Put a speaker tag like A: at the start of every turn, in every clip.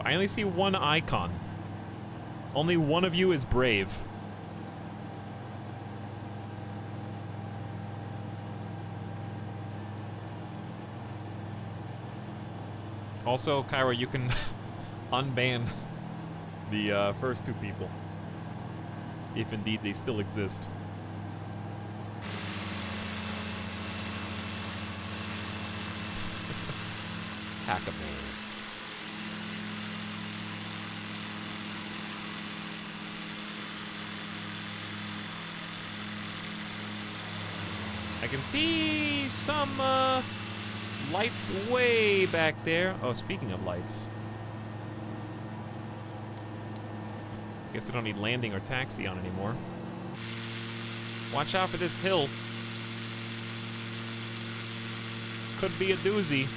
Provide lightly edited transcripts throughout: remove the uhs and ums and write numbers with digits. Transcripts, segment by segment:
A: I only see one icon. Only one of you is brave. Also, Kyra, you can unban the first two people, if indeed they still exist. Hackamads. I can see some lights way back there. Oh, speaking of lights. Guess I don't need landing or taxi on anymore. Watch out for this hill. Could be a doozy.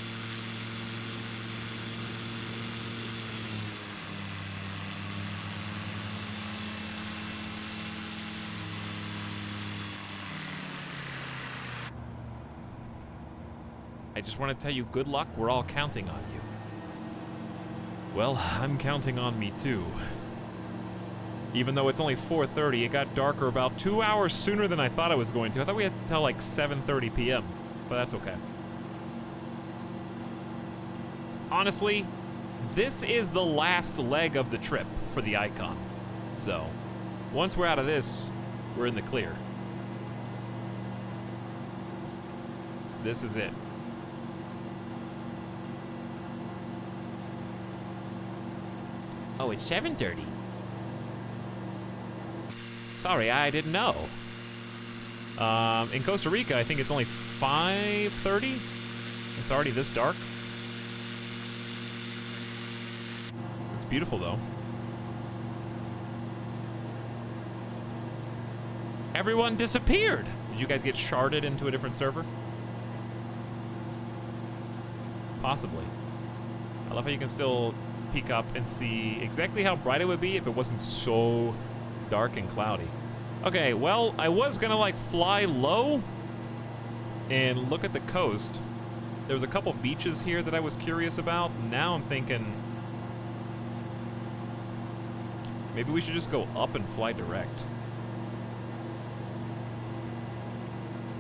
A: I just want to tell you good luck, we're all counting on you. Well, I'm counting on me too. Even though it's only 4:30, it got darker about 2 hours sooner than I thought it was going to. I thought we had to tell like 7:30 p.m., but that's okay. Honestly, this is the last leg of the trip for the icon. So, once we're out of this, we're in the clear. This is it. Oh, it's 7:30. Sorry, I didn't know. In Costa Rica, I think it's only 5:30. It's already this dark. It's beautiful, though. Everyone disappeared. Did you guys get sharded into a different server? Possibly. I love how you can still peek up and see exactly how bright it would be if it wasn't so dark and cloudy. Okay, well, I was gonna like fly low and look at the coast. There was a couple beaches here that I was curious about. Now I'm thinking maybe we should just go up and fly direct.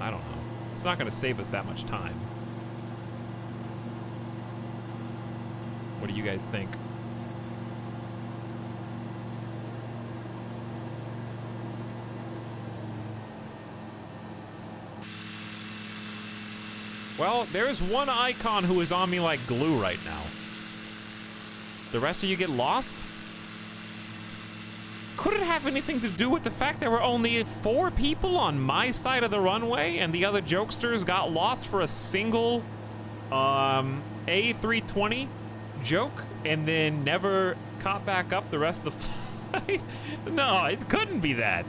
A: I don't know. It's not gonna save us that much time. What do you guys think? Well, there's one icon who is on me like glue right now. The rest of you get lost? Could it have anything to do with the fact there were only 4 people on my side of the runway and the other jokesters got lost for a single A320 joke and then never caught back up the rest of the flight? No, it couldn't be that.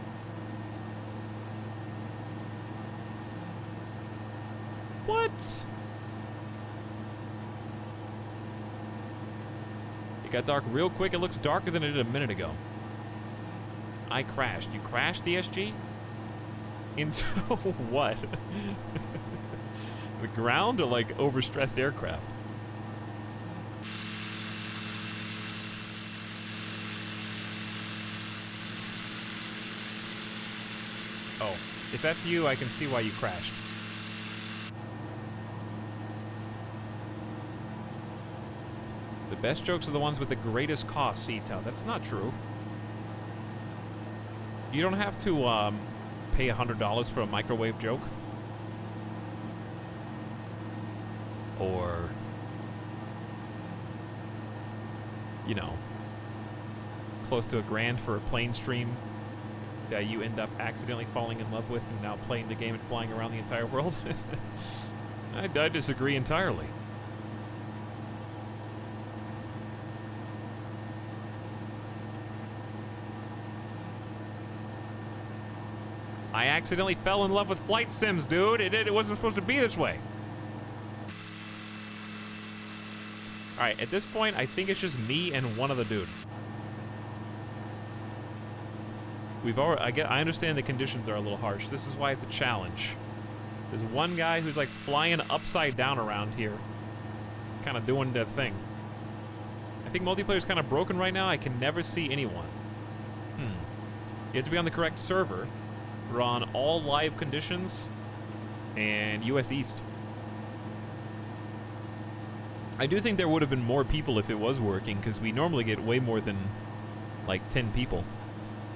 A: What? It got dark real quick. It looks darker than it did a minute ago. I crashed. You crashed, DSG? Into what? The ground or like overstressed aircraft? Oh, if that's you, I can see why you crashed. The best jokes are the ones with the greatest cost, C-Town. That's not true. You don't have to pay $100 for a microwave joke. Or, you know, close to $1,000 for a plane stream that you end up accidentally falling in love with and now playing the game and flying around the entire world. I disagree entirely. I accidentally fell in love with flight sims, dude. It wasn't supposed to be this way. All right, at this point, I think it's just me and one other dude. I understand the conditions are a little harsh. This is why it's a challenge. There's one guy who's like flying upside down around here, kind of doing their thing. I think multiplayer's kind of broken right now. I can never see anyone. You have to be on the correct server. We're on all live conditions and US East. I do think there would have been more people if it was working, because we normally get way more than like 10 people.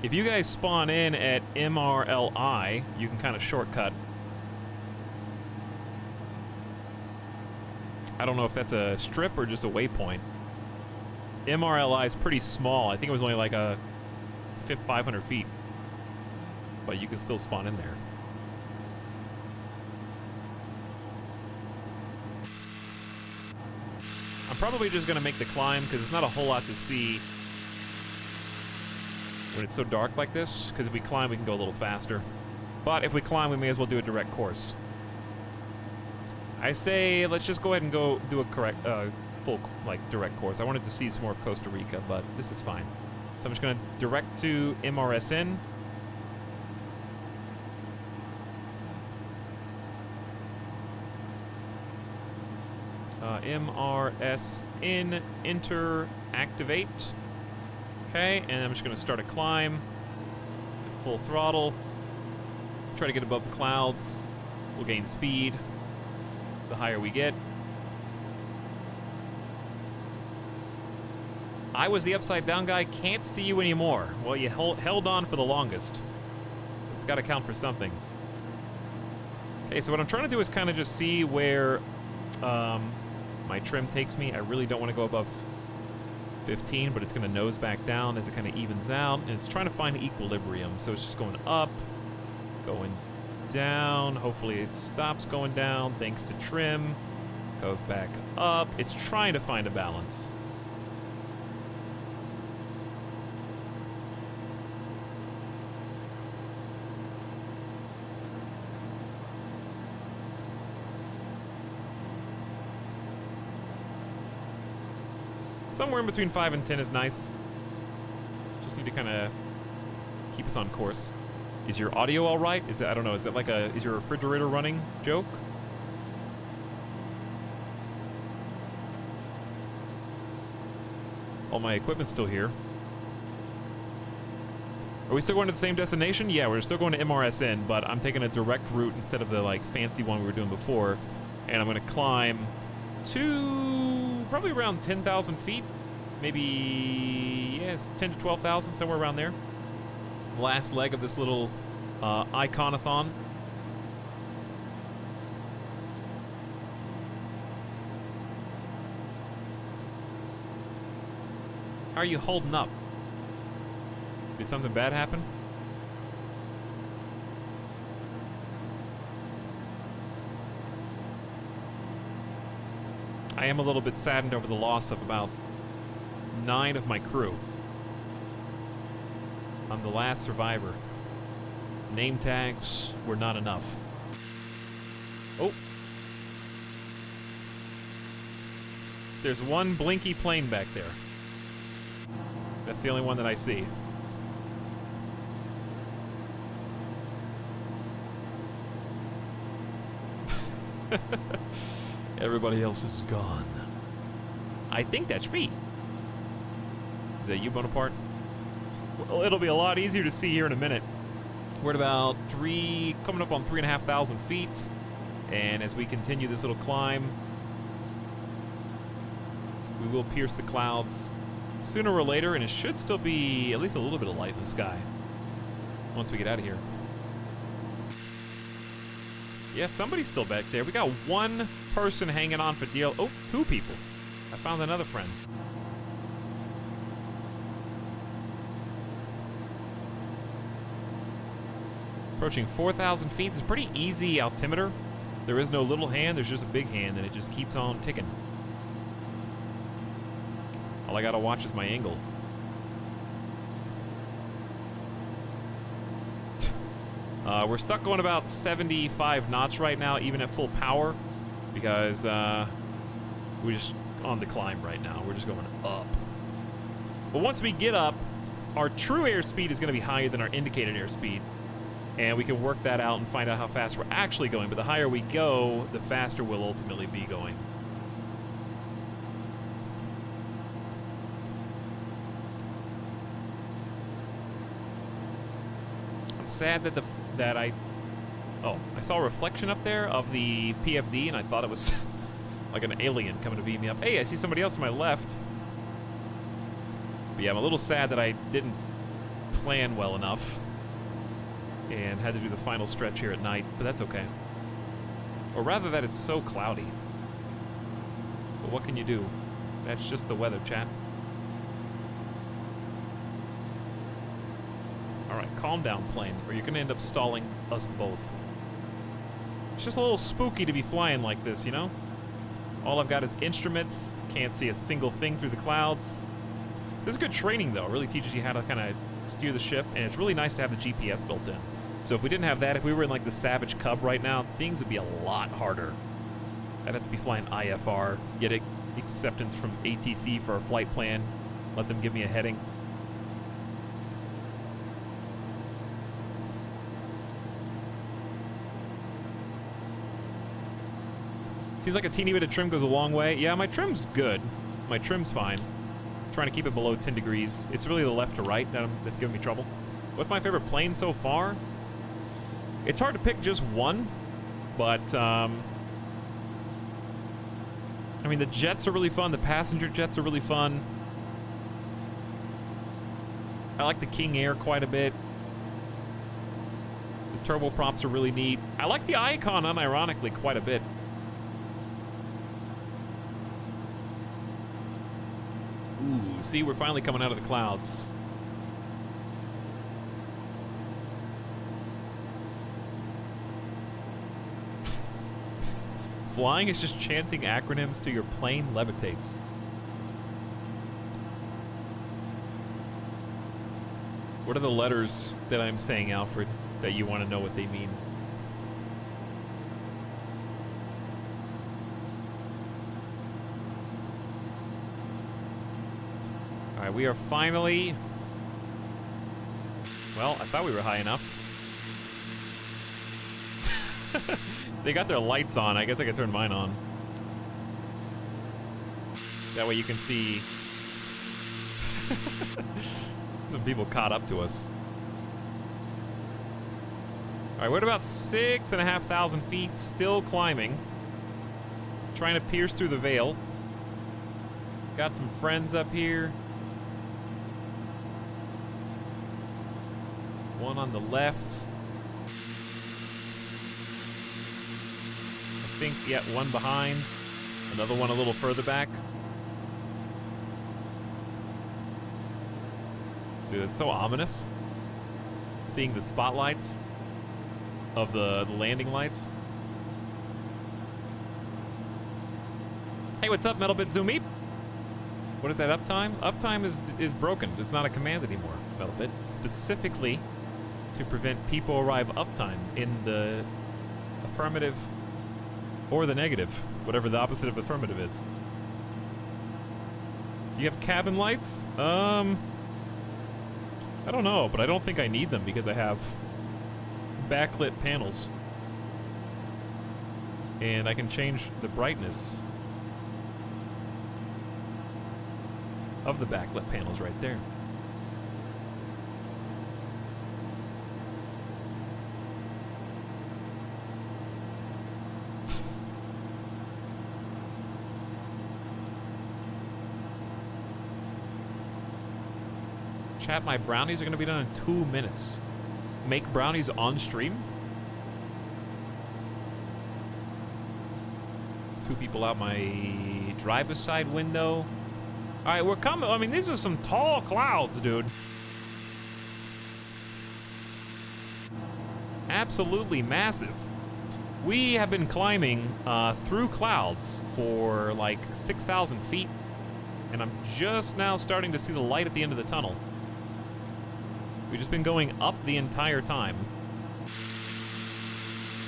A: If you guys spawn in at MRLI, you can kind of shortcut. I don't know if that's a strip or just a waypoint. MRLI is pretty small. I think it was only like a 500 feet. But you can still spawn in there. I'm probably just going to make the climb because there's not a whole lot to see when it's so dark like this. Because if we climb, we can go a little faster. But if we climb, we may as well do a direct course. I say let's just go ahead and go do a full direct course. I wanted to see some more of Costa Rica, but this is fine. So I'm just going to direct to MRSN. MRSN, enter, activate. Okay, and I'm just going to start a climb at full throttle. Try to get above the clouds. We'll gain speed the higher we get. I was the upside down guy, can't see you anymore. Well, you held on for the longest. It's got to count for something. Okay, so what I'm trying to do is kind of just see where my trim takes me. I really don't want to go above 15, but it's going to nose back down as it kind of evens out, and it's trying to find equilibrium. So it's just going up, going down. Hopefully it stops going down thanks to trim. Goes back up. It's trying to find a balance. Somewhere in between 5 and 10 is nice. Just need to kind of keep us on course. Is your audio all right? Is it, I don't know, is that like is your refrigerator running joke? All my equipment's still here. Are we still going to the same destination? Yeah, we're still going to MRSN, but I'm taking a direct route instead of the like fancy one we were doing before. And I'm going to climb to probably around 10,000 feet. Maybe, yes, 10 to 12,000, somewhere around there. Last leg of this little iconathon. How are you holding up? Did something bad happen? I am a little bit saddened over the loss of about 9 of my crew. I'm the last survivor. Name tags were not enough. Oh. There's one blinky plane back there. That's the only one that I see. Everybody else is gone. I think that's me. Is that you, Bonaparte? Well, it'll be a lot easier to see here in a minute. We're at about coming up on 3,500 feet. And as we continue this little climb, we will pierce the clouds sooner or later, and it should still be at least a little bit of light in the sky once we get out of here. Yeah, somebody's still back there. We got one person hanging on for deal. Oh, 2 people. I found another friend. Approaching 4,000 feet. It's a pretty easy altimeter. There is no little hand, there's just a big hand, and it just keeps on ticking. All I gotta watch is my angle. We're stuck going about 75 knots right now, even at full power, because we're just on the climb right now. We're just going up. But once we get up, our true airspeed is going to be higher than our indicated airspeed, and we can work that out and find out how fast we're actually going. But the higher we go, the faster we'll ultimately be going. I'm sad that oh, I saw a reflection up there of the PFD, and I thought it was like an alien coming to beat me up. Hey, I see somebody else to my left. But yeah, I'm a little sad that I didn't plan well enough and had to do the final stretch here at night, but that's okay. Or rather that it's so cloudy. But what can you do? That's just the weather, chat. Alright, calm down, plane, or you're gonna end up stalling us both. It's just a little spooky to be flying like this, you know? All I've got is instruments, can't see a single thing through the clouds. This is good training, though. It really teaches you how to kind of steer the ship, and it's really nice to have the GPS built in. So if we didn't have that, if we were in like the Savage Cub right now, things would be a lot harder. I'd have to be flying IFR, get acceptance from ATC for a flight plan, let them give me a heading. Seems like a teeny bit of trim goes a long way. Yeah, my trim's good. My trim's fine. Trying to keep it below 10 degrees. It's really the left to right that's giving me trouble. What's my favorite plane so far? It's hard to pick just one, but I mean, the jets are really fun. The passenger jets are really fun. I like the King Air quite a bit. The turboprops are really neat. I like the Icon, unironically, quite a bit. Ooh, see, we're finally coming out of the clouds. Flying is just chanting acronyms till your plane levitates. What are the letters that I'm saying, Alfred, that you want to know what they mean? All right, we are finally... Well, I thought we were high enough. They got their lights on. I guess I could turn mine on. That way you can see... Some people caught up to us. All right, we're at about 6,500 feet, still climbing. Trying to pierce through the veil. Got some friends up here. One on the left. I think, yeah, one behind. Another one a little further back. Dude, it's so ominous. Seeing the spotlights of the landing lights. Hey, what's up, Metalbit Zoomy? What is that, uptime? Uptime is broken. It's not a command anymore, Metalbit. Specifically to prevent people arrive uptime in the affirmative or the negative, whatever the opposite of affirmative is. Do you have cabin lights? I don't know, but I don't think I need them because I have backlit panels. And I can change the brightness of the backlit panels right there. Chat, my brownies are going to be done in 2 minutes. Make brownies on stream? 2 people out my driver's side window. All right, we're coming. I mean, these are some tall clouds, dude. Absolutely massive. We have been climbing through clouds for like 6,000 feet, and I'm just now starting to see the light at the end of the tunnel. We've just been going up the entire time.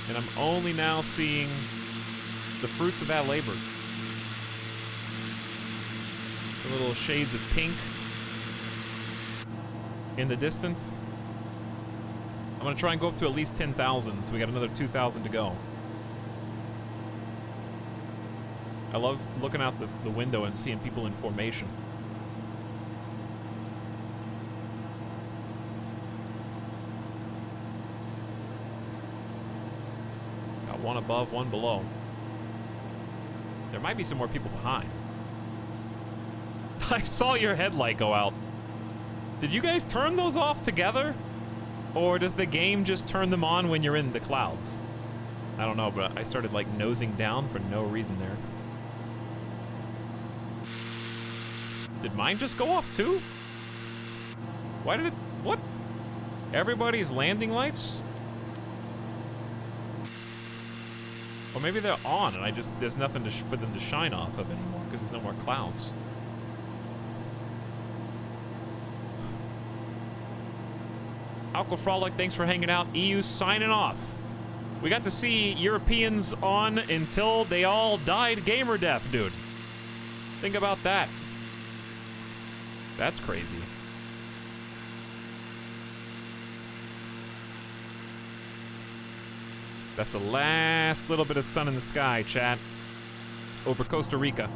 A: And I'm only now seeing the fruits of that labor. The little shades of pink in the distance. I'm gonna try and go up to at least 10,000, so we got another 2,000 to go. I love looking out the window and seeing people in formation. one above, one below. There might be some more people behind. I saw your headlight go out. Did you guys turn those off together? Or does the game just turn them on when you're in the clouds? I don't know, but I started like nosing down for no reason there. Did mine just go off too? Why did it, what? Everybody's landing lights? Or maybe they're on and there's nothing for them to shine off of anymore because there's no more clouds. Aquafrolic, thanks for hanging out. EU signing off. We got to see Europeans on until they all died gamer death, dude. Think about that. That's crazy. That's the last little bit of sun in the sky, chat. Over Costa Rica.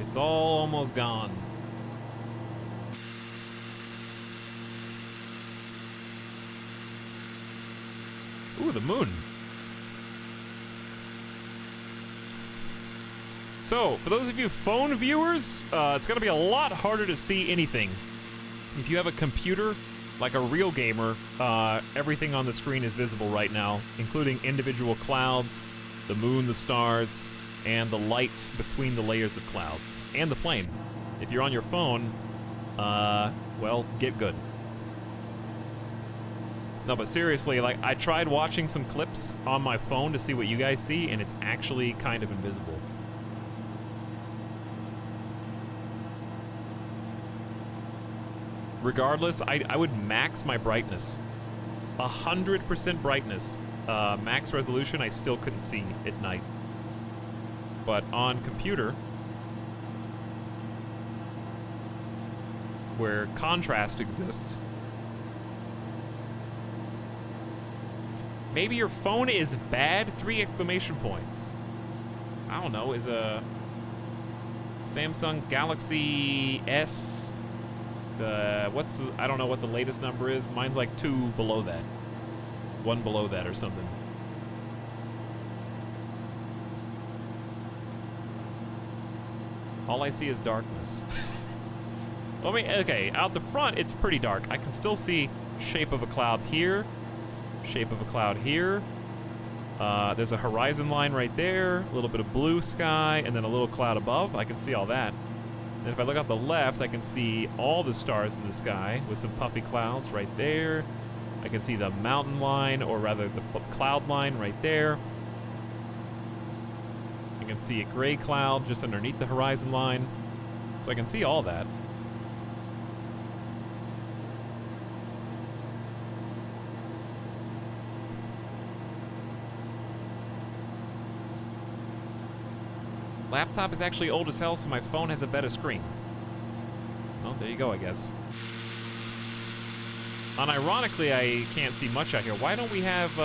A: It's all almost gone. Ooh, the moon. So, for those of you phone viewers, it's gonna be a lot harder to see anything. If you have a computer, like a real gamer, everything on the screen is visible right now, including individual clouds, the moon, the stars, and the light between the layers of clouds, and the plane. If you're on your phone, well, get good. No, but seriously, like, I tried watching some clips on my phone to see what you guys see, and it's actually kind of invisible. Regardless, I would max my brightness. 100% brightness. Max resolution, I still couldn't see at night. But on computer, where contrast exists, maybe your phone is bad? 3 exclamation points. I don't know, is a Samsung Galaxy S, I don't know what the latest number is. Mine's like 2 below that. 1 below that or something. All I see is darkness. I mean, okay, out the front, it's pretty dark. I can still see shape of a cloud here, shape of a cloud here. There's a horizon line right there, a little bit of blue sky, and then a little cloud above. I can see all that. And if I look out the left, I can see all the stars in the sky with some puffy clouds right there. I can see the mountain line, or rather the cloud line right there. I can see a gray cloud just underneath the horizon line. So I can see all that. Laptop is actually old as hell, so my phone has a better screen. Well, there you go, I guess. Unironically, I can't see much out here. Why don't we have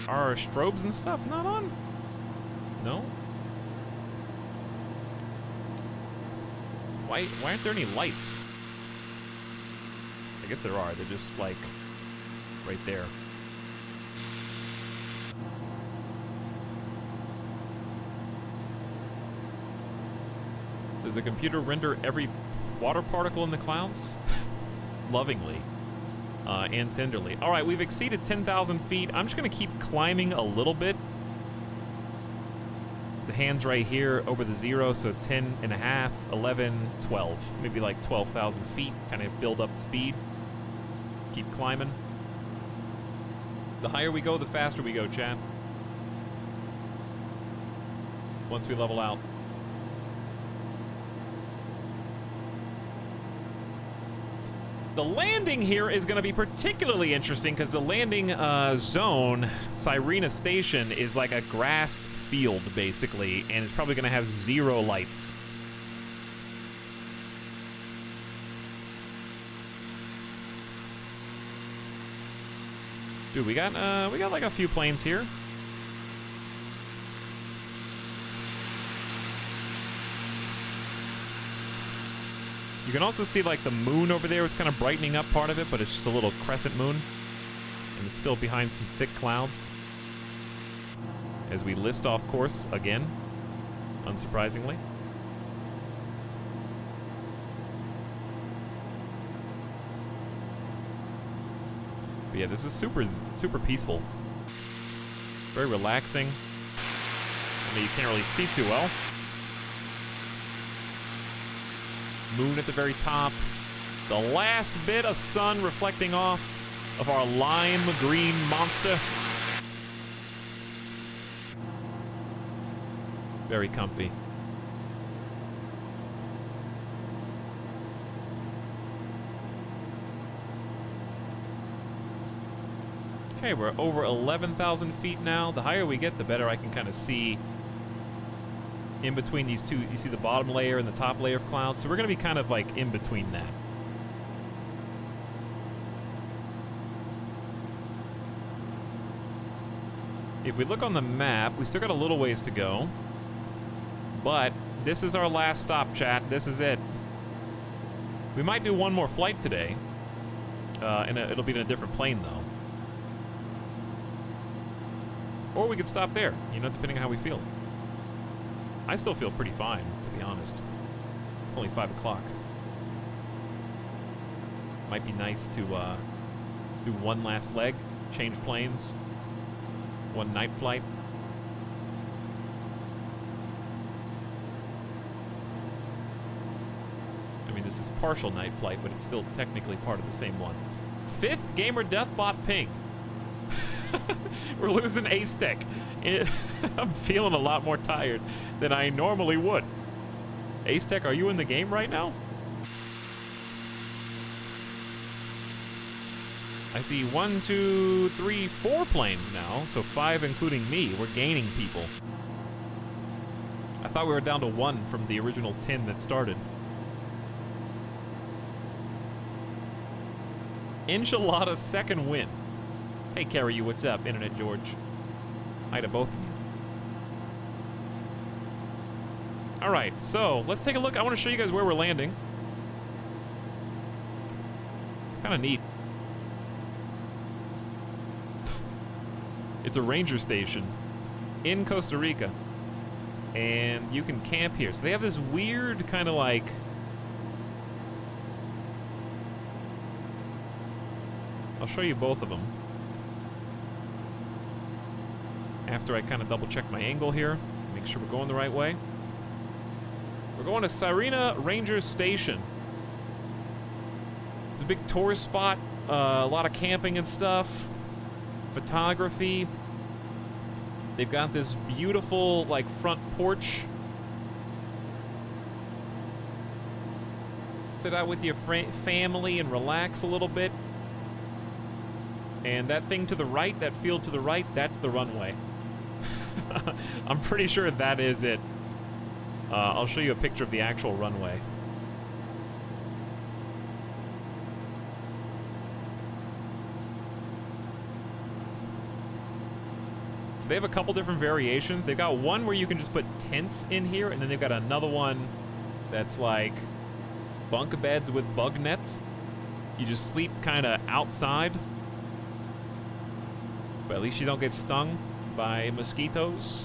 A: our strobes and stuff not on? No? Why aren't there any lights? I guess there are. They're just, like, right there. Does the computer render every water particle in the clouds? Lovingly. And tenderly. Alright, we've exceeded 10,000 feet. I'm just going to keep climbing a little bit. The hand's right here over the 0, so 10 and a half, 11, 12. Maybe like 12,000 feet. Kind of build up speed. Keep climbing. The higher we go, the faster we go, chat. Once we level out. The landing here is going to be particularly interesting because the landing zone, Sirena Station, is like a grass field, basically, and it's probably going to have 0 lights. Dude, we got like a few planes here. You can also see like the moon over there is kind of brightening up part of it, but it's just a little crescent moon. And it's still behind some thick clouds. As we list off course again, unsurprisingly. But yeah, this is super peaceful. Very relaxing. I mean, you can't really see too well. Moon at the very top. The last bit of sun reflecting off of our lime green monster. Very comfy. Okay, we're over 11,000 feet now. The higher we get, the better I can kind of see in between these two. You see the bottom layer and the top layer of clouds. So we're going to be kind of like in between that. If we look on the map, we still got a little ways to go. But this is our last stop, chat. This is it. We might do one more flight today. And it'll be in a different plane, though. Or we could stop there, you know, depending on how we feel. I still feel pretty fine, to be honest. It's only 5 o'clock. Might be nice to do one last leg, change planes, one night flight. I mean, this is partial night flight, but it's still technically part of the same one. 5th Gamer Deathbot ping. We're losing Ace-Tech. I'm feeling a lot more tired than I normally would. Ace-Tech, are you in the game right now? I see 1, 2, 3, 4 planes now, so 5 including me. We're gaining people. I thought we were down to 1 from the original 10 that started. Enchilada's second win. Hey, Carrie, what's up? Internet George. Hi to both of you. All right, so let's take a look. I want to show you guys where we're landing. It's kind of neat. It's a ranger station in Costa Rica, and you can camp here. So they have this weird kind of like... I'll show you both of them after I kind of double check my angle here, make sure we're going the right way. We're going to Sirena Ranger Station. It's a big tourist spot, a lot of camping and stuff, photography. They've got this beautiful like front porch. Sit out with your family and relax a little bit. And that thing to the right, that field to the right, that's the runway. I'm pretty sure that is it. I'll show you a picture of the actual runway. So they have a couple different variations. They've got one where you can just put tents in here, and then they've got another one that's like bunk beds with bug nets. You just sleep kind of outside. But at least you don't get stung by mosquitoes.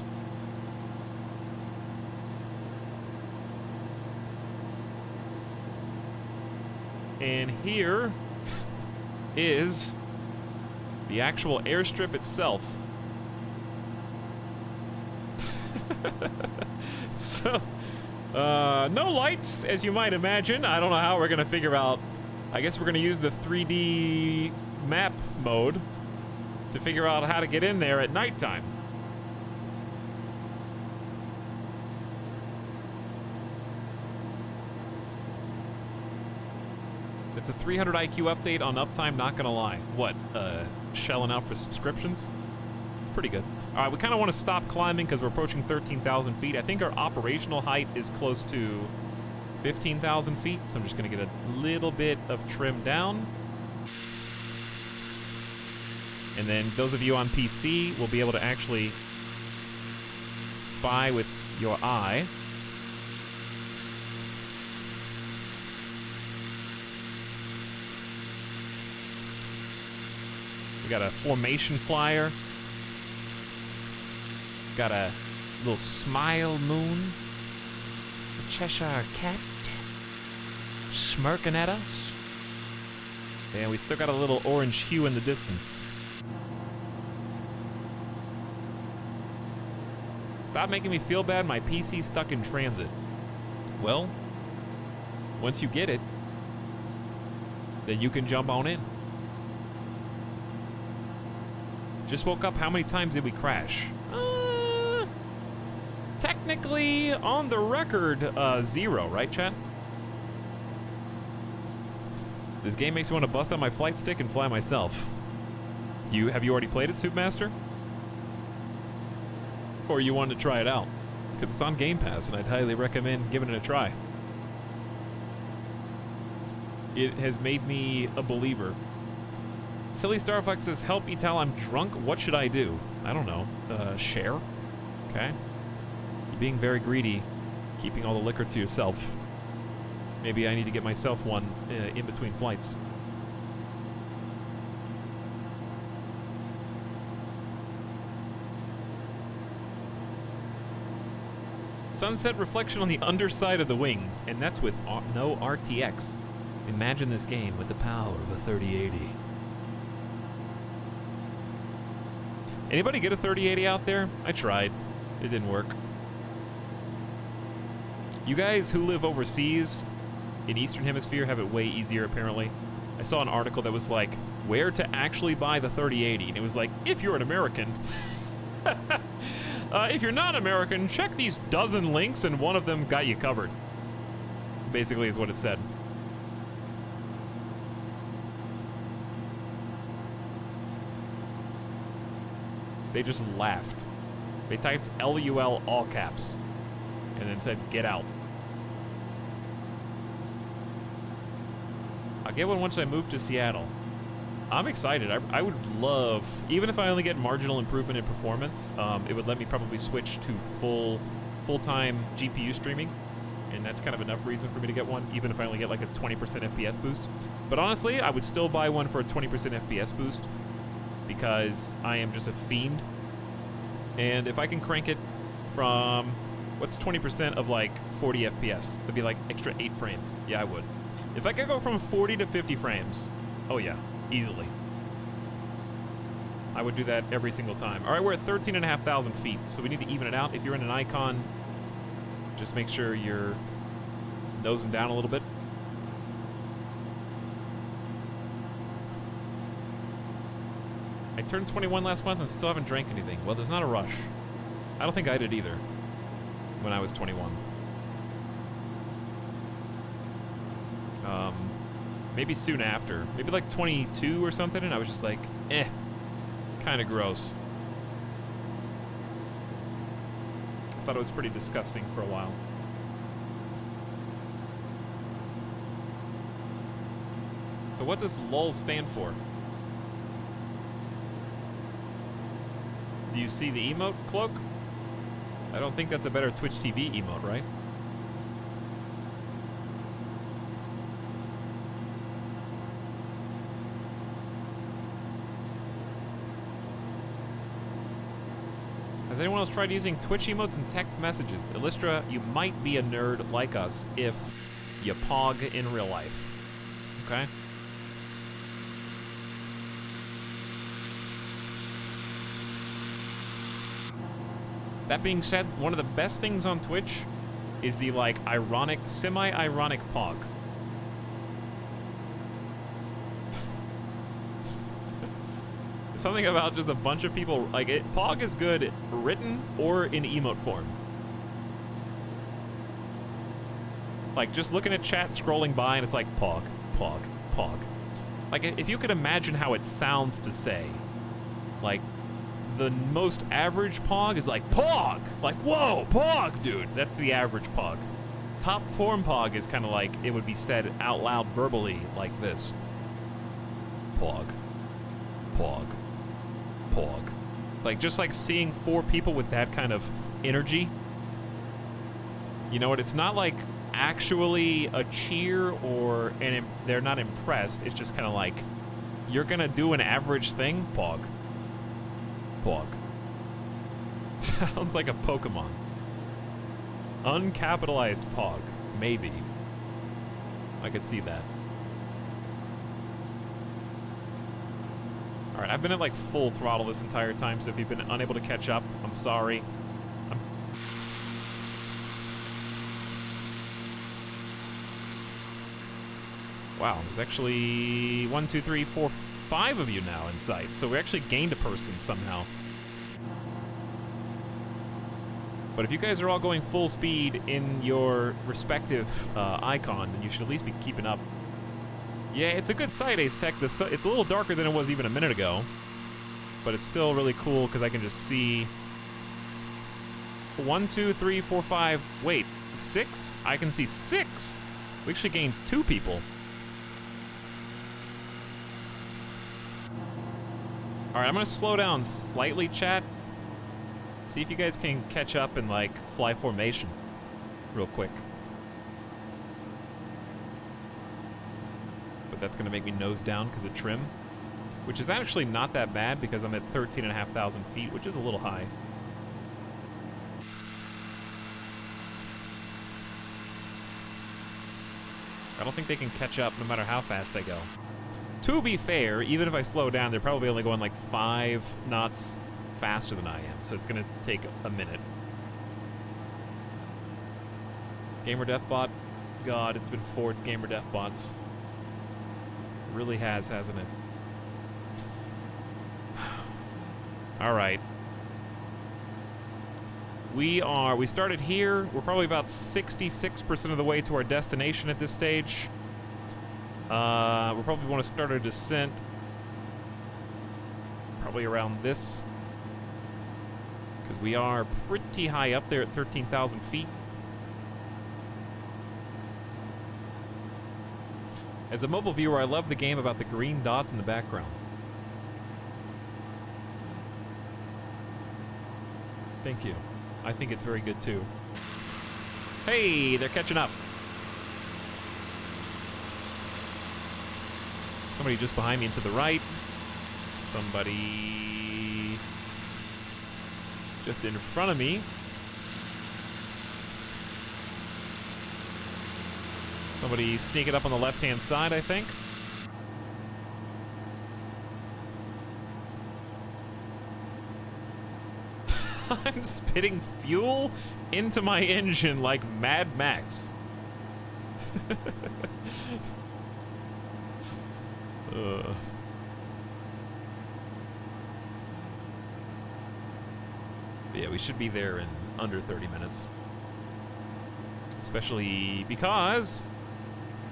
A: And here is the actual airstrip itself. So, no lights, as you might imagine. I don't know how we're going to figure out. I guess we're going to use the 3D map mode to figure out how to get in there at nighttime. It's a 300 IQ update on uptime, not gonna lie. What, shelling out for subscriptions? It's pretty good. All right, we kind of want to stop climbing because we're approaching 13,000 feet. I think our operational height is close to 15,000 feet, so I'm just gonna get a little bit of trim down. And then those of you on PC will be able to actually spy with your eye We got a formation flyer. Got a little smile moon. A Cheshire cat smirking at us. And we still got a little orange hue in the distance. Stop making me feel bad, my PC's stuck in transit. Well, once you get it, then you can jump on in. Just woke up, how many times did we crash? Technically, on the record, 0, right, chat? This game makes me want to bust out my flight stick and fly myself. Have you already played it, Soupmaster? Or you wanted to try it out? Because it's on Game Pass, and I'd highly recommend giving it a try. It has made me a believer. Silly Starfox says, help Ital, I'm drunk. What should I do? I don't know. Share? Okay. You're being very greedy, keeping all the liquor to yourself. Maybe I need to get myself one in between flights. Sunset reflection on the underside of the wings, and that's with no RTX. Imagine this game with the power of a 3080. Anybody get a 3080 out there? I tried. It didn't work. You guys who live overseas in Eastern Hemisphere have it way easier, apparently. I saw an article that was like, where to actually buy the 3080, and it was like, if you're an American. If you're not American, check these dozen links and one of them got you covered. Basically is what it said. They just laughed. They typed LUL all caps and then said, get out. I'll get one once I move to Seattle. I'm excited. I would love, even if I only get marginal improvement in performance, it would let me probably switch to full-time GPU streaming, and that's kind of enough reason for me to get one, even if I only get like a 20% FPS boost. But honestly, I would still buy one for a 20% FPS boost, because I am just a fiend. And if I can crank it from, what's 20% of like 40 FPS? That'd be like extra 8 frames. Yeah, I would. If I could go from 40 to 50 frames, oh yeah, easily. I would do that every single time. All right, we're at 13,500 feet, so we need to even it out. If you're in an icon, just make sure you're nosing down a little bit. I turned 21 last month and still haven't drank anything. Well, there's not a rush. I don't think I did either when I was 21. Maybe soon after. Maybe like 22 or something, and I was just like, kind of gross. I thought it was pretty disgusting for a while. So what does LOL stand for? Do you see the emote, Cloak? I don't think that's a better Twitch TV emote, right? Has anyone else tried using Twitch emotes and text messages? Illustra, you might be a nerd like us if you pog in real life. Okay? That being said, one of the best things on Twitch is the, like, ironic, semi-ironic pog. Something about just a bunch of people, like, pog is good written or in emote form. Like, just looking at chat, scrolling by, and it's like, pog, pog, pog. Like, if you could imagine how it sounds to say, like, the most average pog is like, pog! Like, whoa, pog, dude! That's the average pog. Top form pog is kind of like, it would be said out loud verbally like this. Pog. Pog. Pog. Like, just like seeing 4 people with that kind of energy. You know what? It's not like actually a cheer or they're not impressed. It's just kind of like, You're gonna do an average thing? Pog. Pog. Sounds like a Pokemon. Uncapitalized Pog. Maybe. I could see that. Alright, I've been at like full throttle this entire time, so if you've been unable to catch up, I'm sorry. Wow, there's actually 1, 2, 3, 4, 5 of you now in sight, so we actually gained a person somehow. But if you guys are all going full speed in your respective icon, then you should at least be keeping up. Yeah, it's a good sight, Ace Tech. It's a little darker than it was even a minute ago, but it's still really cool because I can just see 1, 2, 3, 4, 5. Wait, 6? I can see 6. We actually gained 2 people. All right, I'm gonna slow down slightly, chat. See if you guys can catch up and like fly formation real quick. But that's gonna make me nose down because of trim, which is actually not that bad because I'm at 13,500 feet, which is a little high. I don't think they can catch up no matter how fast I go. To be fair, even if I slow down, they're probably only going like 5 knots faster than I am, so it's gonna take a minute. Gamer Deathbot, God, it's been 4 Gamer Deathbots. It really has, hasn't it? All right. We started here. We're probably about 66% of the way to our destination at this stage. We'll probably want to start our descent probably around this, because we are pretty high up there at 13,000 feet. As a mobile viewer, I love the game about the green dots in the background. Thank you. I think it's very good too. Hey, they're catching up. Somebody just behind me and to the right. Somebody just in front of me. Somebody sneaking up on the left-hand side, I think. I'm spitting fuel into my engine like Mad Max. Yeah, we should be there in under 30 minutes. Especially because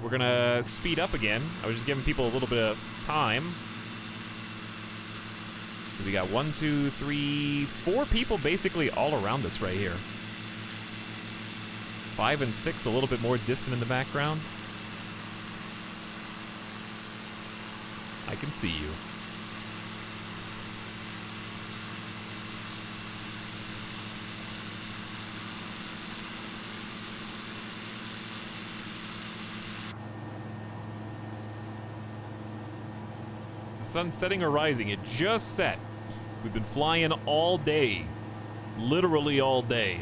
A: we're gonna speed up again. I was just giving people a little bit of time. We got 1, 2, 3, 4 people basically all around us right here. 5 and 6 a little bit more distant in the background. I can see you. The sun's setting or rising? It just set. We've been flying all day. Literally all day.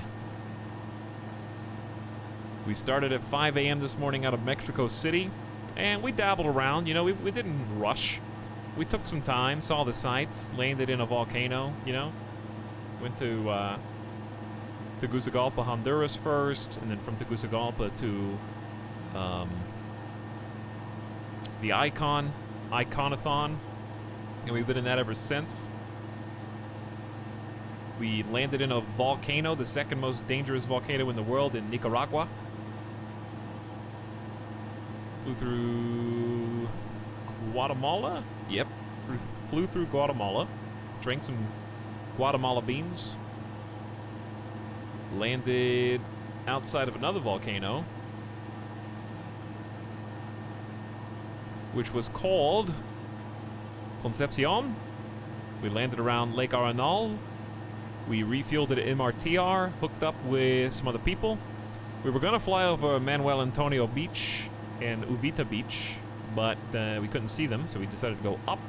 A: We started at 5 a.m. this morning out of Mexico City. And we dabbled around, you know, we didn't rush. We took some time, saw the sights, landed in a volcano, you know. Went to Tegucigalpa, Honduras first, and then from Tegucigalpa to the Iconathon, and we've been in that ever since. We landed in a volcano, the second most dangerous volcano in the world, in Nicaragua. Flew through Guatemala? Yep, flew through Guatemala. Drank some Guatemala beans. Landed outside of another volcano, which was called Concepcion. We landed around Lake Arenal. We refueled at MRTR, hooked up with some other people. We were gonna fly over Manuel Antonio Beach and Uvita Beach, but we couldn't see them, so we decided to go up.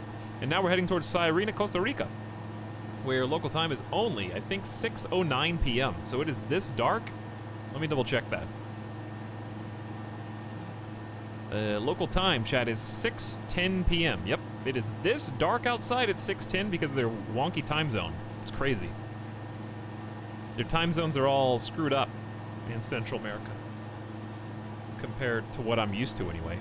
A: And now we're heading towards Sairina, Costa Rica, where local time is only, I think, 6:09 p.m. So it is this dark. Let me double check that. Local time, chat, is 6:10 p.m. Yep, it is this dark outside at 6:10 because of their wonky time zone. It's crazy. Their time zones are all screwed up in Central America compared to what I'm used to anyway.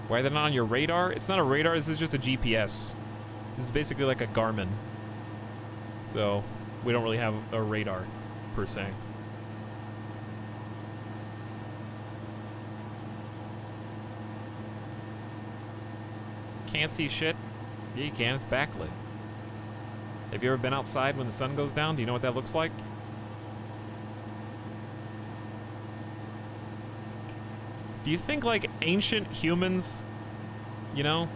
A: Why are they not on your radar? It's not a radar, this is just a GPS. This is basically like a Garmin. So, we don't really have a radar, per se. Can't see shit? Yeah, you can. It's backlit. Have you ever been outside when the sun goes down? Do you know what that looks like? Do you think, like, ancient humans, you know,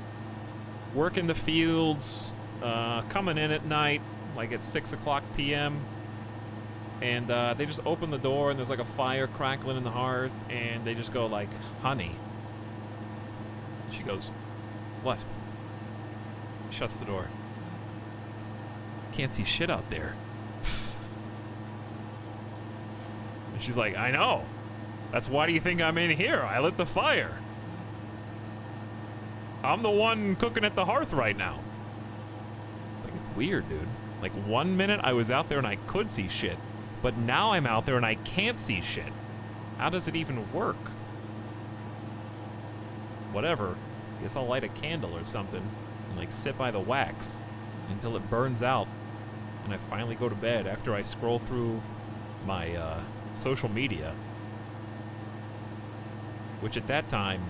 A: work in the fields, coming in at night, like at 6 o'clock p.m., and they just open the door and there's like a fire crackling in the hearth, and they just go like, honey. She goes, what? Shuts the door. Can't see shit out there. And she's like, I know. That's why do you think I'm in here? I lit the fire. I'm the one cooking at the hearth right now. It's like, it's weird, dude. Like, 1 minute I was out there and I could see shit, but now I'm out there and I can't see shit. How does it even work? Whatever. Guess I'll light a candle or something and, like, sit by the wax until it burns out and I finally go to bed after I scroll through my social media. Which at that time,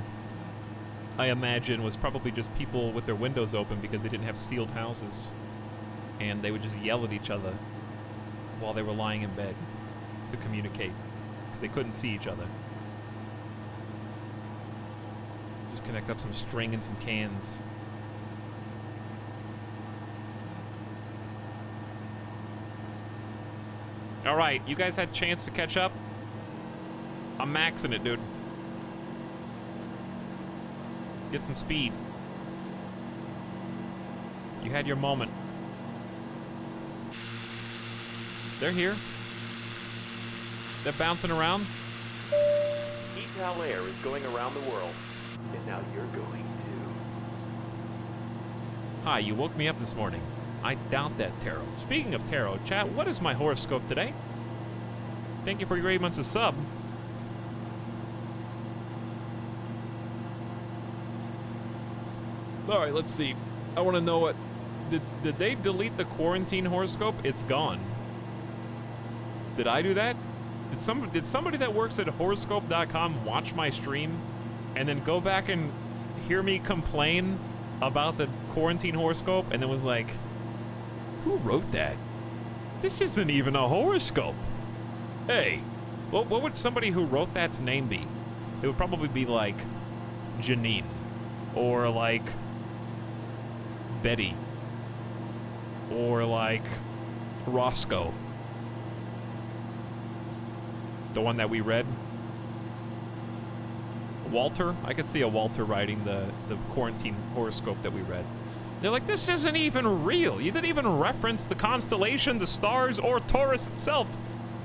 A: I imagine, was probably just people with their windows open because they didn't have sealed houses. And they would just yell at each other while they were lying in bed to communicate because they couldn't see each other. Just connect up some string and some cans. All right, you guys had a chance to catch up? I'm maxing it, dude. Get some speed. You had your moment. They're here. They're bouncing around.
B: ETAL Air is going around the world, and now you're going to.
A: Hi, you woke me up this morning. I doubt that, Tarot. Speaking of Tarot, chat, what is my horoscope today? Thank you for your 8 months of sub. All right, let's see. I want to know what... Did they delete the quarantine horoscope? It's gone. Did I do that? Did somebody that works at horoscope.com watch my stream and then go back and hear me complain about the quarantine horoscope and then was like, who wrote that? This isn't even a horoscope. Hey, what would somebody who wrote that's name be? It would probably be like Janine or like Betty or like Roscoe. The one that we read. Walter? I could see a Walter writing the quarantine horoscope that we read. They're like, this isn't even real. You didn't even reference the constellation, the stars, or Taurus itself.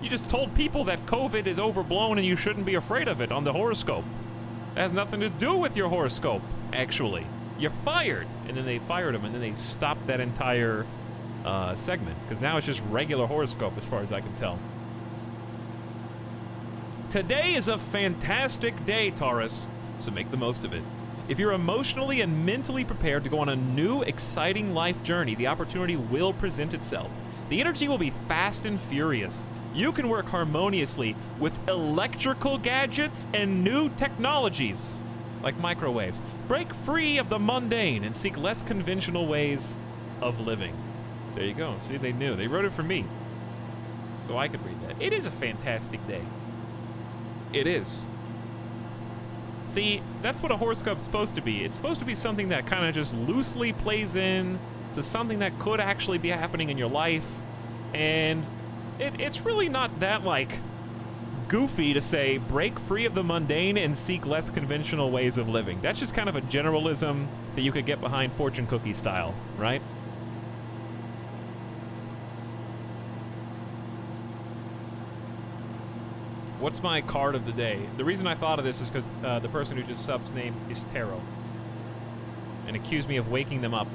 A: You just told people that COVID is overblown and you shouldn't be afraid of it on the horoscope. It has nothing to do with your horoscope, actually. You're fired. And then they fired him, and then they stopped that entire segment. Because now it's just regular horoscope as far as I can tell. Today is a fantastic day, Taurus, so make the most of it. If you're emotionally and mentally prepared to go on a new, exciting life journey, the opportunity will present itself. The energy will be fast and furious. You can work harmoniously with electrical gadgets and new technologies, like microwaves. Break free of the mundane and seek less conventional ways of living. There you go. See, they knew. They wrote it for me, so I could read that. It is a fantastic day. It is. See, that's what a horoscope's supposed to be. It's supposed to be something that kind of just loosely plays in to something that could actually be happening in your life. And it's really not that, like, goofy to say break free of the mundane and seek less conventional ways of living. That's just kind of a generalism that you could get behind fortune cookie style, right? What's my card of the day? The reason I thought of this is because the person who just subs name is Taro and accused me of waking them up.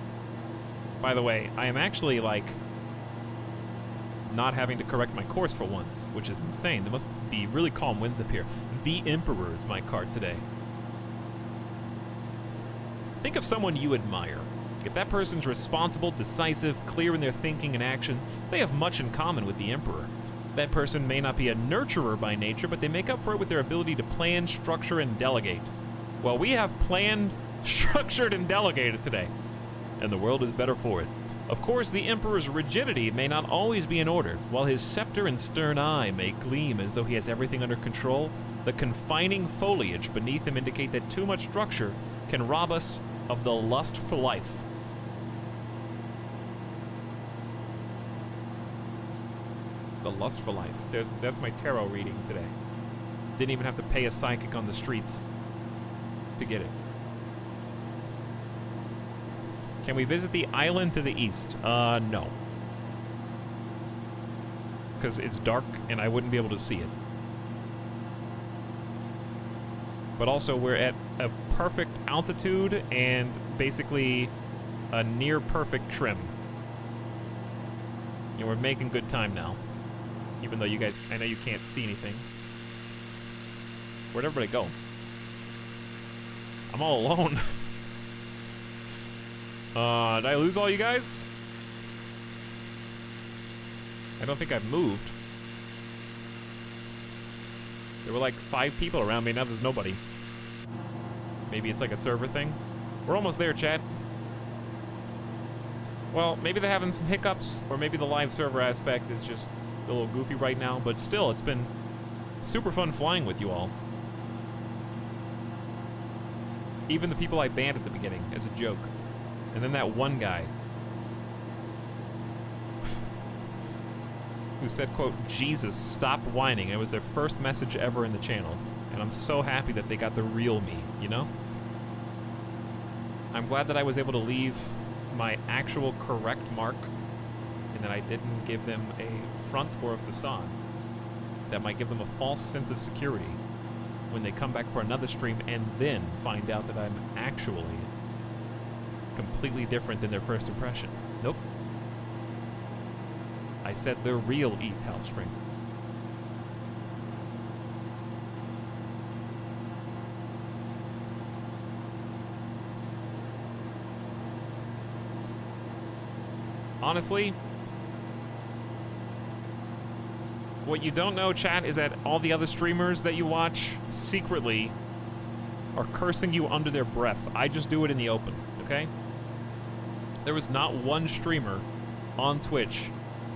A: By the way, I am actually, like, not having to correct my course for once, which is insane. There must be really calm winds up here. The Emperor is my card today. Think of someone you admire. If that person's responsible, decisive, clear in their thinking and action, they have much in common with the Emperor. That person may not be a nurturer by nature, but they make up for it with their ability to plan, structure, and delegate. Well, we have planned, structured, and delegated today, and the world is better for it. Of course, the Emperor's rigidity may not always be in order. While his scepter and stern eye may gleam as though he has everything under control, the confining foliage beneath him indicate that too much structure can rob us of the lust for life. The lust for life. That's my tarot reading today. Didn't even have to pay a psychic on the streets to get it. Can we visit the island to the east? No. Because it's dark and I wouldn't be able to see it. But also we're at a perfect altitude and basically a near perfect trim. And we're making good time now. Even though you guys, I know you can't see anything. Where'd everybody go? I'm all alone. Did I lose all you guys? I don't think I've moved. There were like 5 people around me, now there's nobody. Maybe it's like a server thing. We're almost there, chat. Well, maybe they're having some hiccups, or maybe the live server aspect is just a little goofy right now, but still, it's been super fun flying with you all. Even the people I banned at the beginning as a joke. And then that one guy who said, quote, Jesus, stop whining. It was their first message ever in the channel. And I'm so happy that they got the real me, you know? I'm glad that I was able to leave my actual correct mark and that I didn't give them a front or a facade that might give them a false sense of security when they come back for another stream and then find out that I'm actually completely different than their first impression. Nope. I said the real E-Tal stream. Honestly, what you don't know, chat, is that all the other streamers that you watch secretly are cursing you under their breath. I just do it in the open, okay? There was not one streamer on Twitch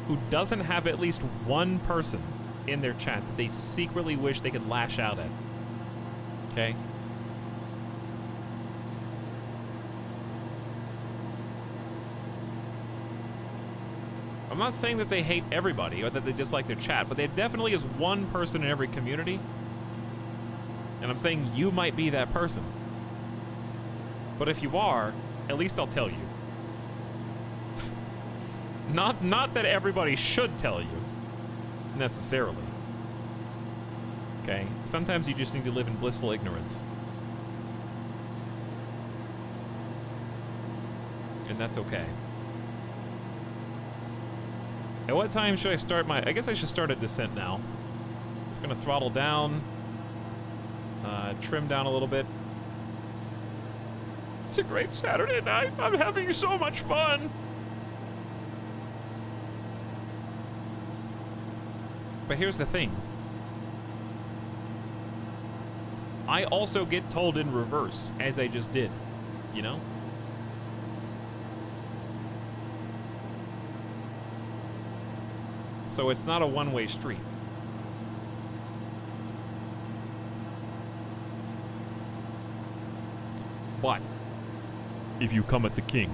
A: who doesn't have at least one person in their chat that they secretly wish they could lash out at, okay? I'm not saying that they hate everybody or that they dislike their chat, but there definitely is one person in every community. And I'm saying you might be that person. But if you are, at least I'll tell you. Not that everybody should tell you, necessarily. Okay? Sometimes you just need to live in blissful ignorance. And that's okay. At what time should I start my... I guess I should start a descent now. I'm gonna throttle down. Trim down a little bit. It's a great Saturday night. I'm having so much fun. But here's the thing. I also get told in reverse, as I just did. You know? So it's not a one-way street. But if you come at the king,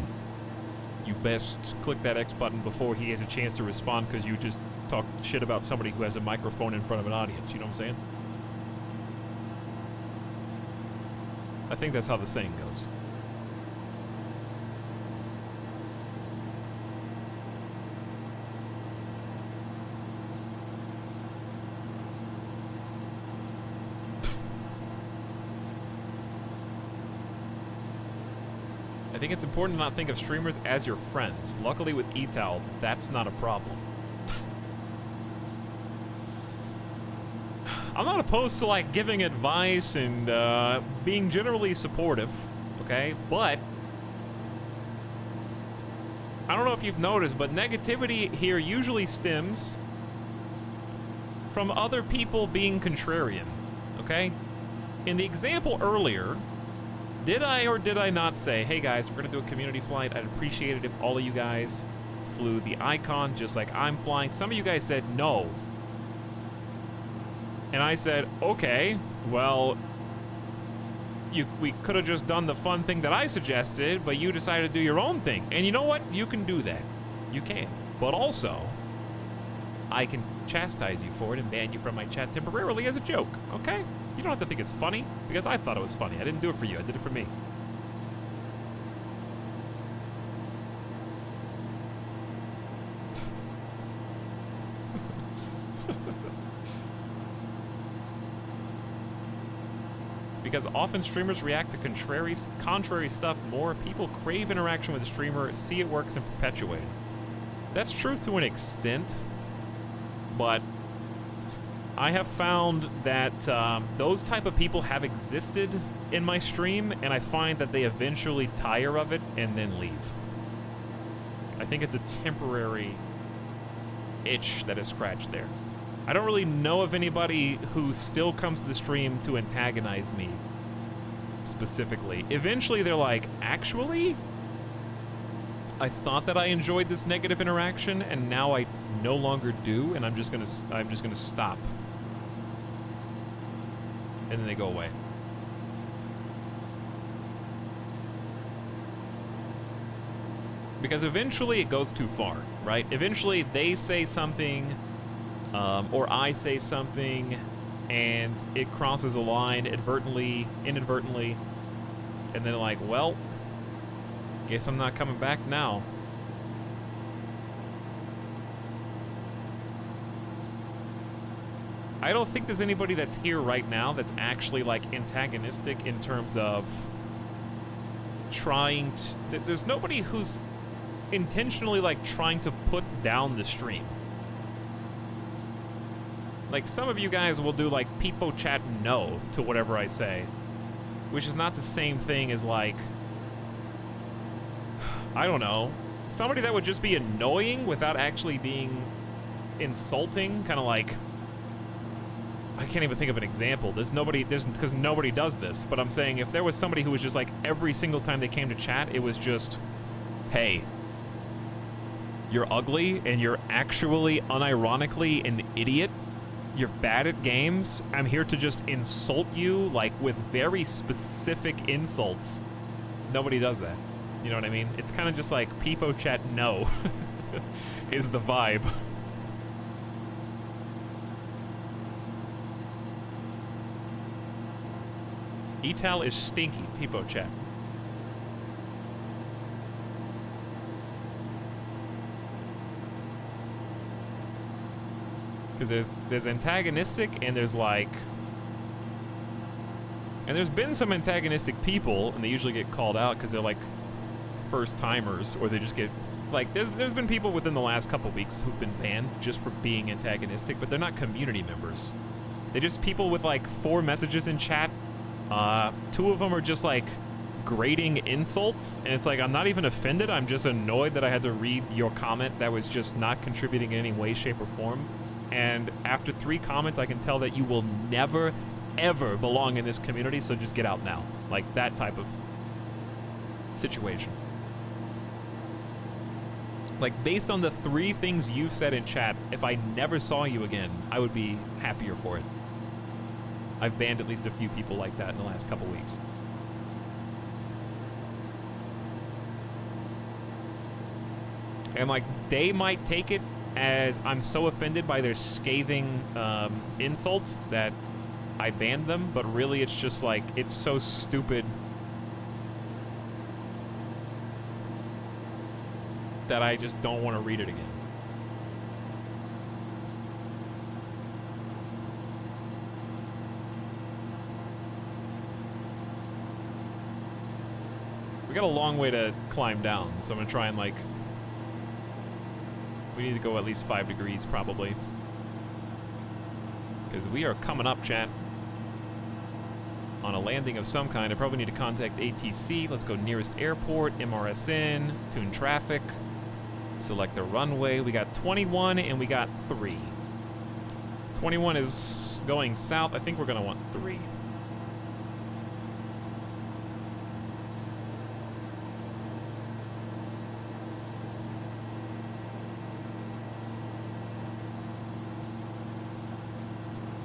A: you best click that X button before he has a chance to respond because you just talk shit about somebody who has a microphone in front of an audience. You know what I'm saying? I think that's how the saying goes. I think it's important to not think of streamers as your friends. Luckily with eTowl, that's not a problem. I'm not opposed to like giving advice and being generally supportive, okay? But I don't know if you've noticed, but negativity here usually stems from other people being contrarian, okay? In the example earlier, did I or did I not say, hey guys, we're gonna do a community flight. I'd appreciate it if all of you guys flew the Icon just like I'm flying. Some of you guys said no. And I said, okay, well, we could have just done the fun thing that I suggested, but you decided to do your own thing. And you know what? You can do that. You can. But also, I can chastise you for it and ban you from my chat temporarily as a joke, okay? You don't have to think it's funny, because I thought it was funny. I didn't do it for you. I did it for me. Because often streamers react to contrary stuff more. People crave interaction with the streamer, see it works, and perpetuate it. That's true to an extent, but I have found that those type of people have existed in my stream, and I find that they eventually tire of it and then leave. I think it's a temporary itch that is scratched there. I don't really know of anybody who still comes to the stream to antagonize me specifically. Eventually they're like, actually, I thought that I enjoyed this negative interaction and now I no longer do, and I'm just gonna stop. And then they go away. Because eventually it goes too far, right? Eventually they say something or I say something, and it crosses a line inadvertently, and then they're like, well, guess I'm not coming back now. I don't think there's anybody that's here right now that's actually like antagonistic in terms of trying to... There's nobody who's intentionally like trying to put down the stream. Like, some of you guys will do, like, people chat no to whatever I say. Which is not the same thing as, like... I don't know. Somebody that would just be annoying without actually being insulting. Kind of like... I can't even think of an example. Because nobody does this. But I'm saying, if there was somebody who was just, like, every single time they came to chat, it was just... Hey, you're ugly, and you're actually, unironically, an idiot. You're bad at games. I'm here to just insult you, like, with very specific insults. Nobody does that. You know what I mean? It's kind of just like, Peepo chat no is the vibe. eTowl is stinky, Peepo chat. Because there's antagonistic and there's like... And there's been some antagonistic people, and they usually get called out because they're like first-timers, or they just get... Like, there's been people within the last couple weeks who've been banned just for being antagonistic, but they're not community members. They're just people with like 4 messages in chat. 2 of them are just like grating insults, and it's like, I'm not even offended, I'm just annoyed that I had to read your comment that was just not contributing in any way, shape, or form. And after 3 comments, I can tell that you will never, ever belong in this community, so just get out now. Like, that type of situation. Like, based on the 3 things you've said in chat, if I never saw you again, I would be happier for it. I've banned at least a few people like that in the last couple weeks. And, like, they might take it as I'm so offended by their scathing insults that I banned them, but really it's just, like, it's so stupid that I just don't want to read it again. We got a long way to climb down, so I'm gonna try and, like, we need to go at least 5 degrees probably, because we are coming up, chat, on a landing of some kind. I probably need to contact ATC. Let's go nearest airport, MRSN, tune traffic, select the runway. We got 21 and we got 3. 21 is going south. I think we're gonna want 3.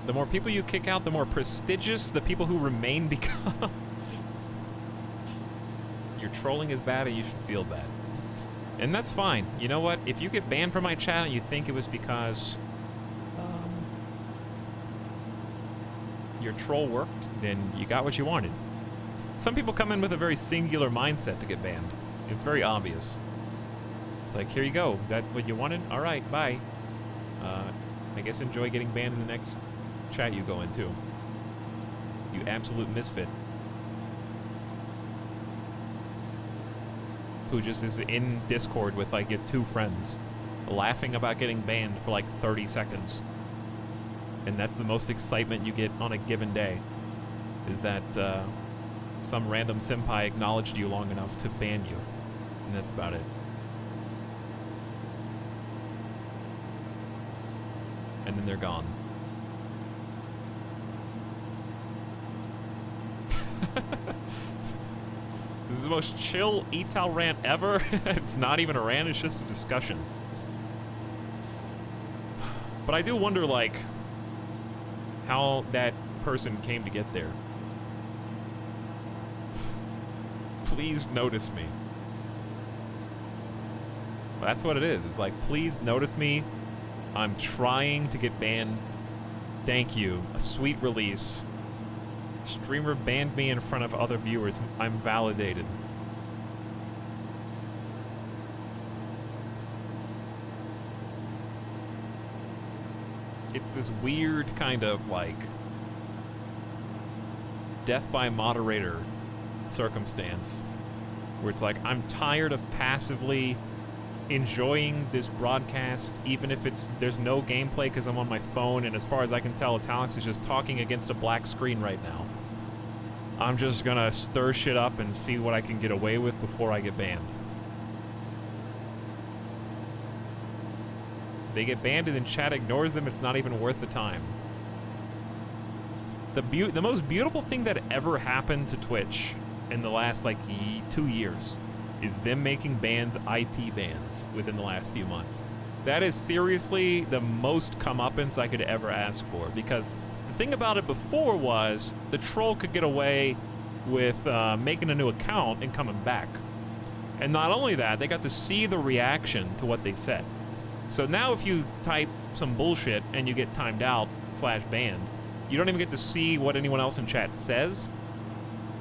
A: The more people you kick out, the more prestigious the people who remain become. Your trolling is bad and you should feel bad. And that's fine. You know what? If you get banned from my chat and you think it was because your troll worked, then you got what you wanted. Some people come in with a very singular mindset to get banned. It's very obvious. It's like, here you go. Is that what you wanted? All right, bye. I guess enjoy getting banned in the next chat you go into. You absolute misfit. Who just is in Discord with like your 2 friends, laughing about getting banned for like 30 seconds. And that's the most excitement you get on a given day, is that some random senpai acknowledged you long enough to ban you. And that's about it. And then they're gone. This is the most chill ETAL rant ever. It's not even a rant, it's just a discussion. But I do wonder, like, how that person came to get there. Please notice me. Well, that's what it is. It's like, please notice me. I'm trying to get banned. Thank you. A sweet release. Streamer banned me in front of other viewers. I'm validated. It's this weird kind of like death by moderator circumstance where it's like I'm tired of passively enjoying this broadcast, even if there's no gameplay because I'm on my phone, and as far as I can tell, Italic's is just talking against a black screen right now. I'm just gonna stir shit up and see what I can get away with before I get banned. They get banned and then chat ignores them. It's not even worth the time. The most beautiful thing that ever happened to Twitch in the last like 2 years is them making bans IP bans within the last few months. That is seriously the most comeuppance I could ever ask for, because the thing about it before was the troll could get away with making a new account and coming back. And not only that, they got to see the reaction to what they said. So now if you type some bullshit and you get timed out / banned, you don't even get to see what anyone else in chat says.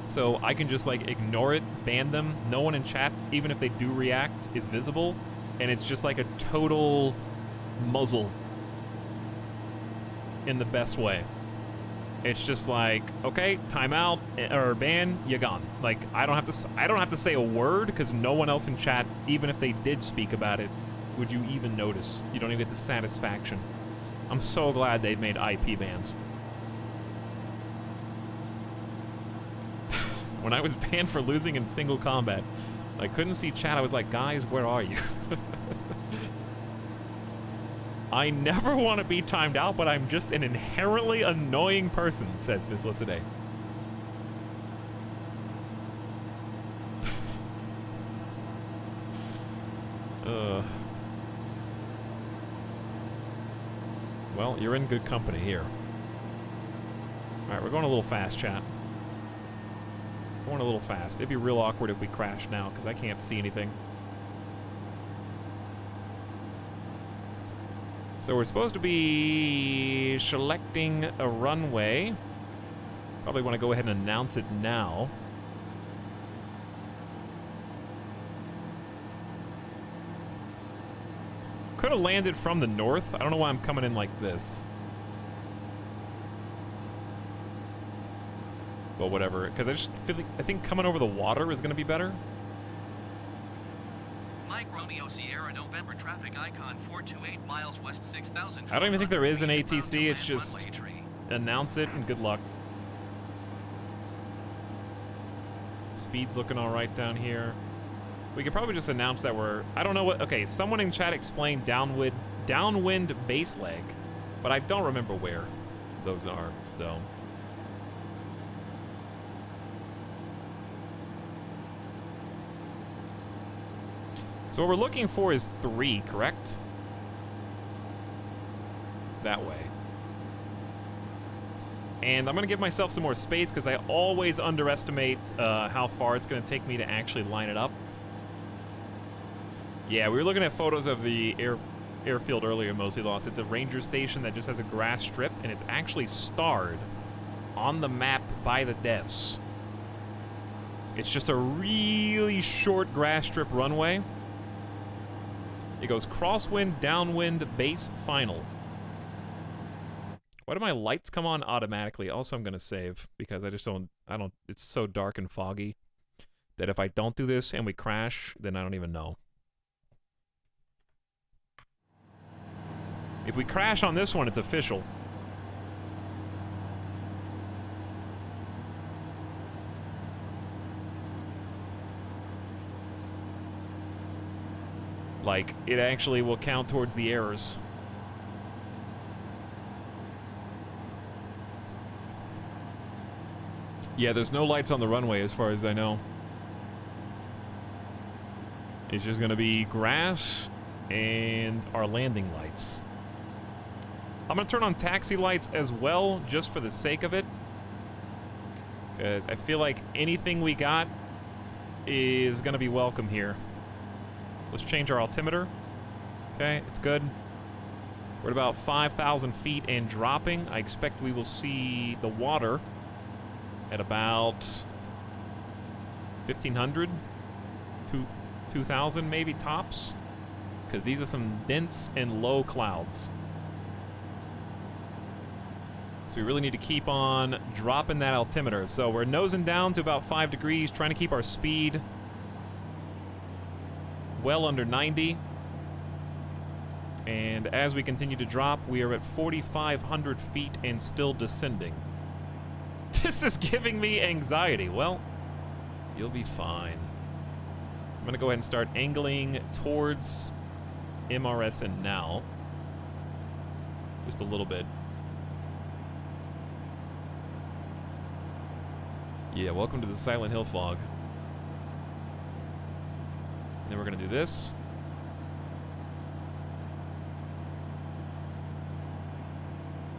A: So I can just like ignore it, ban them. No one in chat, even if they do react, is visible. And it's just like a total muzzle in the best way. It's just like, okay, timeout or ban, you're gone. Like I don't have to say a word because no one else in chat, even if they did speak about it, would you even notice. You don't even get the satisfaction. I'm so glad they made IP bans. When I was banned for losing in single combat, I couldn't see chat. I was like, guys, where are you? I never want to be timed out, but I'm just an inherently annoying person, says Miss Lycidae. Well, you're in good company here. Alright, we're going a little fast, chat. Going a little fast. It'd be real awkward if we crash now, because I can't see anything. So we're supposed to be selecting a runway. Probably want to go ahead and announce it now. Could have landed from the north. I don't know why I'm coming in like this. Well, whatever, because I just feel like, I think coming over the water is going to be better.
C: Mike Romeo Sierra November traffic icon 428 miles west 6000.
A: I don't even think there is an ATC, it's just announce it and good luck. Speed's looking all right down here. We could probably just announce that we're, I don't know what, okay, someone in chat explained downwind base leg, but I don't remember where those are, so. So what we're looking for is 3, correct? That way. And I'm gonna give myself some more space because I always underestimate how far it's gonna take me to actually line it up. Yeah, we were looking at photos of the airfield earlier, Mostly Lost. It's a ranger station that just has a grass strip, and it's actually starred on the map by the devs. It's just a really short grass strip runway. It goes crosswind, downwind, base, final. Why do my lights come on automatically? Also, I'm gonna save because I don't, it's so dark and foggy that if I don't do this and we crash, then I don't even know. If we crash on this one, it's official. Like, it actually will count towards the errors. Yeah, there's no lights on the runway as far as I know. It's just gonna be grass and our landing lights. I'm gonna turn on taxi lights as well, just for the sake of it. Because I feel like anything we got is gonna be welcome here. Let's change our altimeter. Okay, it's good. We're at about 5,000 feet and dropping. I expect we will see the water at about 1,500, 2,000 maybe tops. Because these are some dense and low clouds. So we really need to keep on dropping that altimeter. So we're nosing down to about 5 degrees, trying to keep our speed well under 90. And as we continue to drop, we are at 4,500 feet and still descending. This is giving me anxiety. Well, you'll be fine. I'm gonna go ahead and start angling towards MRSN now. Just a little bit. Yeah, welcome to the Silent Hill fog. And then we're gonna do this.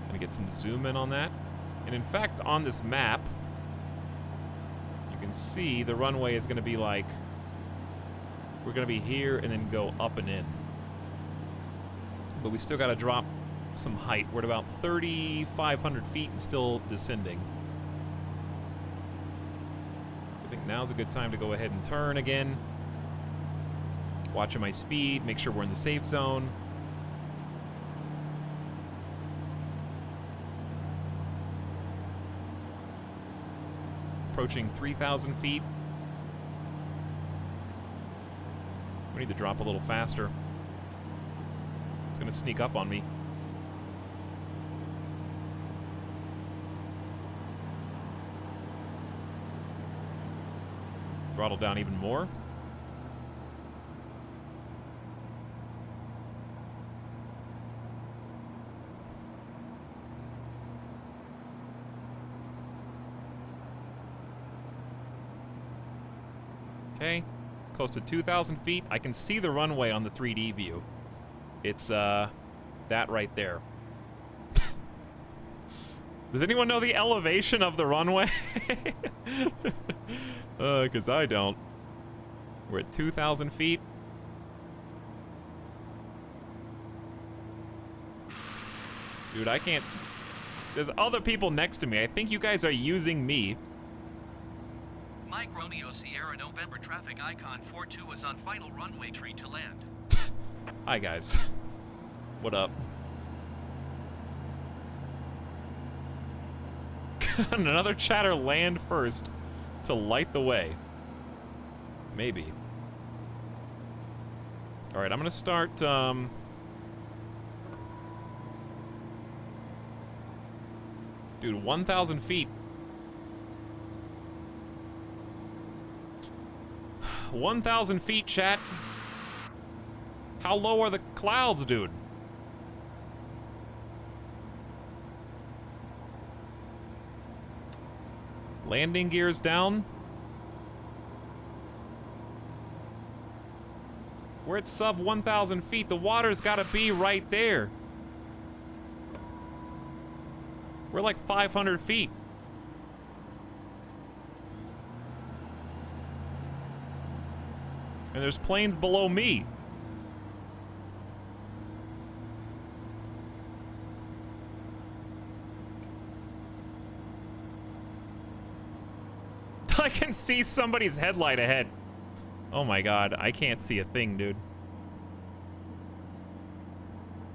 A: Gonna get some zoom in on that. And in fact, on this map, you can see the runway is gonna be like, we're gonna be here and then go up and in. But we still gotta drop some height. We're at about 3,500 feet and still descending. So I think now's a good time to go ahead and turn again. Watching my speed, make sure we're in the safe zone. Approaching 3,000 feet. We need to drop a little faster. It's gonna sneak up on me. Throttle down even more. Okay, close to 2,000 feet. I can see the runway on the 3D view. It's, that right there. Does anyone know the elevation of the runway? Because I don't. We're at 2,000 feet. Dude, I can't... There's other people next to me. I think you guys are using me.
C: Mike Romeo Sierra November traffic icon 42 is on final runway tree to land.
A: Hi, guys. What up? Another chatter land first to light the way. Maybe. Alright, I'm gonna start, Dude, 1,000 feet. 1,000 feet, chat. How low are the clouds, dude? Landing gears down. We're at sub 1,000 feet. The water's gotta be right there. We're like 500 feet. And there's planes below me. I can see somebody's headlight ahead. Oh my god, I can't see a thing, dude.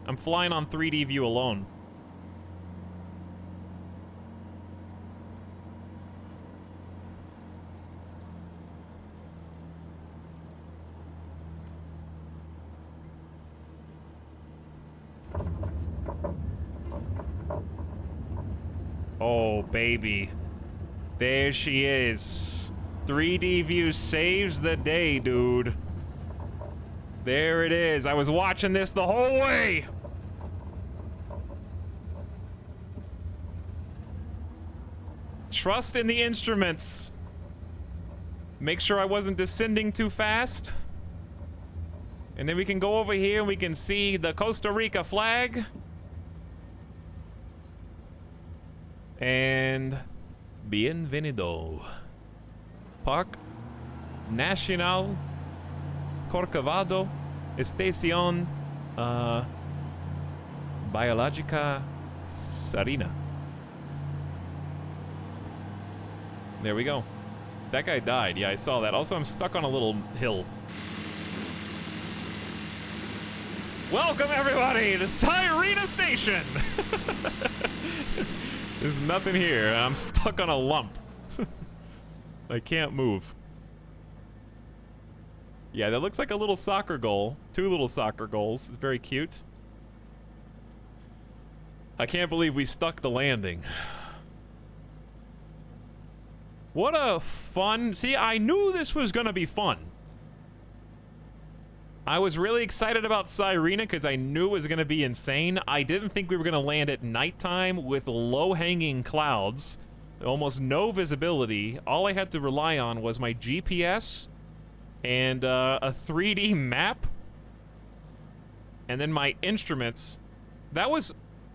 A: I'm flying on 3D view alone. Oh, baby. There she is. 3D view saves the day, dude. There it is. I was watching this the whole way. Trust in the instruments. Make sure I wasn't descending too fast. And then we can go over here and we can see the Costa Rica flag. And bienvenido. Parque Nacional Corcovado, Estación Biológica Sarina. There we go. That guy died. Yeah, I saw that. Also, I'm stuck on a little hill. Welcome, everybody, to Sirena Station! There's nothing here. I'm stuck on a lump. I can't move. Yeah, that looks like a little soccer goal. 2 little soccer goals. It's very cute. I can't believe we stuck the landing. What a fun... See, I knew this was gonna be fun. I was really excited about Sirena because I knew it was gonna be insane. I didn't think we were gonna land at nighttime with low-hanging clouds. Almost no visibility. All I had to rely on was my GPS and a 3D map. And then my instruments. That was,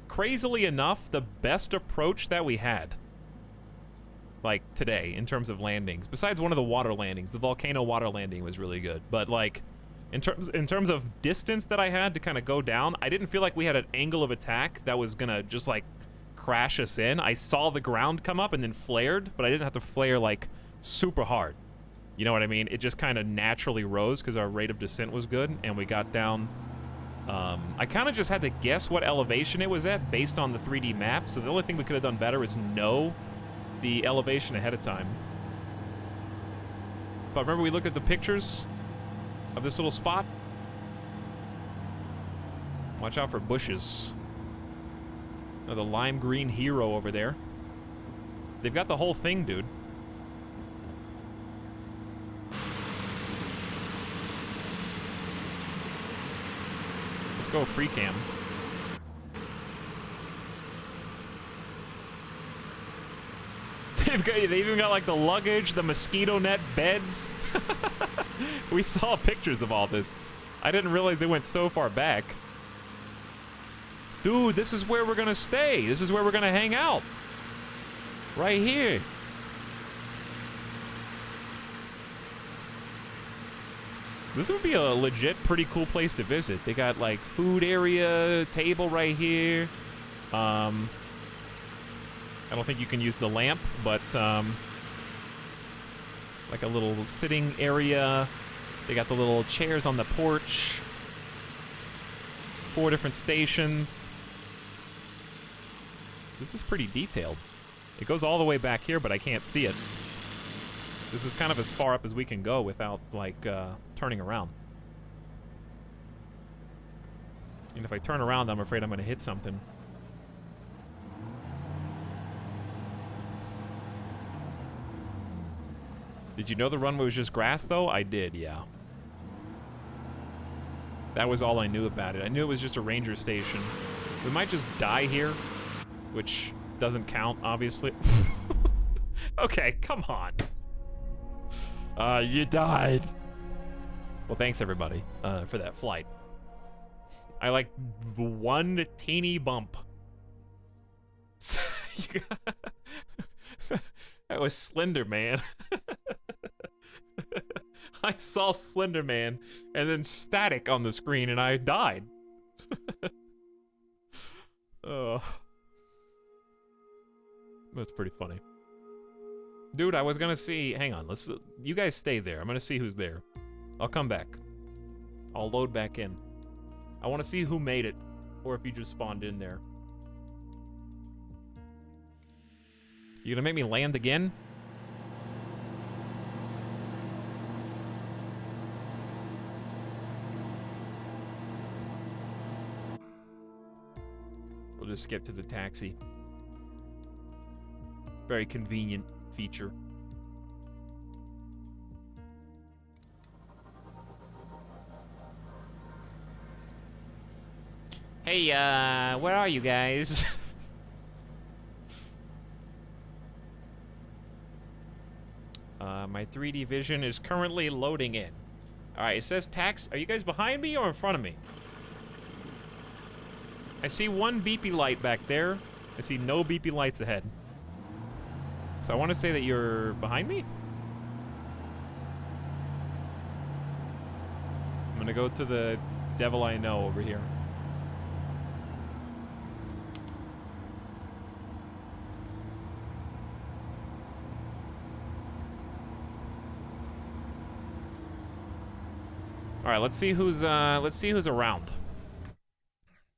A: crazily enough, the best approach that we had. Like, today, in terms of landings. Besides one of the water landings. The volcano water landing was really good. But, like, in terms of distance that I had to kind of go down, I didn't feel like we had an angle of attack that was gonna just, like, crash us in. I saw the ground come up and then flared, but I didn't have to flare, like, super hard. You know what I mean? It just kind of naturally rose because our rate of descent was good, and we got down. I kind of just had to guess what elevation it was at based on the 3D map, so the only thing we could have done better is know the elevation ahead of time. But remember we looked at the pictures of this little spot? Watch out for bushes. The lime green hero over there. They've got the whole thing, dude. Let's go free cam. They've even got like the luggage, the mosquito net beds. We saw pictures of all this. I didn't realize they went so far back. Dude, this is where we're gonna stay. This is where we're gonna hang out. Right here. This would be a legit pretty cool place to visit. They got like food area, table right here. I don't think you can use the lamp, but like a little sitting area. They got the little chairs on the porch. 4 different stations. This is pretty detailed. It goes all the way back here, but I can't see it. This is kind of as far up as we can go without, like, turning around. And if I turn around, I'm afraid I'm going to hit something. Did you know the runway was just grass, though? I did, yeah. That was all I knew about it. I knew it was just a ranger station. We might just die here, which doesn't count, obviously. Okay, come on. You died. Well, thanks, everybody, for that flight. I like one teeny bump. That was Slender Man. I saw Slender Man and then static on the screen and I died. Oh. That's pretty funny. Dude, I was gonna see, hang on, you guys stay there. I'm gonna see who's there. I'll come back. I'll load back in. I wanna see who made it, or if you just spawned in there. You gonna make me land again? We'll just skip to the taxi. Very convenient feature. Hey, where are you guys? My 3D vision is currently loading in. Alright, it says tax. Are you guys behind me or in front of me? I see one beepy light back there. I see no beepy lights ahead. So I want to say that you're behind me? I'm gonna go to the devil I know over here. All right, let's see who's around.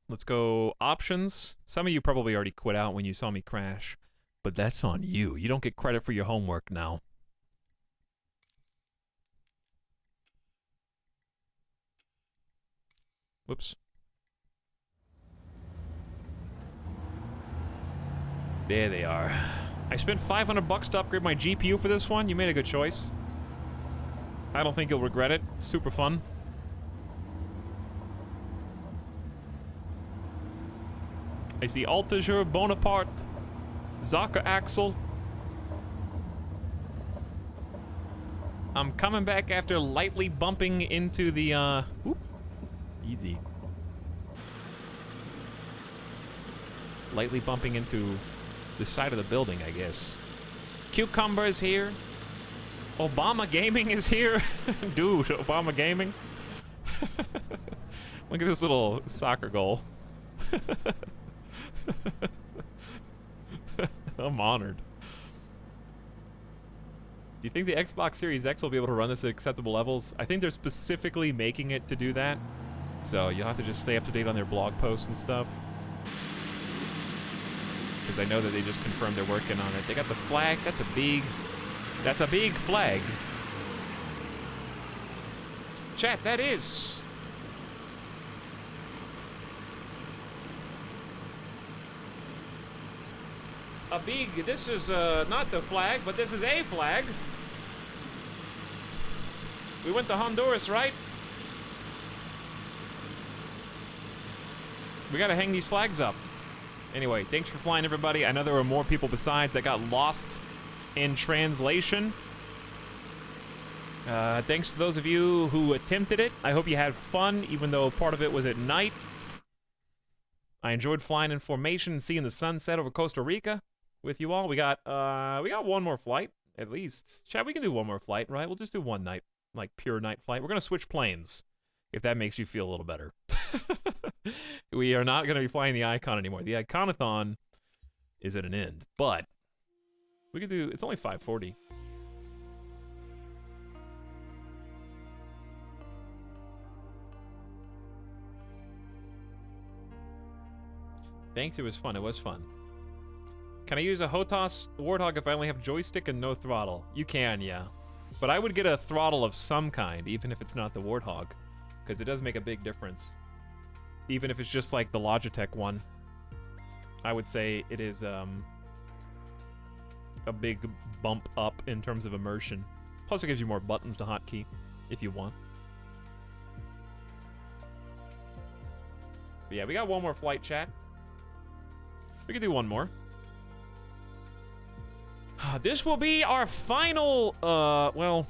A: Let's go options. Some of you probably already quit out when you saw me crash, but that's on you. You don't get credit for your homework now. Whoops. There they are. I spent $500 to upgrade my GPU for this one. You made a good choice. I don't think you'll regret it. It's super fun. I see Altager, Bonaparte, Zaka Axel. I'm coming back after lightly bumping into the, Oop. Easy. Lightly bumping into the side of the building, I guess. Cucumber is here. Obama Gaming is here. Dude, Obama Gaming. Look at this little soccer goal. I'm honored. Do you think the Xbox Series X will be able to run this at acceptable levels? I think they're specifically making it to do that. So you'll have to just stay up to date on their blog posts and stuff. Because I know that they just confirmed they're working on it. They got the flag. That's a big flag. Chat, that is. This is not the flag, but this is a flag. We went to Honduras, right? We gotta hang these flags up. Anyway, thanks for flying, everybody. I know there were more people besides that got lost in translation. Thanks to those of you who attempted it. I hope you had fun, even though part of it was at night. I enjoyed flying in formation and seeing the sunset over Costa Rica with you all. We got one more flight, at least. Chat, we can do one more flight, right? We'll just do one night, like pure night flight. We're gonna switch planes, if that makes you feel a little better. We are not going to be flying the Icon anymore. The Iconathon is at an end, but we could do, it's only 540. Thanks, it was fun. It was fun. Can I use a HOTAS Warthog if I only have joystick and no throttle? You can, yeah. But I would get a throttle of some kind, even if it's not the Warthog, because it does make a big difference. Even if it's just like the Logitech one, I would say it is a big bump up in terms of immersion. Plus, it gives you more buttons to hotkey if you want. But yeah, we got one more flight, chat. We can do one more. This will be our final, well,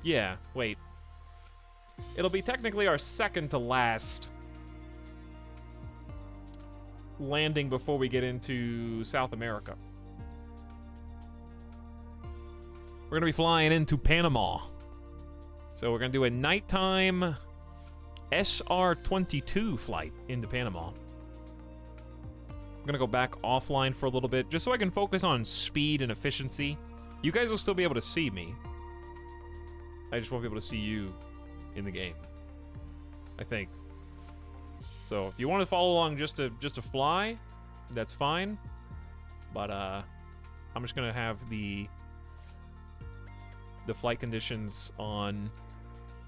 A: yeah, wait. It'll be technically our second to last landing before we get into South America. We're gonna be flying into Panama. So we're gonna do a nighttime SR-22 flight into Panama. I'm gonna go back offline for a little bit, just so I can focus on speed and efficiency. You guys will still be able to see me. I just won't be able to see you in the game, I think. So if you want to follow along just to fly, that's fine. But I'm just gonna have the flight conditions on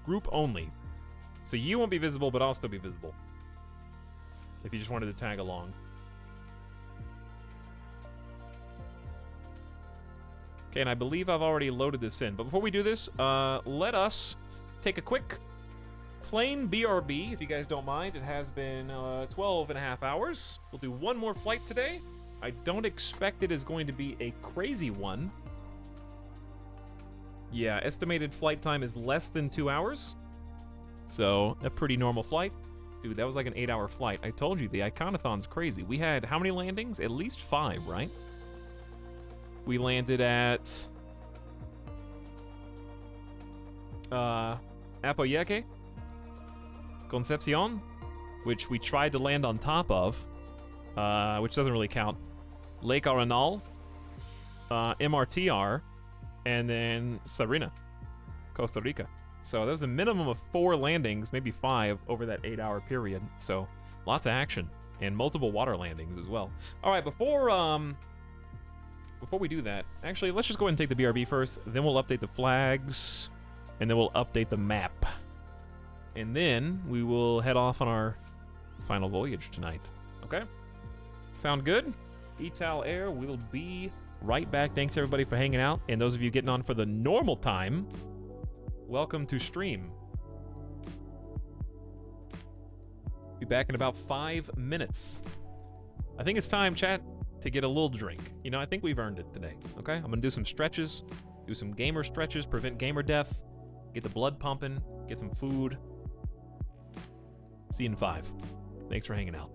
A: group only. So you won't be visible, but I'll still be visible. If you just wanted to tag along. Okay, and I believe I've already loaded this in. But before we do this, let us take a quick plane BRB, if you guys don't mind. It has been 12 and a half hours. We'll do one more flight today. I don't expect it is going to be a crazy one. Yeah, estimated flight time is less than 2 hours. So, a pretty normal flight. Dude, that was like an 8-hour flight. I told you, the Iconathon's crazy. We had how many landings? At least 5, right? We landed at Apoyeque, Concepcion, which we tried to land on top of, which doesn't really count. Lake Arenal, MRTR, and then Sarina, Costa Rica. So there was a minimum of 4 landings, maybe 5, over that 8-hour period. So lots of action and multiple water landings as well. All right, before we do that, actually, let's just go ahead and take the BRB first. Then we'll update the flags, and then we'll update the map. And then we will head off on our final voyage tonight. Okay? Sound good? ETAL Air will be right back. Thanks, everybody, for hanging out. And those of you getting on for the normal time, welcome to stream. Be back in about 5 minutes. I think it's time, chat, to get a little drink. You know, I think we've earned it today, okay? I'm gonna do some stretches, do some gamer stretches, prevent gamer death, get the blood pumping, get some food. See you in 5. Thanks for hanging out.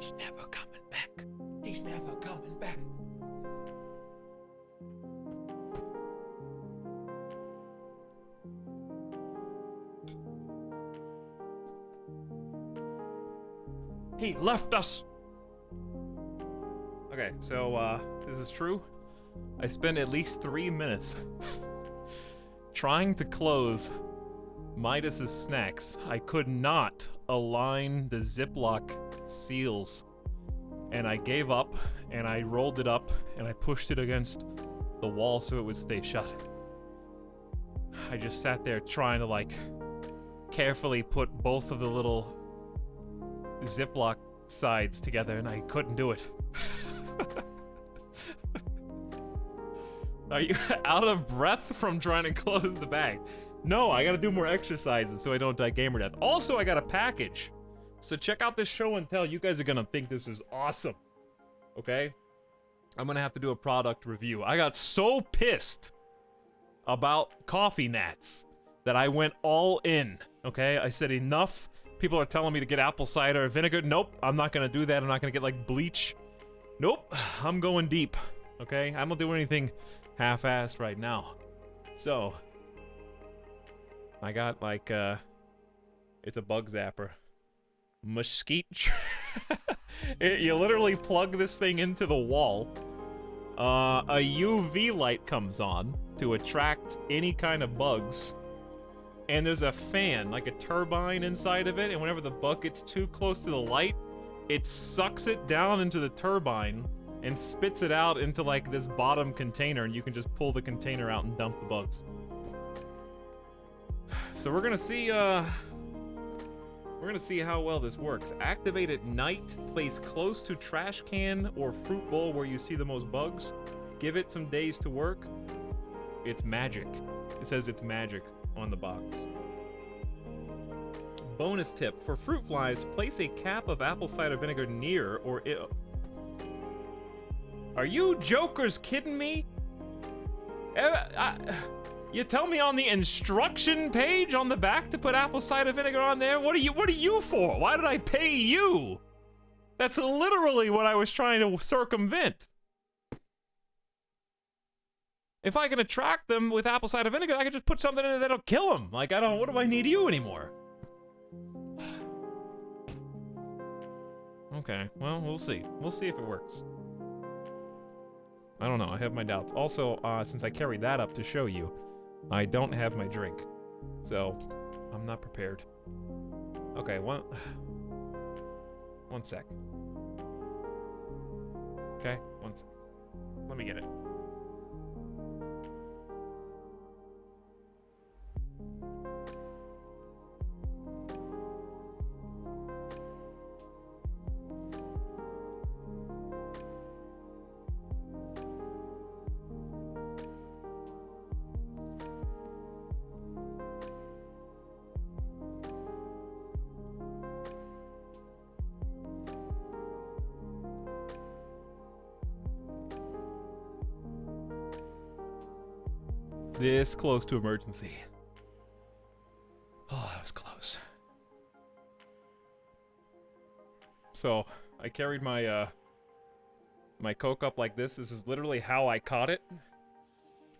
A: He's never coming back. He's never coming back. He left us. Okay, so this is true. I spent at least 3 minutes trying to close Midas's snacks. I could not align the Ziploc seals, and I gave up, and I rolled it up, and I pushed it against the wall so it would stay shut. I just sat there trying to, like, carefully put both of the little Ziploc sides together, and I couldn't do it. Are you out of breath from trying to close the bag? No, I gotta do more exercises so I don't die gamer death. Also, I got a package. So check out this show and tell. You guys are gonna think this is awesome. Okay? I'm gonna have to do a product review. I got so pissed about coffee nats that I went all in. Okay? I said enough. People are telling me to get apple cider vinegar. Nope, I'm not gonna do that. I'm not gonna get like bleach. Nope, I'm going deep. Okay? I don't do anything half-assed right now. So, I got like, it's a bug zapper. Mesquite. You literally plug this thing into the wall. A UV light comes on to attract any kind of bugs. And there's a fan, like a turbine inside of it, and whenever the bug gets too close to the light, it sucks it down into the turbine and spits it out into like this bottom container, and you can just pull the container out and dump the bugs. So we're gonna see how well this works. Activate at night, place close to trash can or fruit bowl where you see the most bugs. Give it some days to work. It's magic. It says it's magic on the box. Bonus tip, for fruit flies, place a cap of apple cider vinegar near or Are you jokers kidding me? You tell me on the instruction page on the back to put apple cider vinegar on there? What are you for? Why did I pay you? That's literally what I was trying to circumvent. If I can attract them with apple cider vinegar, I can just put something in it that'll kill them. Like, what do I need you anymore? Okay, well, we'll see. We'll see if it works. I don't know, I have my doubts. Also, since I carried that up to show you, I don't have my drink. So, I'm not prepared. Okay, one sec. Okay, one sec. Let me get it. This close to emergency. Oh, that was close. So, I carried my, my Coke up like this. This is literally how I caught it.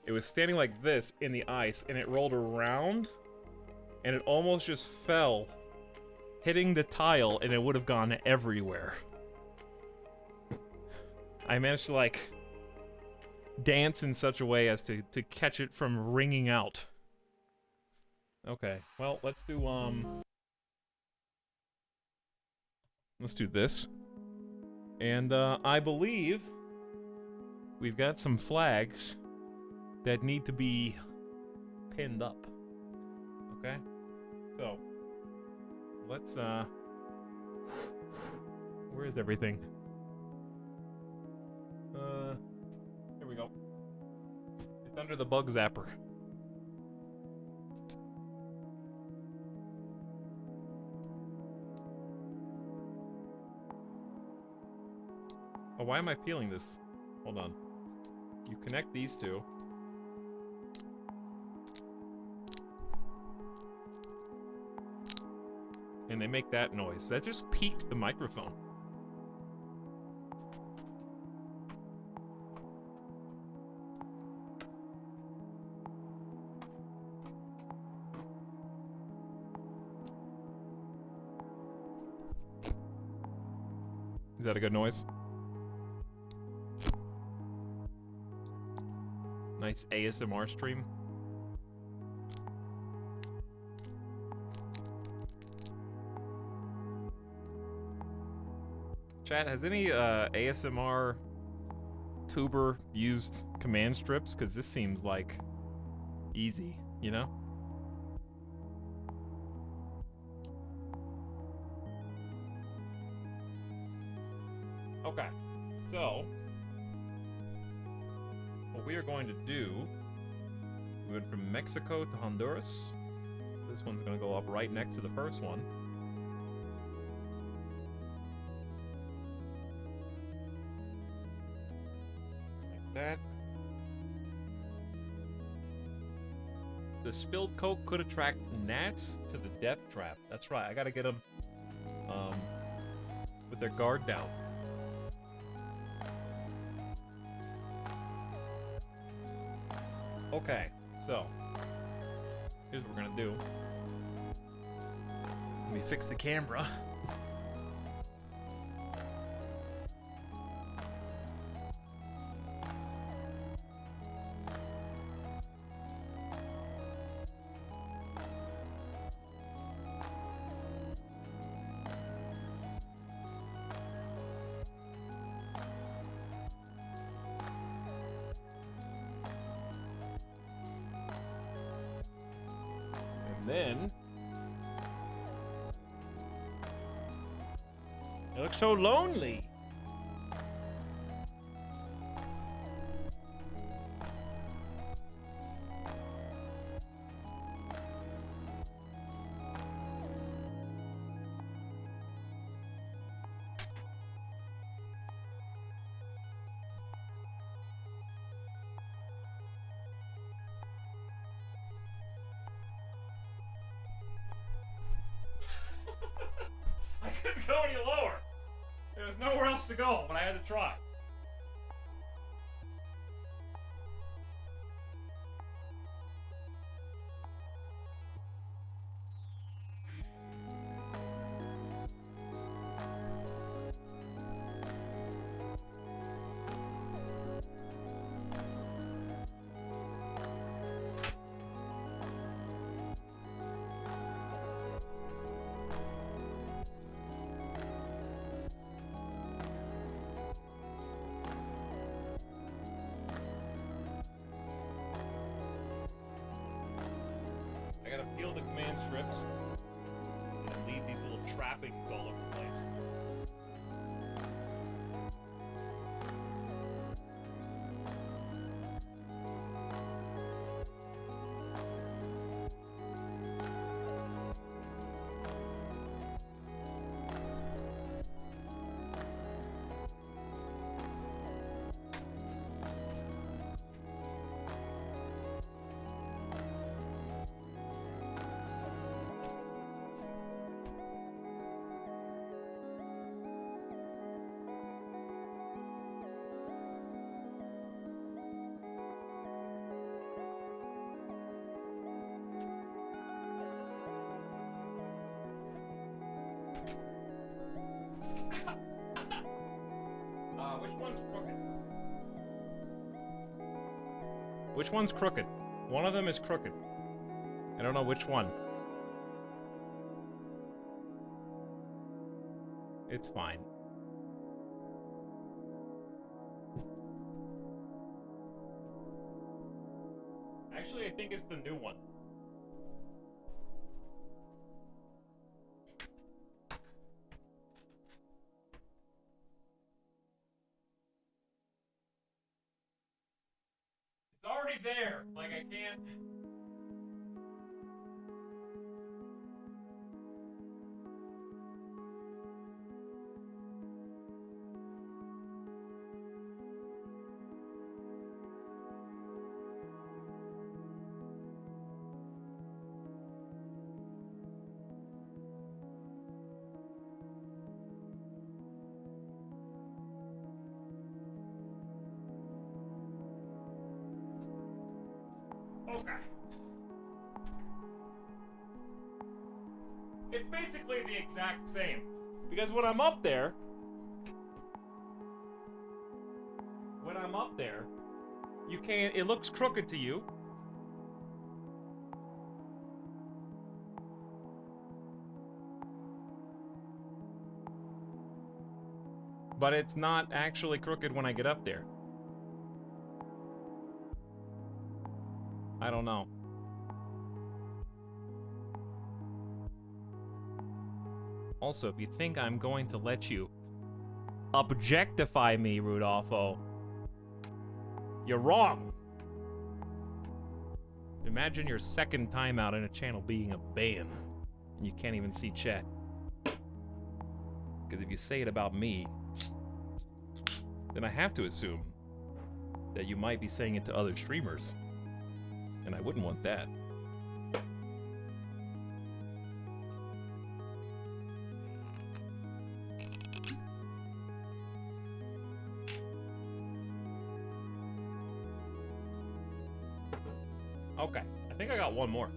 A: It was standing like this in the ice, and it rolled around, and it almost just fell, hitting the tile, and it would have gone everywhere. I managed to, like, dance in such a way as to catch it from ringing out. Okay, well, let's do this. And, I believe we've got some flags that need to be pinned up. Okay? So, let's, where is everything? Here we go. It's under the bug zapper. Oh, why am I peeling this? Hold on. You connect these two. And they make that noise. That just peaked the microphone. Is that a good noise? Nice ASMR stream. Chat, has any ASMR tuber used command strips? Because this seems like easy, you know? Okay, so what we are going to do, we went from Mexico to Honduras. This one's gonna go up right next to the first one. Like that. The spilled Coke could attract gnats to the death trap. That's right, I gotta get them with their guard down. Okay, so here's what we're gonna do. Let me fix the camera. Then you look so lonely. I couldn't go any lower. There was nowhere else to go, but I had to try. I gotta peel the command strips and leave these little trappings all over the place. Which one's crooked? Which one's crooked? One of them is crooked. I don't know which one. It's fine. Actually, I think it's the new one. It's already there. Like, I can't... Okay. It's basically the exact same. Because when I'm up there, I'm up there. You can't, it looks crooked to you. But it's not actually crooked when I get up there. I don't know. Also, if you think I'm going to let you objectify me, Rudolfo, you're wrong. Imagine your second time out in a channel being a ban, and you can't even see chat. Because if you say it about me, then I have to assume that you might be saying it to other streamers. And I wouldn't want that. Okay, I think I got one more.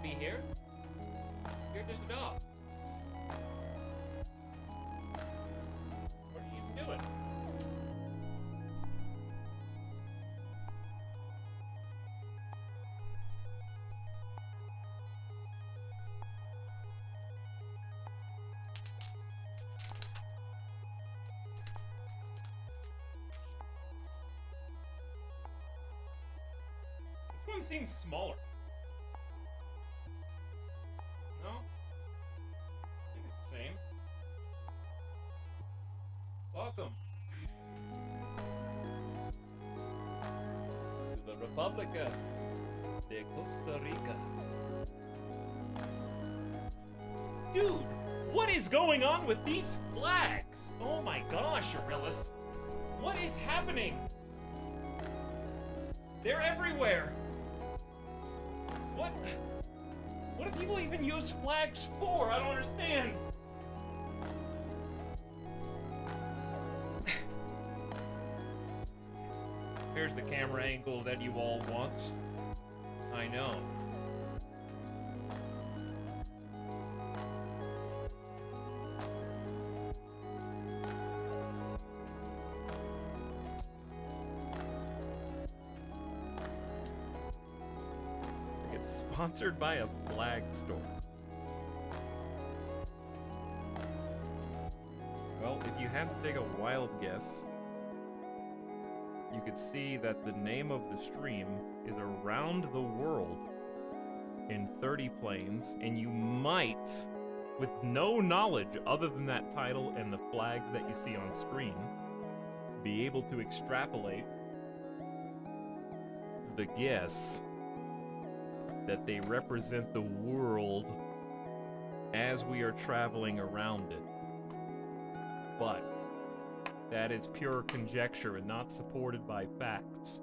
A: Be here. You're just a dog. What are you doing? This one seems smaller. Same. Welcome to the Republica de Costa Rica. Dude, what is going on with these flags? Oh my gosh, Arillis. What is happening? They're everywhere. What do people even use flags for? I don't understand. Here's the camera angle that you all want. I know. It's sponsored by a flag store. Well, if you had to take a wild guess, you could see that the name of the stream is Around the World in 30 planes, and you might, with no knowledge other than that title and the flags that you see on screen, be able to extrapolate the guess that they represent the world as we are traveling around it. But that is pure conjecture and not supported by facts.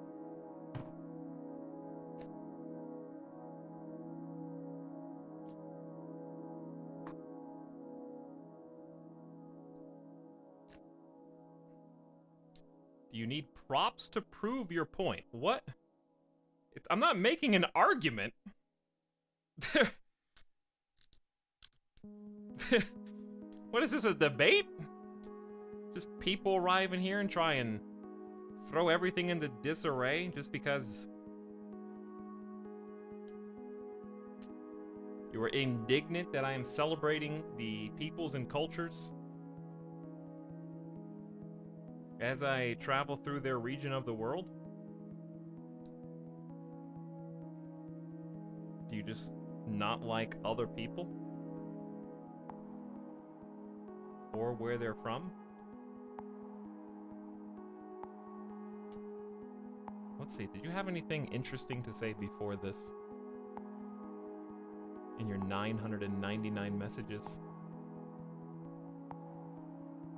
A: Do you need props to prove your point? What? I'm not making an argument. What is this, a debate? Just people arrive in here and try and throw everything into disarray just because you are indignant that I am celebrating the peoples and cultures as I travel through their region of the world? Do you just not like other people? Or where they're from? Let's see, did you have anything interesting to say before this? In your 999 messages?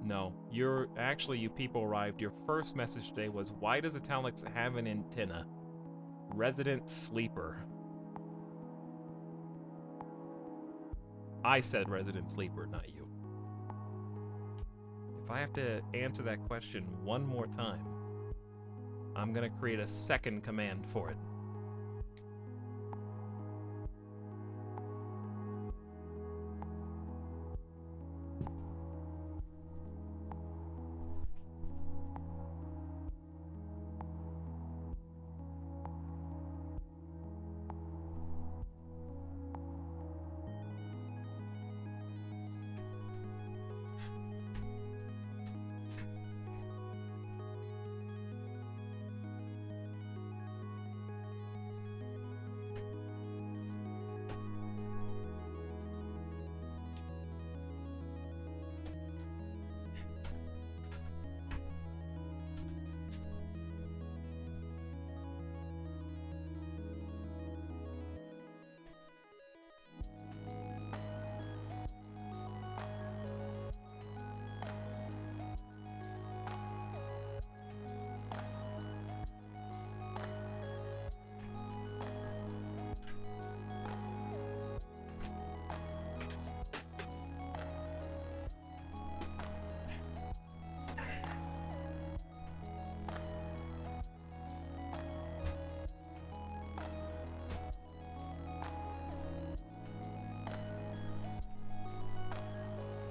A: No, you people arrived. Your first message today was, why does Italics have an antenna? Resident sleeper. I said resident sleeper, not you. If I have to answer that question one more time, I'm gonna create a second command for it.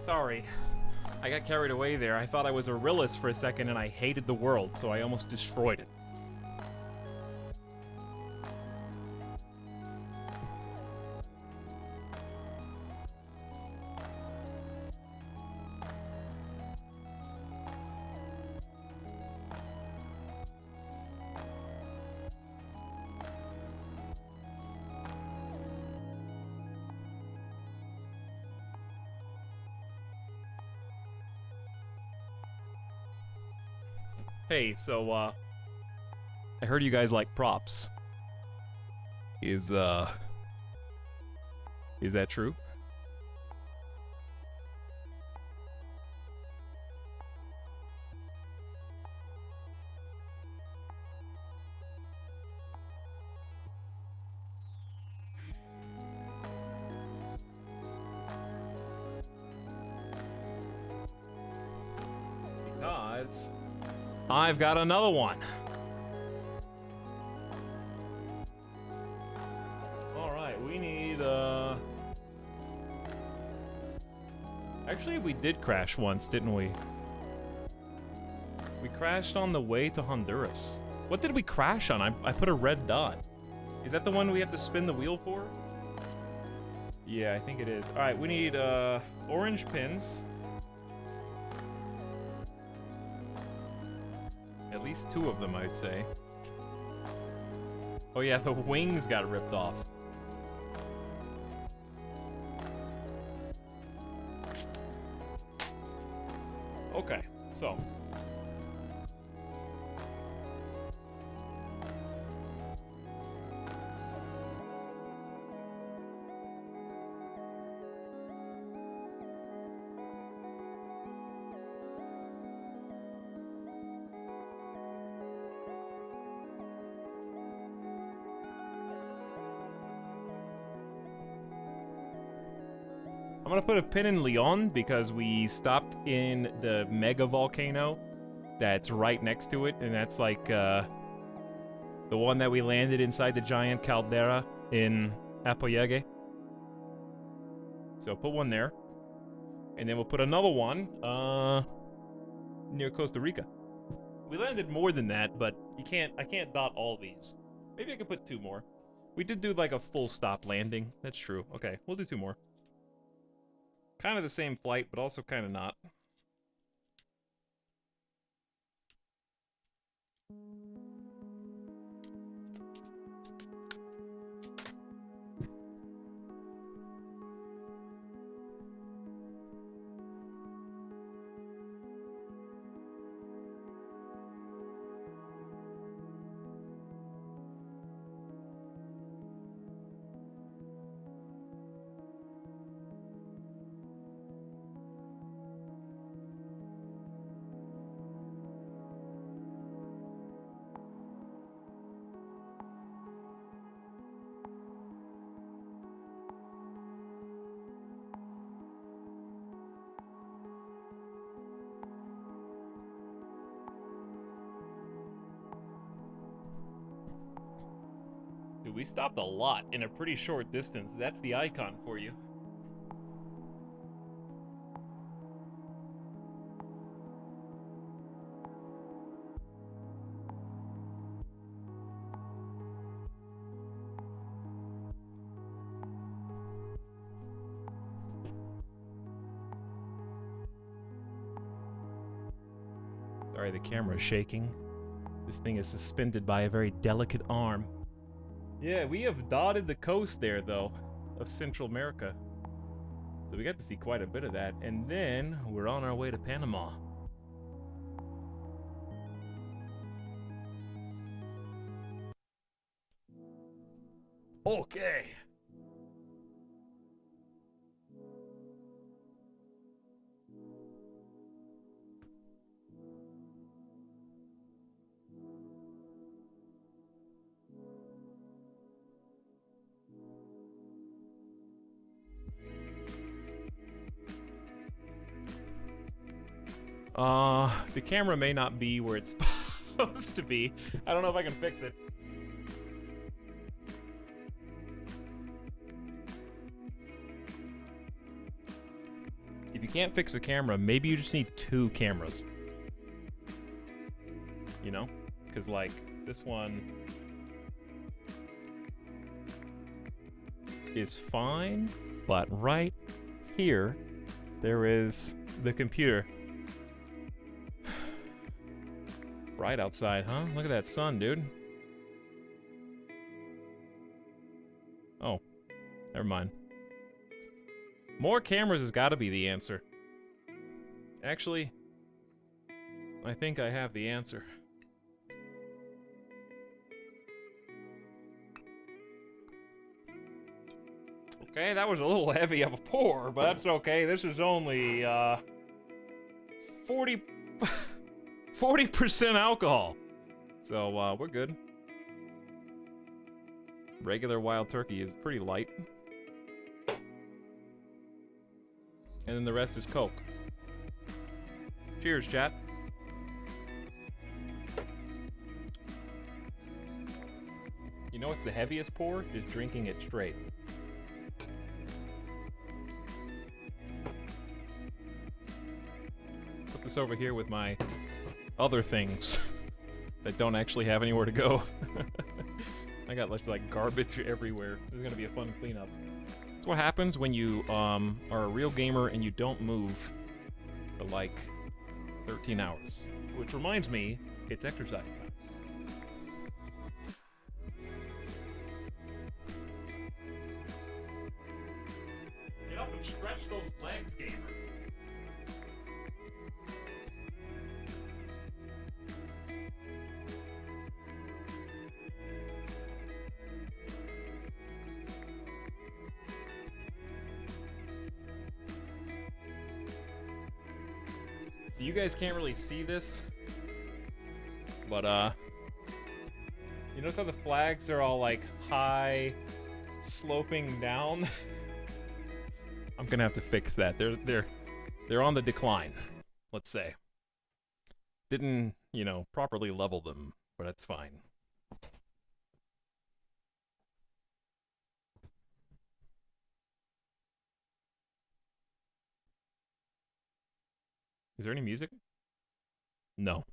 A: Sorry. I got carried away there. I thought I was Aurelius for a second and I hated the world, so I almost destroyed it. Hey, so, I heard you guys like props. Is that true? Because I've got another one. Alright, we need, actually, we did crash once, didn't we? We crashed on the way to Honduras. What did we crash on? I put a red dot. Is that the one we have to spin the wheel for? Yeah, I think it is. Alright, we need, orange pins. At least 2 of them, I'd say. Oh yeah, the wings got ripped off. Okay, so. I'm gonna put a pin in Leon because we stopped in the mega volcano that's right next to it, and that's like the one that we landed inside the giant caldera in Apoyege. So put one there, and then we'll put another one near Costa Rica. We landed more than that, but I can't dot all these. Maybe I could put 2 more. We did do like a full stop landing. That's true. Okay, we'll do 2 more. Kind of the same flight, but also kind of not. Dude, we stopped a lot in a pretty short distance. That's the icon for you. Sorry, the camera's shaking. This thing is suspended by a very delicate arm. Yeah, we have dotted the coast there, though, of Central America. So we got to see quite a bit of that. And then we're on our way to Panama. Okay. The camera may not be where it's supposed to be. I don't know if I can fix it. If you can't fix a camera, maybe you just need 2 cameras. You know? Because, like, this one is fine, but right here, there is the computer. Bright outside, huh? Look at that sun, dude. Oh, never mind. More cameras has got to be the answer. Actually, I think I have the answer. Okay, that was a little heavy of a pour, but that's okay. This is only 40% alcohol. So, we're good. Regular wild turkey is pretty light. And then the rest is Coke. Cheers, chat. You know what's the heaviest pour? Just drinking it straight. Put this over here with my other things that don't actually have anywhere to go. I got like garbage everywhere. This is gonna be a fun cleanup. That's what happens when you are a real gamer and you don't move for like 13 hours. Which reminds me, it's exercise time. Get up and stretch those legs, gamers. So you guys can't really see this, but you notice how the flags are all like high, sloping down? I'm gonna have to fix that. They're on the decline, let's say. Didn't, you know, properly level them, but that's fine. Is there any music? No.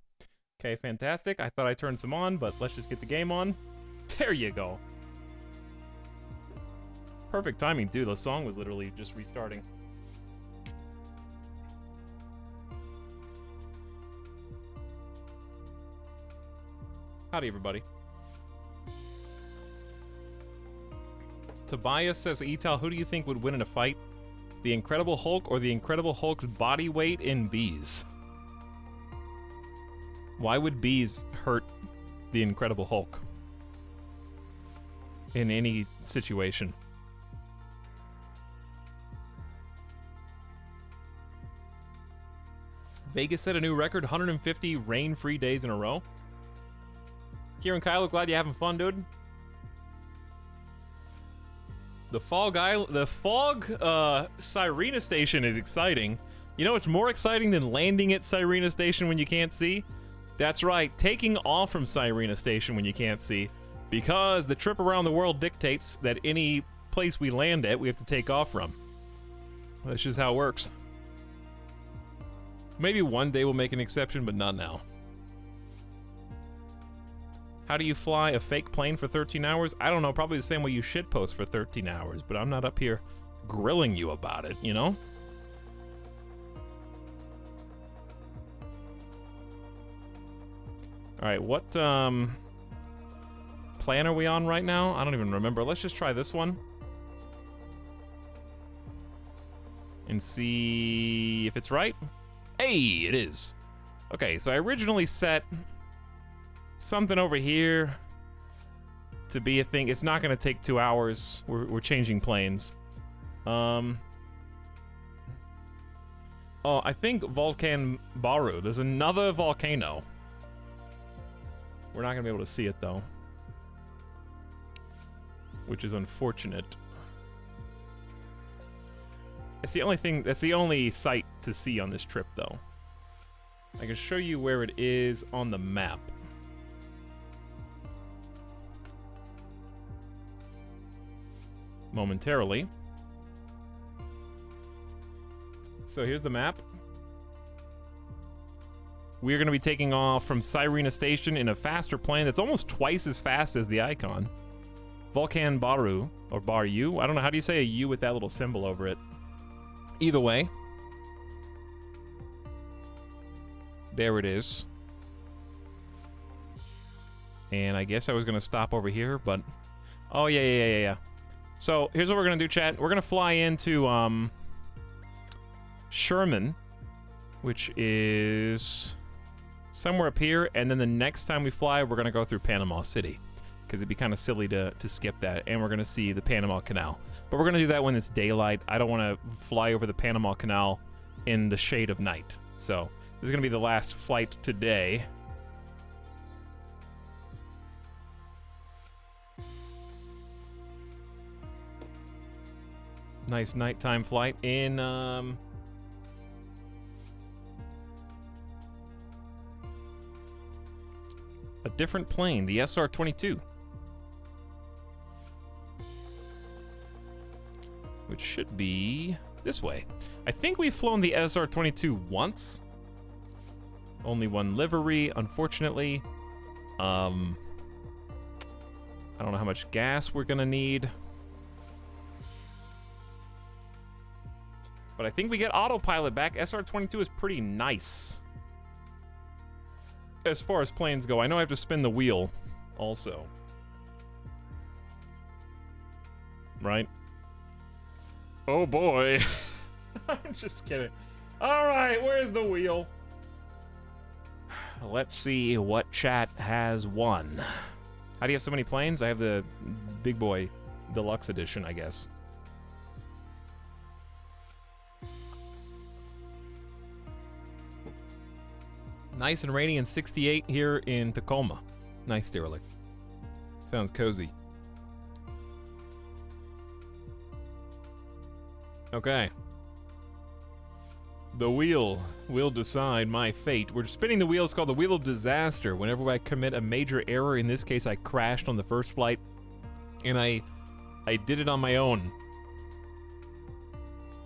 A: Okay, fantastic. I thought I turned some on, but let's just get the game on. There you go. Perfect timing, dude. The song was literally just restarting. Howdy, everybody. Tobias says, Etal, who do you think would win in a fight? The Incredible Hulk or the Incredible Hulk's body weight in bees? Why would bees hurt the Incredible Hulk? In any situation. Vegas set a new record, 150 rain-free days in a row. Kieran Kylo, glad you're having fun, dude. The Fog Sirena Station is exciting. You know, it's more exciting than landing at Sirena Station when you can't see. That's right, taking off from Sirena Station when you can't see, because the trip around the world dictates that any place we land at, we have to take off from. That's just how it works. Maybe one day we'll make an exception, but not now. How do you fly a fake plane for 13 hours? I don't know, probably the same way you shitpost for 13 hours, but I'm not up here grilling you about it, you know? Alright, what plan are we on right now? I don't even remember. Let's just try this one. And see if it's right. Hey, it is. Okay, so I originally set something over here to be a thing. It's not going to take 2 hours. We're changing planes. Oh, I think Volcan Baru. There's another volcano. We're not going to be able to see it, though. Which is unfortunate. It's the only thing, that's the only site to see on this trip, though. I can show you where it is on the map. Momentarily. So here's the map. We're going to be taking off from Sirena Station in a faster plane that's almost twice as fast as the Icon. Volcan Baru, or Baru. I don't know, how do you say a U with that little symbol over it? Either way. There it is. And I guess I was going to stop over here, but... Oh, yeah. So, here's what we're going to do, chat. We're going to fly into, Sherman, which is somewhere up here, and then the next time we fly, we're going to go through Panama City, because it'd be kind of silly to skip that, and we're going to see the Panama Canal. But we're going to do that when it's daylight. I don't want to fly over the Panama Canal in the shade of night. So, this is going to be the last flight today. Nice nighttime flight in, a different plane, the SR-22. Which should be this way. I think we've flown the SR-22 once. Only one livery, unfortunately. I don't know how much gas we're gonna need. But I think we get autopilot back. SR-22 is pretty nice. As far as planes go, I know I have to spin the wheel also. Right? Oh boy. I'm just kidding. Alright, where's the wheel? Let's see what chat has won. How do you have so many planes? I have the Big Boy Deluxe Edition, I guess. Nice and rainy and 68 here in Tacoma. Nice, derelict. Sounds cozy. Okay. The wheel will decide my fate. We're spinning the wheel. It's called the Wheel of Disaster. Whenever I commit a major error, in this case I crashed on the first flight, and I did it on my own.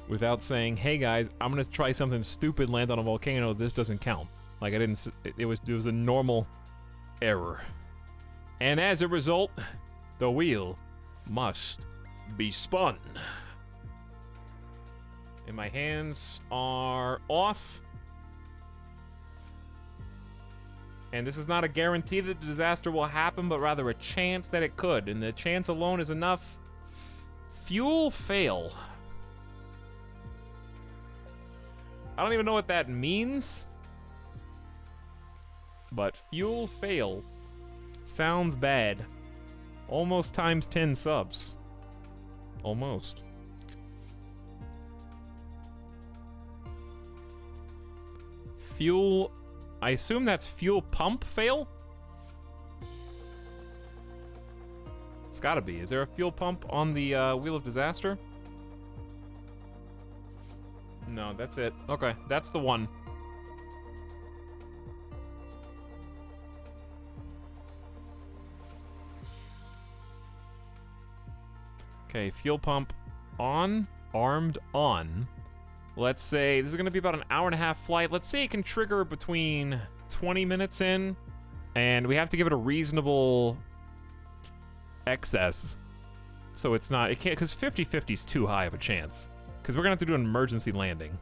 A: Without saying, hey guys, I'm gonna try something stupid, land on a volcano, this doesn't count. Like, I didn't, it was a normal error. And as a result, the wheel must be spun. And my hands are off. And this is not a guarantee that the disaster will happen, but rather a chance that it could. And the chance alone is enough. Fuel fail. I don't even know what that means. But fuel fail sounds bad. Almost times 10 subs. Almost. Fuel... I assume that's fuel pump fail? It's gotta be. Is there a fuel pump on the Wheel of Disaster? No, that's it. Okay, that's the one. Okay, fuel pump on, armed on. Let's say this is gonna be about an hour-and-a-half flight. Let's say it can trigger between 20 minutes in, and we have to give it a reasonable excess. So it's not, it can't, because 50-50 is too high of a chance. Because we're gonna have to do an emergency landing.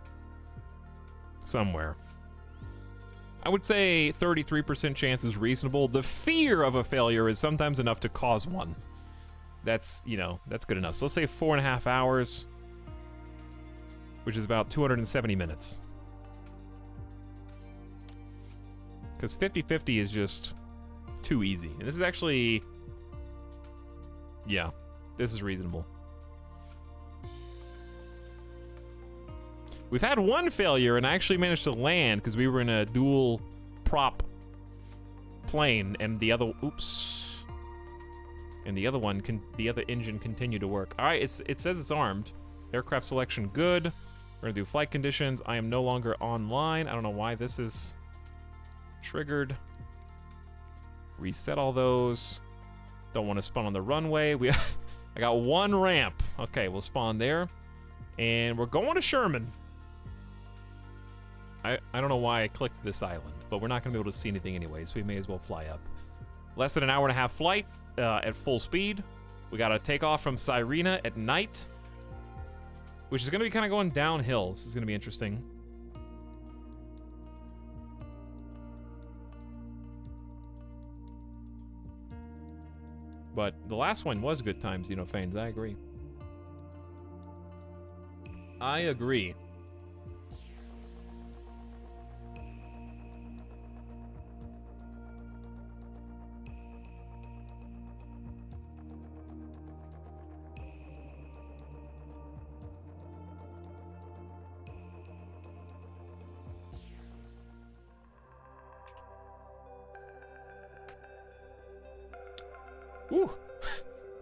A: Somewhere. I would say 33% chance is reasonable. The fear of a failure is sometimes enough to cause one. That's, you know, that's good enough. So let's say 4.5 hours. Which is about 270 minutes. Because 50-50 is just too easy. And this is actually... Yeah, this is reasonable. We've had one failure and I actually managed to land because we were in a dual prop plane and the other... Oops. And the other one, the other engine continued to work. All right, it says it's armed. Aircraft selection good. We're gonna do flight conditions. I am no longer online. I don't know why this is triggered. Reset all those. Don't want to spawn on the runway. I got one ramp. Okay, we'll spawn there. And we're going to Sherman. I don't know why I clicked this island, but we're not gonna be able to see anything anyway, so we may as well fly up. Less than an hour-and-a-half flight at full speed. We gotta take off from Sirena at night. Which is going to be kind of going downhill. This is going to be interesting. But the last one was good times, you know, Fanes. I agree. I agree. Woo.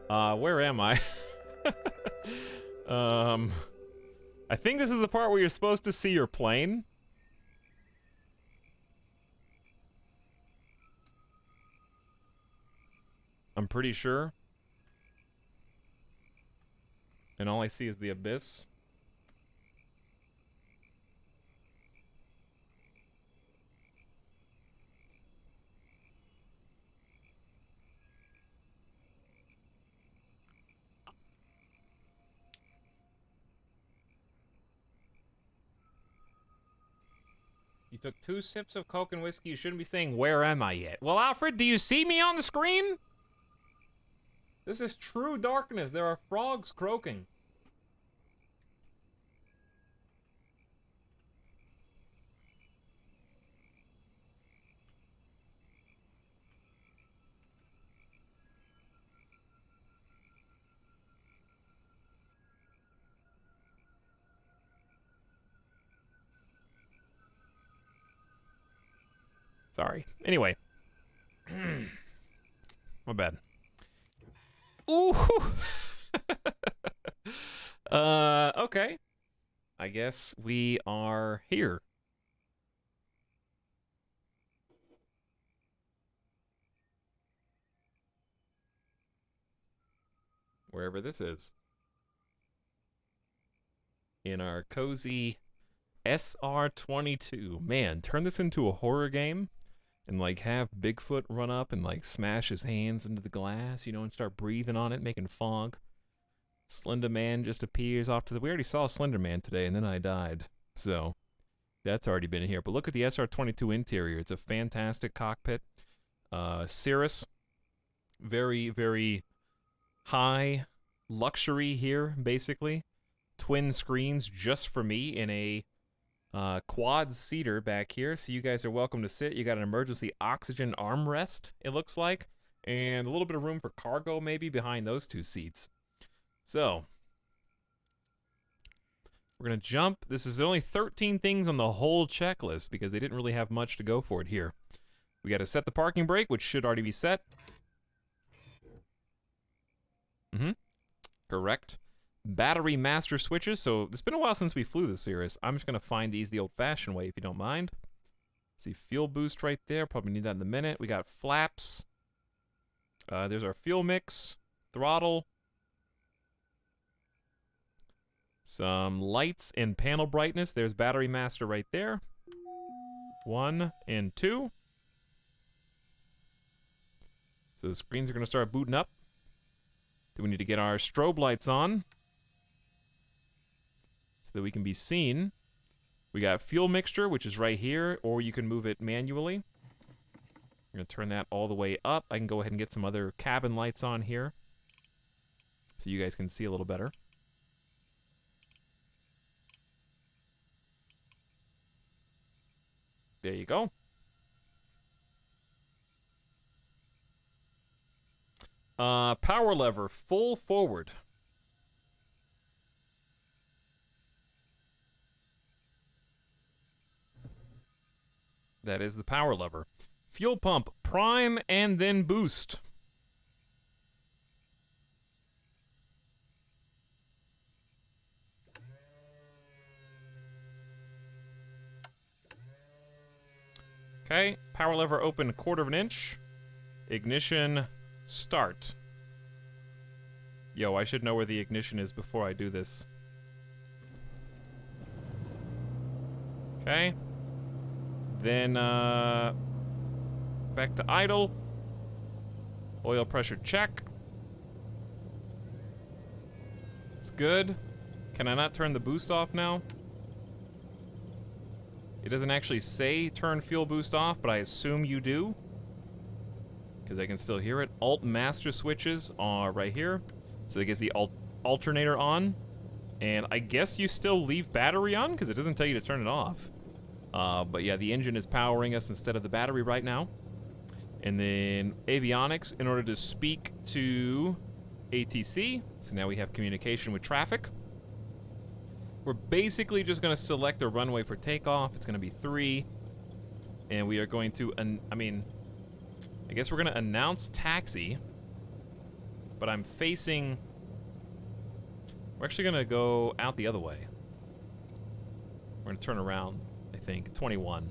A: Where am I? I think this is the part where you're supposed to see your plane. I'm pretty sure. And all I see is the abyss. You took 2 sips of Coke and whiskey. You shouldn't be saying, "Where am I?" yet. Well, Alfred, do you see me on the screen? This is true darkness. There are frogs croaking. Sorry. Anyway. My bad. Ooh. Okay. I guess we are here. Wherever this is. In our cozy SR-22. Man, turn this into a horror game. And, like, have Bigfoot run up and, like, smash his hands into the glass, you know, and start breathing on it, making fog. Slender Man just appears off to the... We already saw Slender Man today, and then I died. So, That's already been here. But look at the SR-22 interior. It's a fantastic cockpit. Cirrus, very, very high luxury here, basically. Twin screens just for me in a quad-seater back here. So you guys are welcome to sit. You got an emergency oxygen armrest, it looks like. And a little bit of room for cargo, maybe, behind those two seats. So, we're going to jump. This is only 13 things on the whole checklist because they didn't really have much to go for it here. We got to set the parking brake, which should already be set. Correct. Battery master switches. So, it's been a while since we flew the Cirrus. I'm just going to find these the old-fashioned way, if you don't mind. See, fuel boost right there. Probably need that in a minute. We got flaps. There's our fuel mix. Throttle. Some lights and panel brightness. There's battery master right there. 1 and 2. So the screens are going to start booting up. Then we need to get our strobe lights on so that we can be seen. We got fuel mixture, which is right here, or you can move it manually. I'm going to turn that all the way up. I can go ahead and get some other cabin lights on here so you guys can see a little better. There you go. Power lever, full forward. That is the power lever. Fuel pump, prime and then boost. Okay, power lever open 1/4 of an inch. Ignition, start. Yo, I should know where the ignition is before I do this. Okay. Then, back to idle. Oil pressure check. It's good. Can I not turn the boost off now? It doesn't actually say turn fuel boost off, but I assume you do, because I can still hear it. Alt master switches are right here. So that gets the alternator on. And I guess you still leave battery on, because it doesn't tell you to turn it off. But yeah, the engine is powering us instead of the battery right now. And then avionics, in order to speak to ATC. So now we have communication with traffic. We're basically just going to select a runway for takeoff. It's going to be 3. And we are going to, I guess we're going to announce taxi. But I'm facing... We're actually going to go out the other way. We're going to turn around, I think. 21.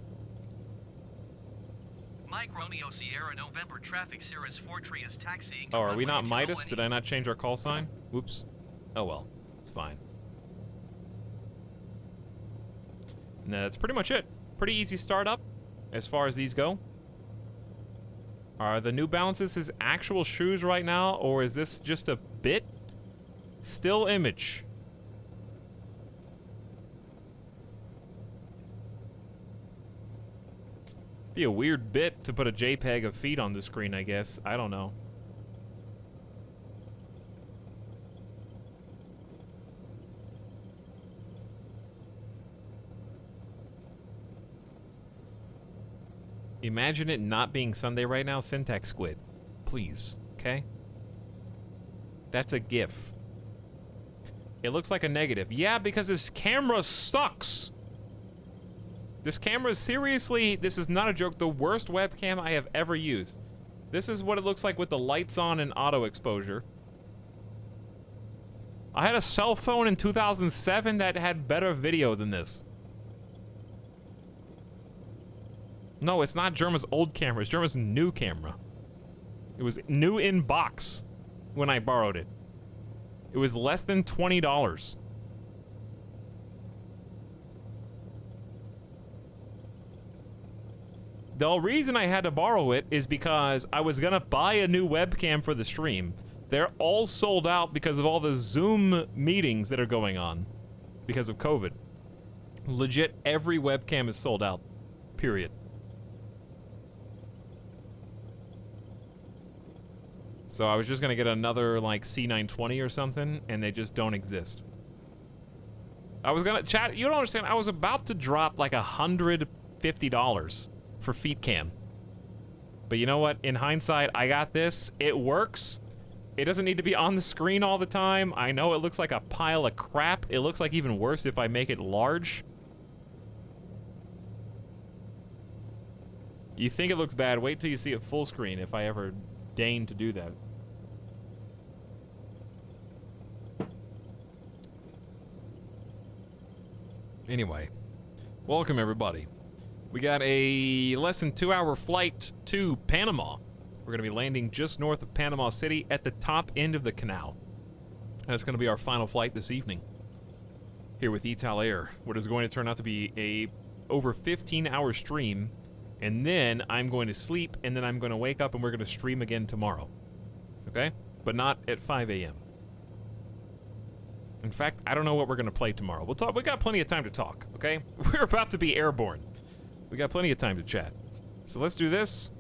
C: Mike Romeo Sierra November traffic Cirrus 43 is taxiing.
A: Oh, are we not Midas? Did I not change our call sign? Whoops. Oh well, it's fine. And that's pretty much it. Pretty easy startup as far as these go. Are the New Balances his actual shoes right now, or is this just a bit? Still image. Be a weird bit to put a JPEG of feet on the screen, I guess. I don't know. Imagine it not being Sunday right now. Syntax Squid. Please. Okay? That's a GIF. It looks like a negative. Yeah, because this camera sucks. This camera is seriously, this is not a joke, the worst webcam I have ever used. This is what it looks like with the lights on and auto exposure. I had a cell phone in 2007 that had better video than this. No, it's not Germa's old camera, it's Germa's new camera. It was new in box when I borrowed it. It was less than $20. The reason I had to borrow it is because I was gonna buy a new webcam for the stream. They're all sold out because of all the Zoom meetings that are going on because of COVID. Legit, every webcam is sold out. Period. So I was just gonna get another, like, C920 or something, and they just don't exist. I was gonna, chat, you don't understand, I was about to drop, like, $150 for FeetCam. But you know what? In hindsight, I got this. It works. It doesn't need to be on the screen all the time. I know it looks like a pile of crap. It looks like even worse if I make it large. You think it looks bad? Wait till you see it full screen if I ever deign to do that. Anyway, welcome everybody. We got a less than 2-hour flight to Panama. We're gonna be landing just north of Panama City at the top end of the canal. That's gonna be our final flight this evening. Here with Ital Air, what is going to turn out to be a over 15-hour stream, and then I'm going to sleep, and then I'm going to wake up and we're going to stream again tomorrow. Okay? But not at 5 a.m. In fact, I don't know what we're going to play tomorrow. We'll talk. We got plenty of time to talk, okay? We're about to be airborne. We got plenty of time to chat. So let's do this.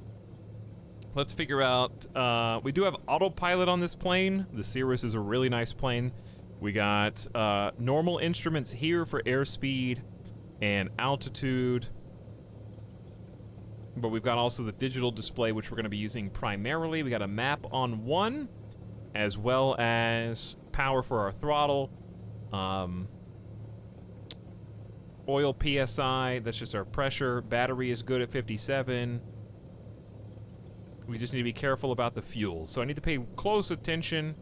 A: Let's figure out, we do have autopilot on this plane. The Cirrus is a really nice plane. We got normal instruments here for airspeed and altitude. But we've got also the digital display, which we're going to be using primarily. We got a map on one, as well as power for our throttle. Oil PSI, that's just our pressure. Battery is good at 57. We just need to be careful about the fuel. So I need to pay close attention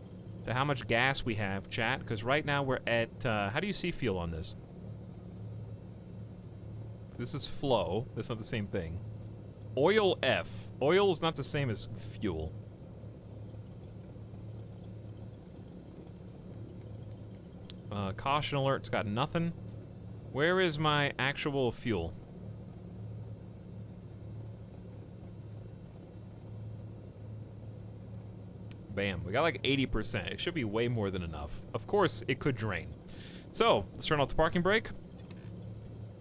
A: to how much gas we have, chat, because right now we're at, how do you see fuel on this? This is flow. That's not the same thing. Oil F. Oil is not the same as fuel. Caution alert's got nothing. Where is my actual fuel? Bam. We got like 80%. It should be way more than enough. Of course, it could drain. So, let's turn off the parking brake.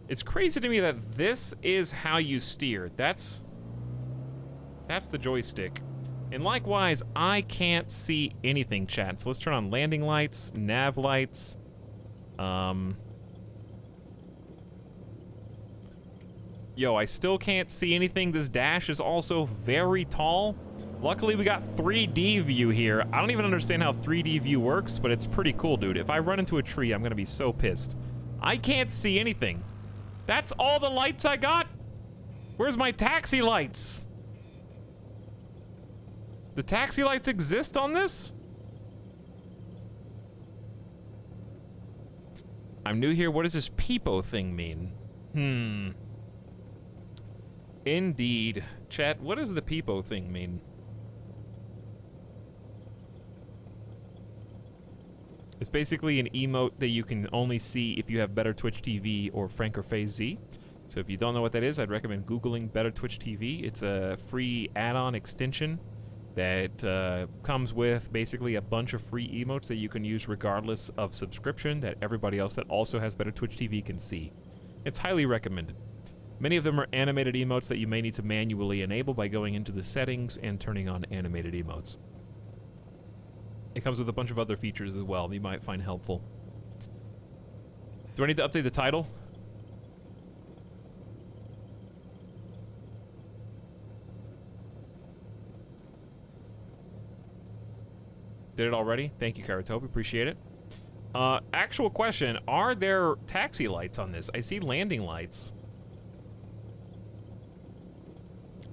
A: It's crazy to me that this is how you steer. That's the joystick. And likewise, I can't see anything, chat. So let's turn on landing lights, nav lights. Yo, I still can't see anything. This dash is also very tall. Luckily, we got 3D view here. I don't even understand how 3D view works, but it's pretty cool, dude. If I run into a tree, I'm gonna be so pissed. I can't see anything. That's all the lights I got? Where's my taxi lights? The taxi lights exist on this? I'm new here. What does this peepo thing mean? Indeed. Chat, what does the peepo thing mean? It's basically an emote that you can only see if you have Better Twitch TV or Frank or Phase Z. So if you don't know what that is, I'd recommend Googling Better Twitch TV. It's a free add-on extension that comes with basically a bunch of free emotes that you can use regardless of subscription that everybody else that also has Better Twitch TV can see. It's highly recommended. Many of them are animated emotes that you may need to manually enable by going into the settings and turning on animated emotes. It comes with a bunch of other features as well that you might find helpful. Do I need to update the title? Did it already? Thank you, Karatope. Appreciate it. Actual question. Are there taxi lights on this? I see landing lights.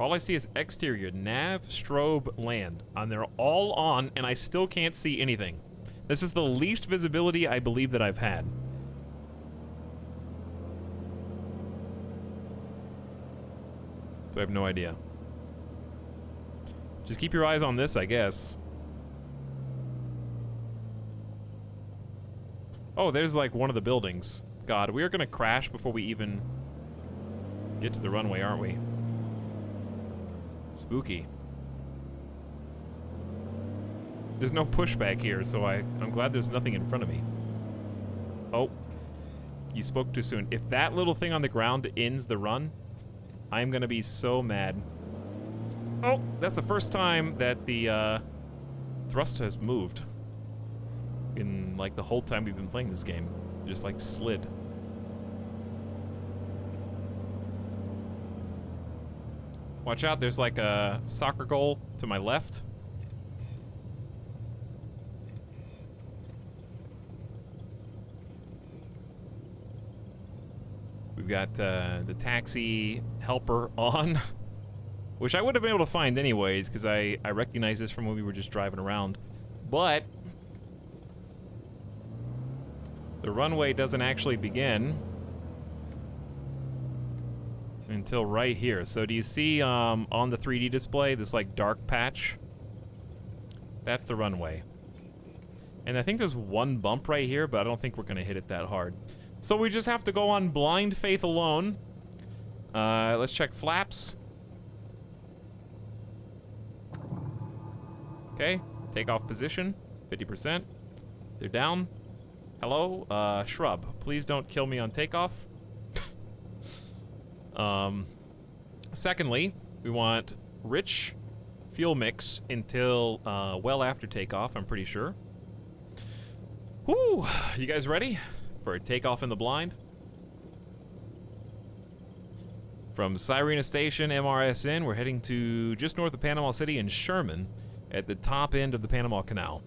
A: All I see is exterior, nav, strobe, land. And they're all on, and I still can't see anything. This is the least visibility I believe that I've had. So I have no idea. Just keep your eyes on this, I guess. Oh, there's like one of the buildings. God, we are gonna crash before we even get to the runway, aren't we? Spooky. There's no pushback here, so I'm glad there's nothing in front of me. Oh. You spoke too soon. If that little thing on the ground ends the run, I'm gonna be so mad. Oh, that's the first time that the thrust has moved in like the whole time we've been playing this game. Just like slid. Watch out, there's like a soccer goal to my left. We've got the taxi helper on, which I would have been able to find anyways, because I recognize this from when we were just driving around. But the runway doesn't actually begin until right here. So do you see on the 3D display this like dark patch? That's the runway. And I think there's one bump right here, but I don't think we're gonna hit it that hard. So we just have to go on blind faith alone. Let's check flaps. Okay, takeoff position, 50%. They're down. Hello, shrub. Please don't kill me on takeoff. Secondly, we want rich fuel mix until well after takeoff, I'm pretty sure. Whew, you guys ready for a takeoff in the blind? From Sirena Station, MRSN, we're heading to just north of Panama City in Sherman at the top end of the Panama Canal.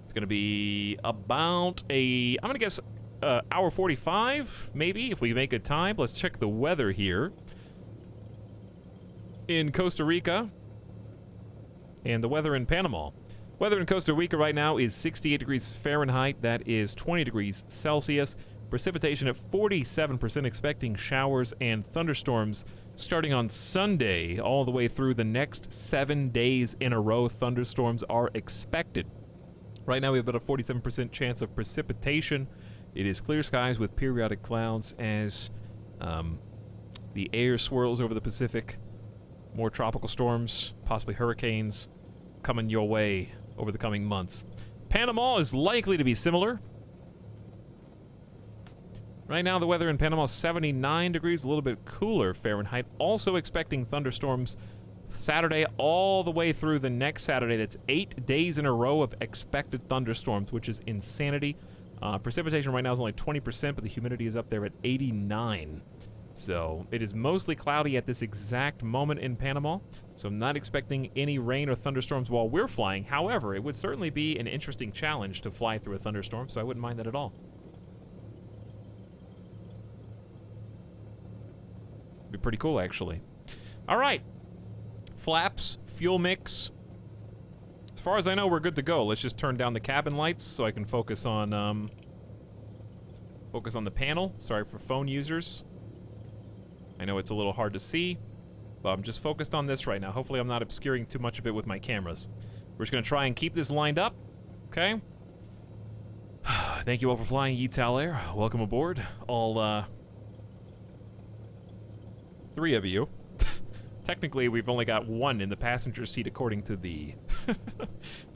A: It's gonna be about I'm gonna guess hour 45, maybe, if we make good time. Let's check the weather here in Costa Rica and the weather in Panama. Weather in Costa Rica right now is 68 degrees Fahrenheit. That is 20 degrees Celsius. Precipitation at 47%, expecting showers and thunderstorms starting on Sunday all the way through the next 7 days in a row. Thunderstorms are expected. Right now we have about a 47% chance of precipitation. It is clear skies with periodic clouds as the air swirls over the Pacific. More tropical storms, possibly hurricanes, coming your way over the coming months. Panama is likely to be similar. Right now the weather in Panama is 79 degrees, a little bit cooler Fahrenheit. Also expecting thunderstorms Saturday all the way through the next Saturday. That's 8 days in a row of expected thunderstorms, which is insanity. Precipitation right now is only 20%, but the humidity is up there at 89. So it is mostly cloudy at this exact moment in Panama. So I'm not expecting any rain or thunderstorms while we're flying. However, it would certainly be an interesting challenge to fly through a thunderstorm, so I wouldn't mind that at all. Be pretty cool, actually. All right. Flaps, fuel mix. As far as I know, we're good to go. Let's just turn down the cabin lights so I can focus on the panel. Sorry for phone users. I know it's a little hard to see, but I'm just focused on this right now. Hopefully I'm not obscuring too much of it with my cameras. We're just gonna try and keep this lined up, okay? Thank you all for flying Yital Air. Welcome aboard. All, 3 of you. Technically, we've only got 1 in the passenger seat according to the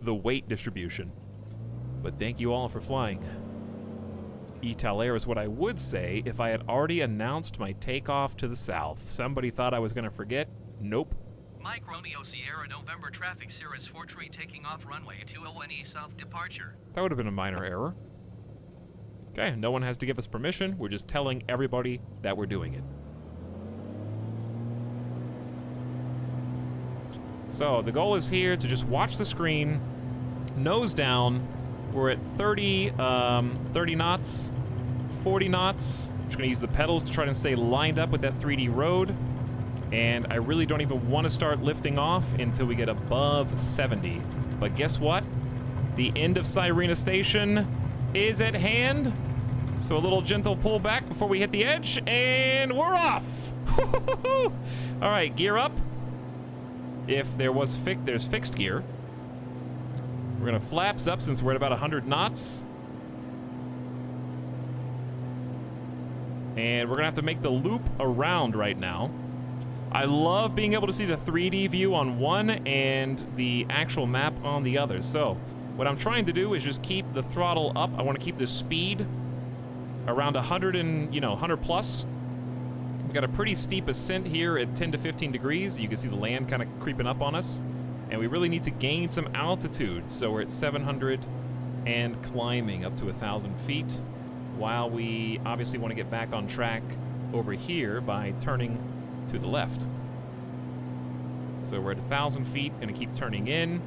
A: the weight distribution. But thank you all for flying. Yital Air is what I would say if I had already announced my takeoff to the south. Somebody thought I was going to forget. Nope.
C: Mike Romeo Sierra November traffic Cirrus 43 taking off runway 20 south departure.
A: That would have been a minor error. Okay, no one has to give us permission. We're just telling everybody that we're doing it. So the goal is here to just watch the screen, nose down. We're at 30 knots, 40 knots. I'm just gonna use the pedals to try and stay lined up with that 3D road. And I really don't even want to start lifting off until we get above 70. But guess what? The end of Sirena Station is at hand. So a little gentle pull back before we hit the edge, and we're off. All right, gear up. If there was there's fixed gear. We're gonna flaps up since we're at about 100 knots. And we're gonna have to make the loop around right now. I love being able to see the 3D view on one and the actual map on the other. So what I'm trying to do is just keep the throttle up. I want to keep the speed around 100 and, 100 plus. We've got a pretty steep ascent here at 10 to 15 degrees. You can see the land kind of creeping up on us. And we really need to gain some altitude. So we're at 700 and climbing up to 1,000 feet, while we obviously want to get back on track over here by turning to the left. So we're at 1,000 feet, gonna keep turning in.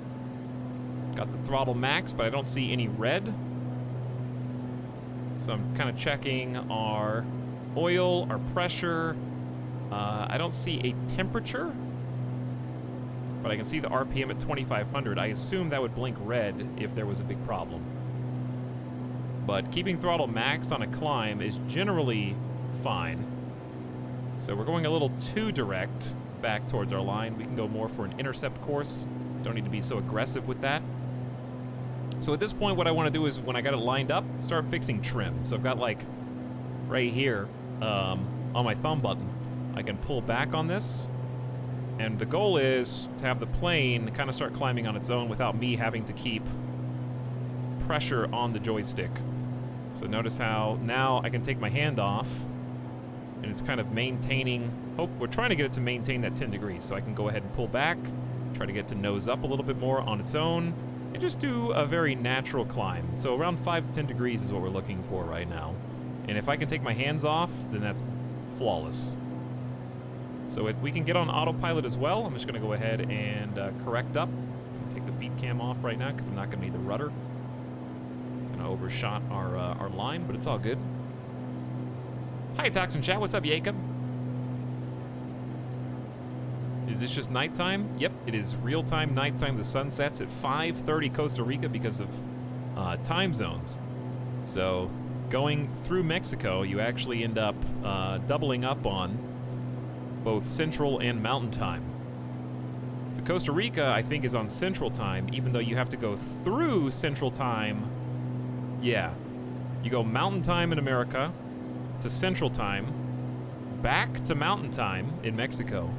A: Got the throttle max, but I don't see any red. So I'm kind of checking our oil, our pressure. I don't see a temperature, but I can see the RPM at 2,500. I assume that would blink red if there was a big problem. But keeping throttle maxed on a climb is generally fine. So we're going a little too direct back towards our line. We can go more for an intercept course. Don't need to be so aggressive with that. So at this point, what I want to do is, when I got it lined up, start fixing trim. So I've got, like, right here on my thumb button, I can pull back on this. And the goal is to have the plane kind of start climbing on its own without me having to keep pressure on the joystick. So notice how now I can take my hand off, and it's kind of maintaining. We're trying to get it to maintain that 10 degrees, so I can go ahead and pull back, try to get to nose up a little bit more on its own, and just do a very natural climb. So around 5 to 10 degrees is what we're looking for right now. And if I can take my hands off, then that's flawless. So if we can get on autopilot as well, I'm just going to go ahead and correct up. Take the feet cam off right now because I'm not going to need the rudder. Kind of overshot our line, but it's all good. Hi, Toxin Chat. What's up, Jacob? Is this just nighttime? Yep, it is real-time nighttime. The sun sets at 5:30 Costa Rica because of time zones. So going through Mexico, you actually end up doubling up on both Central and Mountain Time. So Costa Rica, I think, is on Central Time, even though you have to go through Central Time. Yeah. You go Mountain Time in America to Central Time, back to Mountain Time in Mexico,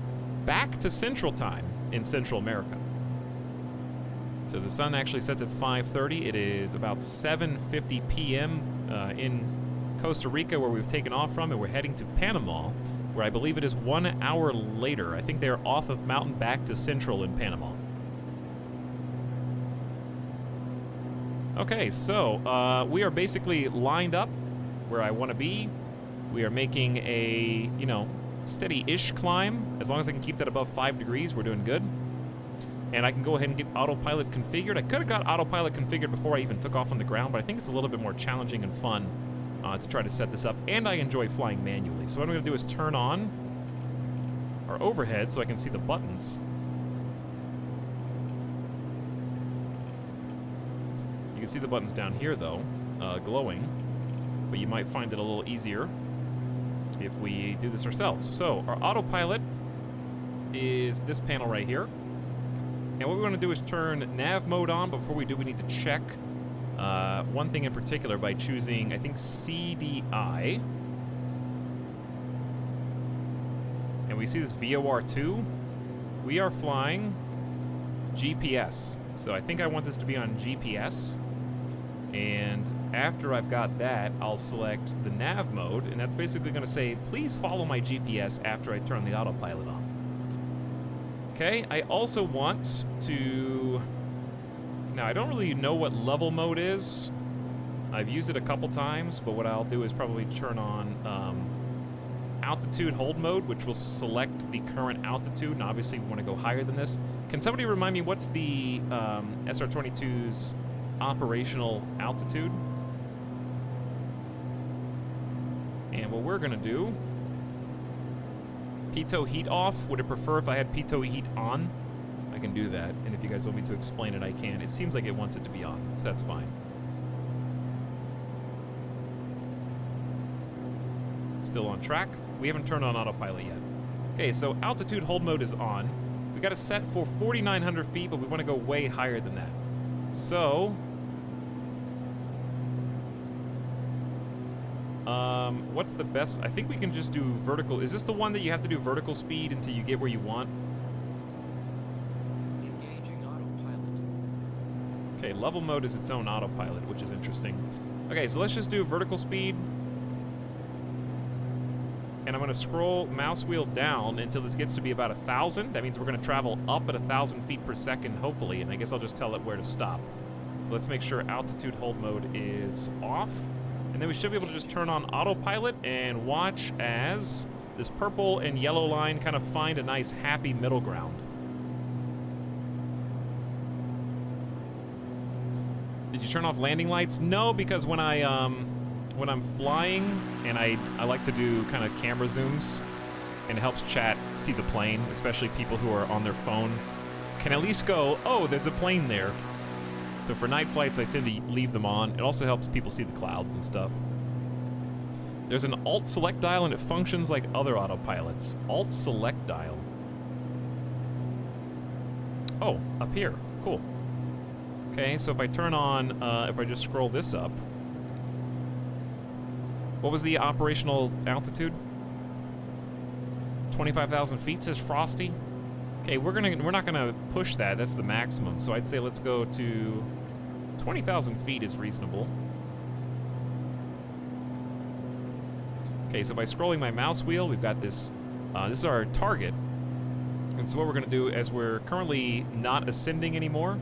A: back to Central Time in Central America. So the sun actually sets at 5:30. It is about 7:50 p.m. In Costa Rica, where we've taken off from, and we're heading to Panama, where I believe it is 1 hour later. I think they're off of Mountain back to Central in Panama. Okay, so we are basically lined up where I want to be. We are making a, steady-ish climb. As long as I can keep that above 5 degrees, we're doing good. And I can go ahead and get autopilot configured. I could have got autopilot configured before I even took off on the ground, but I think it's a little bit more challenging and fun to try to set this up. And I enjoy flying manually. So what I'm going to do is turn on our overhead so I can see the buttons. You can see the buttons down here, though, glowing. But you might find it a little easier if we do this ourselves. So our autopilot is this panel right here. And what we want to do is turn nav mode on. Before we do, we need to check one thing in particular by choosing, I think, CDI. And we see this VOR2. We are flying GPS. So I think I want this to be on GPS. And after I've got that, I'll select the nav mode, and that's basically going to say, please follow my GPS after I turn the autopilot on. Okay, I also want to... Now, I don't really know what level mode is. I've used it a couple times, but what I'll do is probably turn on altitude hold mode, which will select the current altitude, and obviously we want to go higher than this. Can somebody remind me what's the SR-22's operational altitude? And what we're gonna do, pitot heat off. Would it prefer if I had pitot heat on? I can do that, and if you guys want me to explain it, I can. It seems like it wants it to be on, so that's fine. Still on track. We haven't turned on autopilot yet. Okay, so altitude hold mode is on. We got it set for 4,900 feet, but we want to go way higher than that. So what's the best? I think we can just do vertical. Is this the one that you have to do vertical speed until you get where you want?
D: Engaging autopilot.
A: Okay, level mode is its own autopilot, which is interesting. Okay, so let's just do vertical speed. and I'm going to scroll mouse wheel down until this gets to be about 1,000. That means we're going to travel up at 1,000 feet per second, hopefully, and I guess I'll just tell it where to stop. So let's make sure altitude hold mode is off, and then we should be able to just turn on autopilot and watch as this purple and yellow line kind of find a nice happy middle ground. Did you turn off landing lights? No, because when I'm flying and I like to do kind of camera zooms, and it helps chat see the plane, especially people who are on their phone can at least go, oh, there's a plane there. So for night flights, I tend to leave them on. It also helps people see the clouds and stuff. There's an Alt Select dial and it functions like other autopilots. Alt Select dial. Oh, up here. Cool. Okay, so if I turn on, if I just scroll this up. What was the operational altitude? 25,000 feet, says Frosty. Okay, we're not gonna push that. That's the maximum. So I'd say let's go to 20,000 feet is reasonable. Okay, so by scrolling my mouse wheel, we've got this. This is our target. And so what we're gonna do, as we're currently not ascending anymore,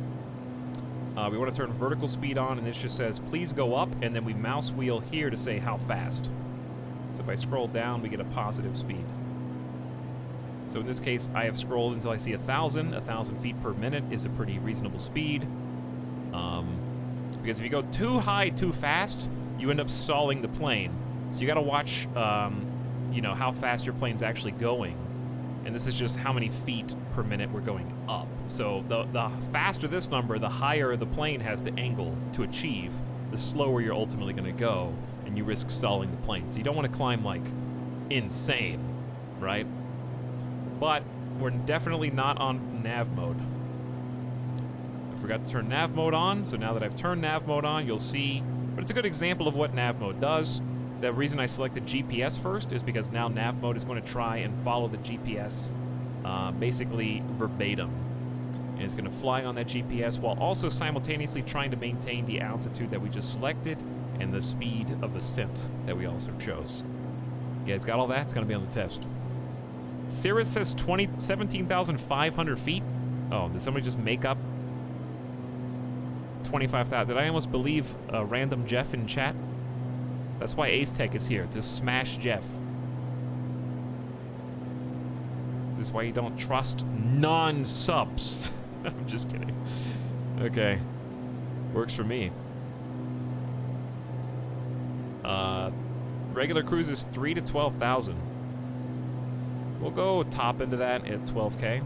A: we want to turn vertical speed on, and this just says, please go up, and then we mouse wheel here to say how fast. So if I scroll down, we get a positive speed. So in this case, I have scrolled until I see 1,000. 1,000 feet per minute is a pretty reasonable speed. Because if you go too high too fast, you end up stalling the plane. So you got to watch, you know, how fast your plane's actually going. And this is just how many feet per minute we're going up. So the faster this number, the higher the plane has to angle to achieve, the slower you're ultimately going to go, and you risk stalling the plane. So you don't want to climb like insane, right? But we're definitely not on nav mode. I forgot to turn nav mode on, so now that I've turned nav mode on, you'll see, but it's a good example of what nav mode does. The reason I selected GPS first is because now nav mode is going to try and follow the GPS basically verbatim. And it's going to fly on that GPS while also simultaneously trying to maintain the altitude that we just selected and the speed of ascent that we also chose. You guys got all that? It's going to be on the test. Cirrus says 17,500 feet. Oh, did somebody just make up 25,000? Did I almost believe random Jeff in chat? That's why Ace Tech is here, to smash Jeff. This is why you don't trust non-subs. I'm just kidding. Okay. Works for me. Regular cruise is 3,000 to 12,000. We'll go top into that at 12K.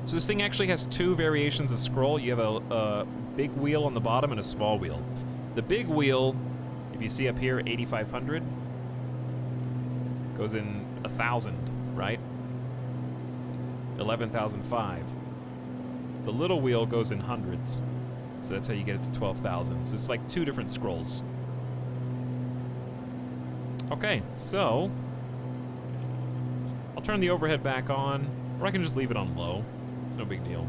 A: So this thing actually has two variations of scroll. You have a big wheel on the bottom and a small wheel. The big wheel, if you see up here, 8,500, goes in 1,000, right? 11,005. The little wheel goes in hundreds. So that's how you get it to 12,000. So it's like two different scrolls. Okay, so I'll turn the overhead back on, or I can just leave it on low. It's no big deal.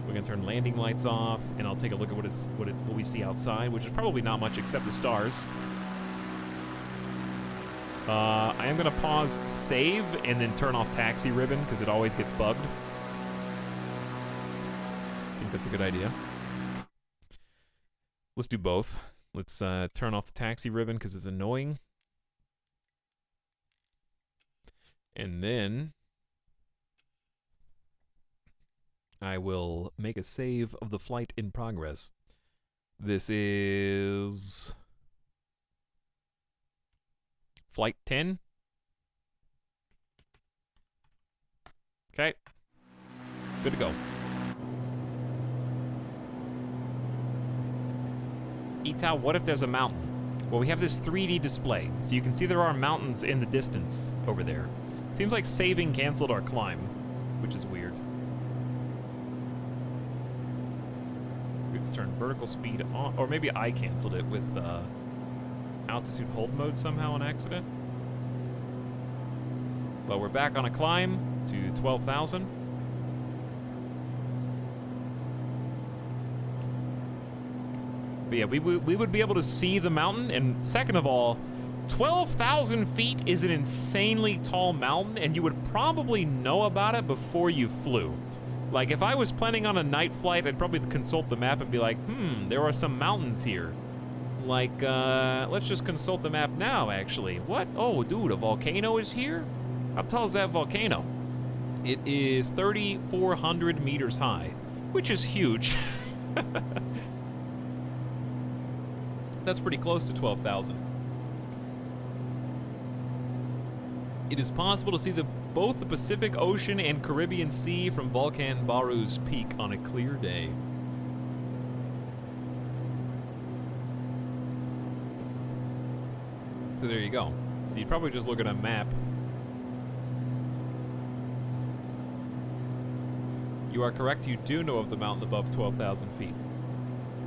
A: We're gonna turn landing lights off, and I'll take a look at what we see outside, which is probably not much except the stars. I am gonna pause save and then turn off taxi ribbon because it always gets bugged. I think that's a good idea. Let's do both. Let's turn off the taxi ribbon because it's annoying. And then I will make a save of the flight in progress. This is flight 10. Okay. Good to go. Etal, what if there's a mountain? Well, we have this 3D display, so you can see there are mountains in the distance over there. Seems like saving canceled our climb, which is weird. We have to turn vertical speed on, or maybe I canceled it with altitude hold mode somehow on accident. But we're back on a climb to 12,000. But yeah, we would be able to see the mountain, and second of all, 12,000 feet is an insanely tall mountain, and you would probably know about it before you flew. Like, if I was planning on a night flight, I'd probably consult the map and be like, there are some mountains here. Like, let's just consult the map now, actually. What? Oh, dude, a volcano is here? How tall is that volcano? It is 3,400 meters high, which is huge. That's pretty close to 12,000. It is possible to see both the Pacific Ocean and Caribbean Sea from Volcan Baru's peak on a clear day. So there you go. So you'd probably just look at a map. You are correct, you do know of the mountain above 12,000 feet.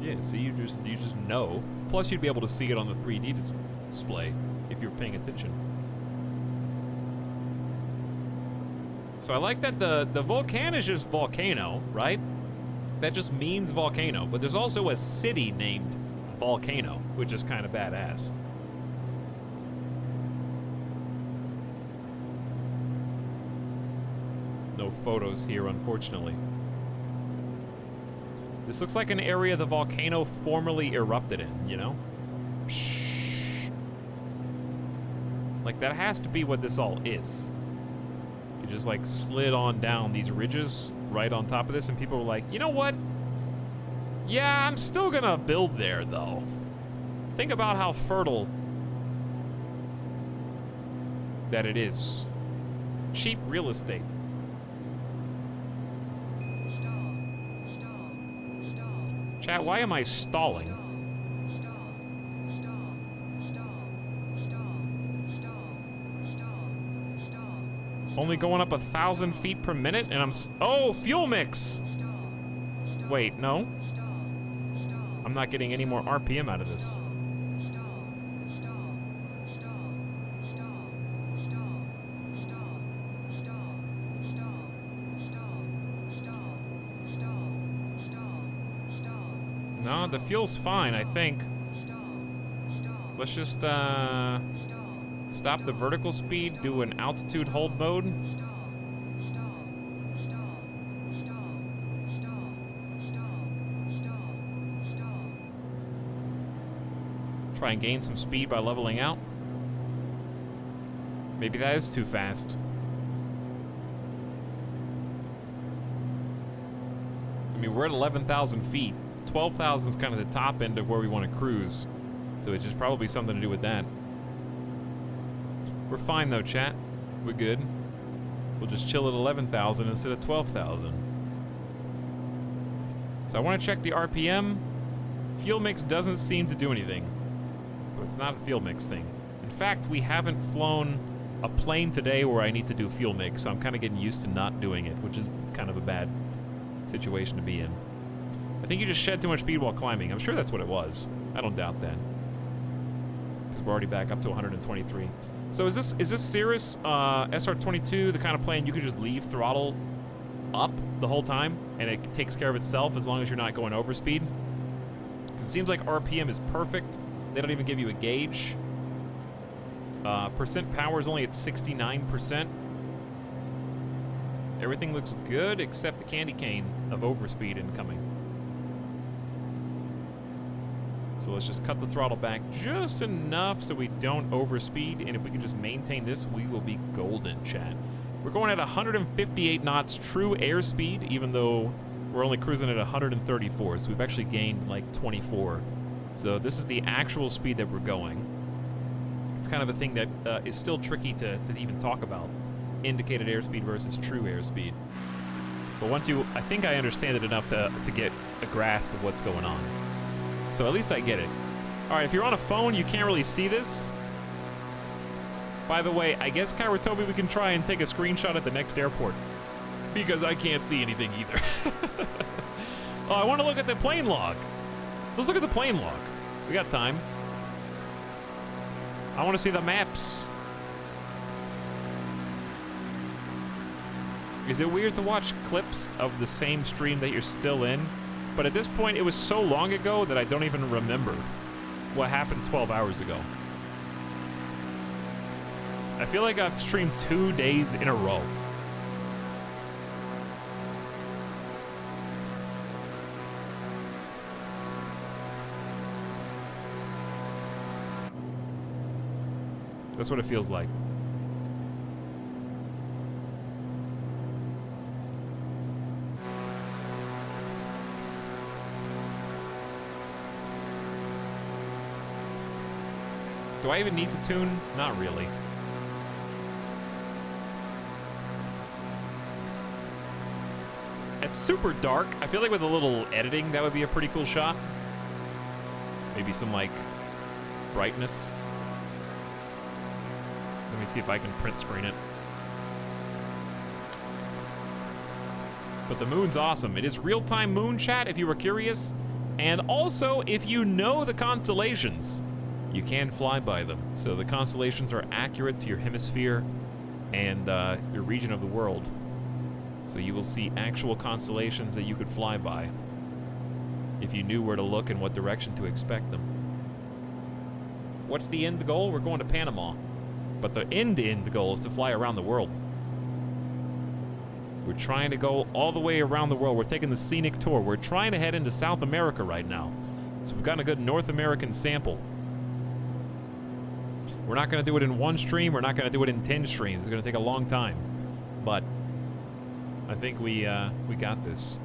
A: Yeah, see, you just know. Plus, you'd be able to see it on the 3D display if you're paying attention. So I like that the volcano is just volcano, right? That just means volcano. But there's also a city named Volcano, which is kind of badass. No photos here, unfortunately. This looks like an area the volcano formerly erupted in, you know? Psh. Like, that has to be what this all is. It just, like, slid on down these ridges right on top of this, and people were like, you know what? Yeah, I'm still gonna build there, though. Think about how fertile that it is. Cheap real estate. Chat, why am I stalling? Only going up 1,000 feet per minute, and I'm oh, fuel mix! Wait, no? I'm not getting any more RPM out of this. No, the fuel's fine, I think. Let's just, stop the vertical speed, do an altitude hold mode. Try and gain some speed by leveling out. Maybe that is too fast. I mean, we're at 11,000 feet. 12,000 is kind of the top end of where we want to cruise. So it's just probably something to do with that. We're fine though, chat. We're good. We'll just chill at 11,000 instead of 12,000. So I want to check the RPM. Fuel mix doesn't seem to do anything. So it's not a fuel mix thing. In fact, we haven't flown a plane today where I need to do fuel mix, so I'm kind of getting used to not doing it, which is kind of a bad situation to be in. I think you just shed too much speed while climbing. I'm sure that's what it was. I don't doubt that. Because we're already back up to 123. So is this Cirrus SR-22 the kind of plane you can just leave throttle up the whole time and it takes care of itself as long as you're not going over speed? Because it seems like RPM is perfect. They don't even give you a gauge. Percent power is only at 69%. Everything looks good except the candy cane of overspeed incoming. So let's just cut the throttle back just enough so we don't overspeed, and if we can just maintain this, we will be golden, chat. We're going at 158 knots true airspeed, even though we're only cruising at 134, so we've actually gained like 24. So this is the actual speed that we're going. It's kind of a thing that is still tricky to even talk about, indicated airspeed versus true airspeed. But once you, I think I understand it enough to get a grasp of what's going on. So at least I get it. All right, if you're on a phone, you can't really see this. By the way, I guess, Kairatobi, we can try and take a screenshot at the next airport. Because I can't see anything either. Oh, I want to look at the plane log. Let's look at the plane log. We got time. I want to see the maps. Is it weird to watch clips of the same stream that you're still in, but at this point, it was so long ago that I don't even remember what happened 12 hours ago. I feel like I've streamed 2 days in a row. That's what it feels like. Do I even need to tune? Not really. It's super dark. I feel like with a little editing, that would be a pretty cool shot. Maybe some, like, brightness. Let me see if I can print screen it. But the moon's awesome. It is real-time moon chat, if you were curious. And also, if you know the constellations, you can fly by them. So the constellations are accurate to your hemisphere and your region of the world. So you will see actual constellations that you could fly by if you knew where to look and what direction to expect them. What's the end goal? We're going to Panama. But the end goal is to fly around the world. We're trying to go all the way around the world. We're taking the scenic tour. We're trying to head into South America right now. So we've gotten a good North American sample. We're not going to do it in 1 stream. We're not going to do it in 10 streams. It's going to take a long time. But I think we got this.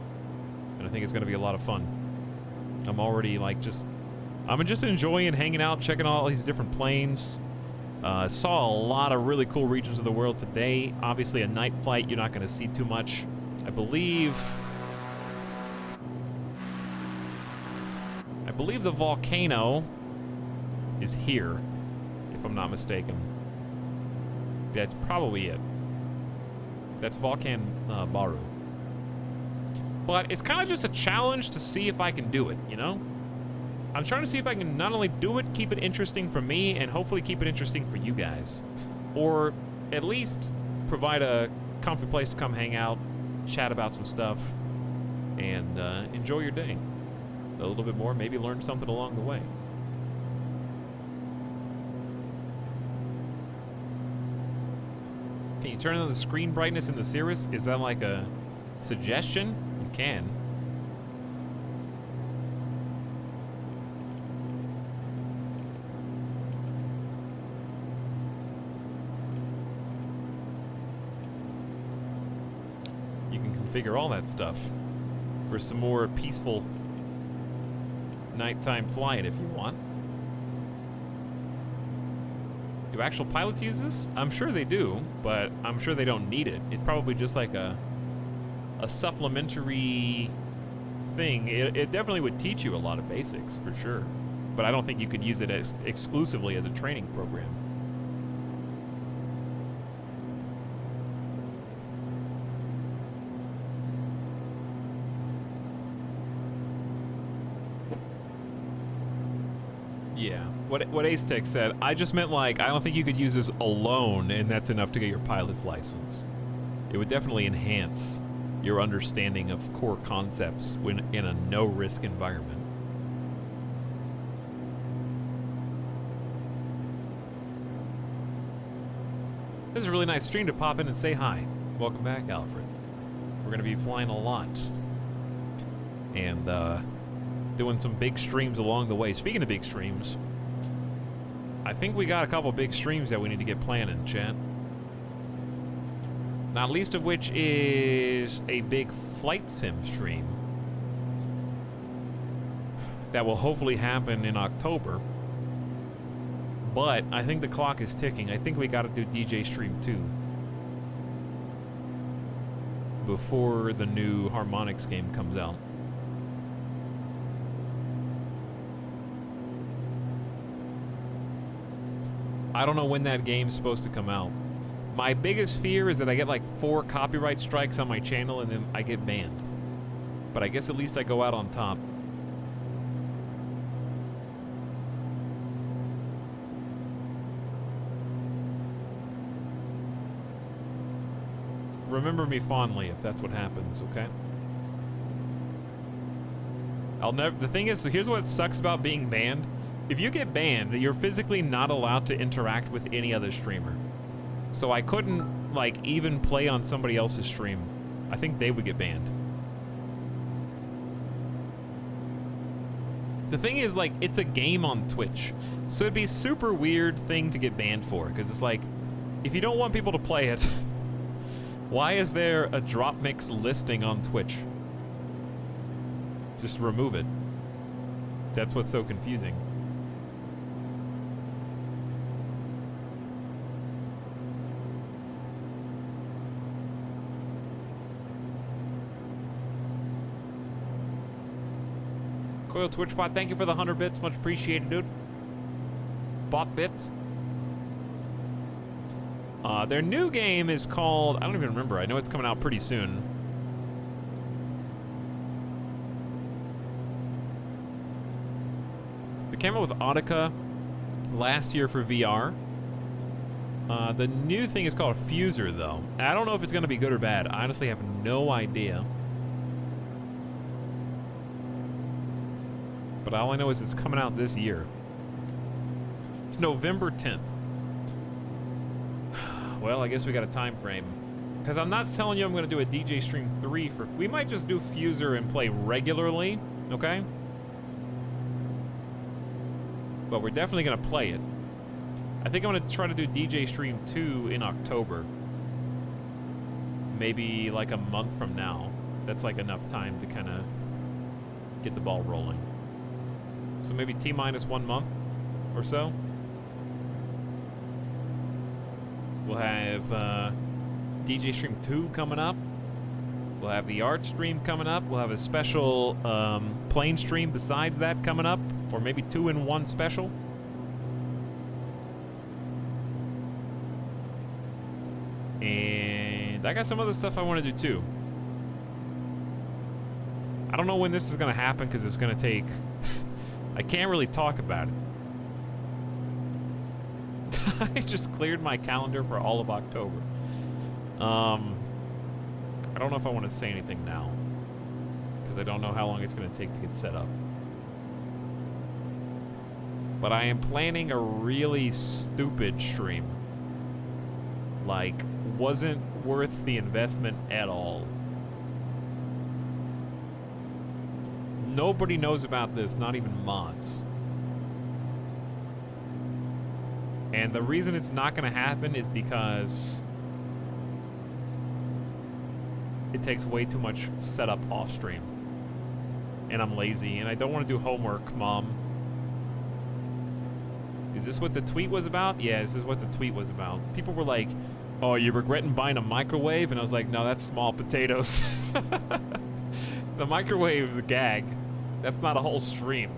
A: And I think it's going to be a lot of fun. I'm already like I'm just enjoying hanging out, checking all these different planes. Saw a lot of really cool regions of the world today. Obviously, a night flight, you're not going to see too much. I believe the volcano is here, if I'm not mistaken. That's probably it. That's Volcan Baru. But it's kind of just a challenge to see if I can do it, you know? I'm trying to see if I can not only do it, keep it interesting for me, and hopefully keep it interesting for you guys. Or at least provide a comfy place to come hang out, chat about some stuff, and enjoy your day a little bit more, maybe learn something along the way. Can you turn on the screen brightness in the Cirrus? Is that like a suggestion? You can. Configure all that stuff for some more peaceful nighttime flying if you want. Do actual pilots use this? I'm sure they do, but I'm sure they don't need it. It's probably just like a supplementary thing. It definitely would teach you a lot of basics, for sure. But I don't think you could use it exclusively as a training program. Yeah, what Ace Tech said, I just meant like, I don't think you could use this alone and that's enough to get your pilot's license. It would definitely enhance your understanding of core concepts when in a no-risk environment. This is a really nice stream to pop in and say hi. Welcome back, Alfred. We're going to be flying a lot. And, doing some big streams along the way. Speaking of big streams, I think we got a couple big streams that we need to get planning, chat. Not least of which is a big flight sim stream that will hopefully happen in October. But I think the clock is ticking. I think we got to do DJ Stream 2 before the new Harmonix game comes out. I don't know when that game's supposed to come out. My biggest fear is that I get like 4 copyright strikes on my channel and then I get banned. But I guess at least I go out on top. Remember me fondly if that's what happens, okay? I'll never. The thing is, so here's what sucks about being banned. If you get banned, you're physically not allowed to interact with any other streamer. So I couldn't, like, even play on somebody else's stream. I think they would get banned. The thing is, like, it's a game on Twitch. So it'd be a super weird thing to get banned for, because it's like, if you don't want people to play it, why is there a drop mix listing on Twitch? Just remove it. That's what's so confusing. Coil Twitchbot, thank you for the 100 bits. Much appreciated, dude. Bot bits. Their new game is called... I don't even remember. I know it's coming out pretty soon. They came out with Audica last year for VR. The new thing is called Fuser, though. I don't know if it's going to be good or bad. I honestly have no idea. But all I know is it's coming out this year. It's November 10th. Well, I guess we got a time frame. Because I'm not telling you I'm going to do a DJ Stream 3 for... We might just do Fuser and play regularly, okay? But we're definitely going to play it. I think I'm going to try to do DJ Stream 2 in October. Maybe like a month from now. That's like enough time to kind of get the ball rolling. So maybe T-minus 1 month or so. We'll have DJ Stream 2 coming up. We'll have the art stream coming up. We'll have a special plane stream besides that coming up. Or maybe 2-in-1 special. And I got some other stuff I want to do too. I don't know when this is going to happen because it's going to take... I can't really talk about it. I just cleared my calendar for all of October. I don't know if I want to say anything now. Because I don't know how long it's going to take to get set up. But I am planning a really stupid stream. Like, wasn't worth the investment at all. Nobody knows about this, not even mods. And the reason it's not going to happen is because it takes way too much setup off stream. And I'm lazy, and I don't want to do homework, Mom. Is this what the tweet was about? Yeah, this is what the tweet was about. People were like, oh, you're regretting buying a microwave? And I was like, no, that's small potatoes. The microwave is a gag. That's not a whole stream.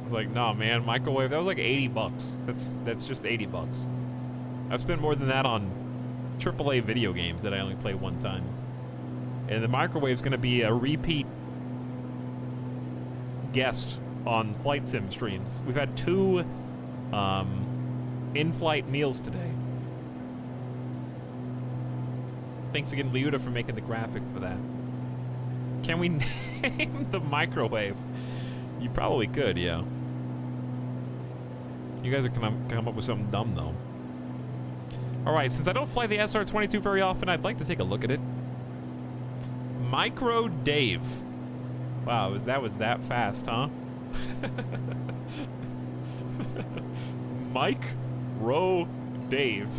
A: I was like, nah, man, microwave, that was like 80 bucks. That's just 80 bucks. I've spent more than that on AAA video games that I only play one time. And the microwave's gonna be a repeat guest on Flight Sim streams. We've had 2 in-flight meals today. Thanks again, Liuda, for making the graphic for that. Can we name the microwave? You probably could, yeah. You guys are gonna come up with something dumb, though. Alright, since I don't fly the SR-22 very often, I'd like to take a look at it. Micro Dave. Wow, that was that fast, huh? Micro Dave.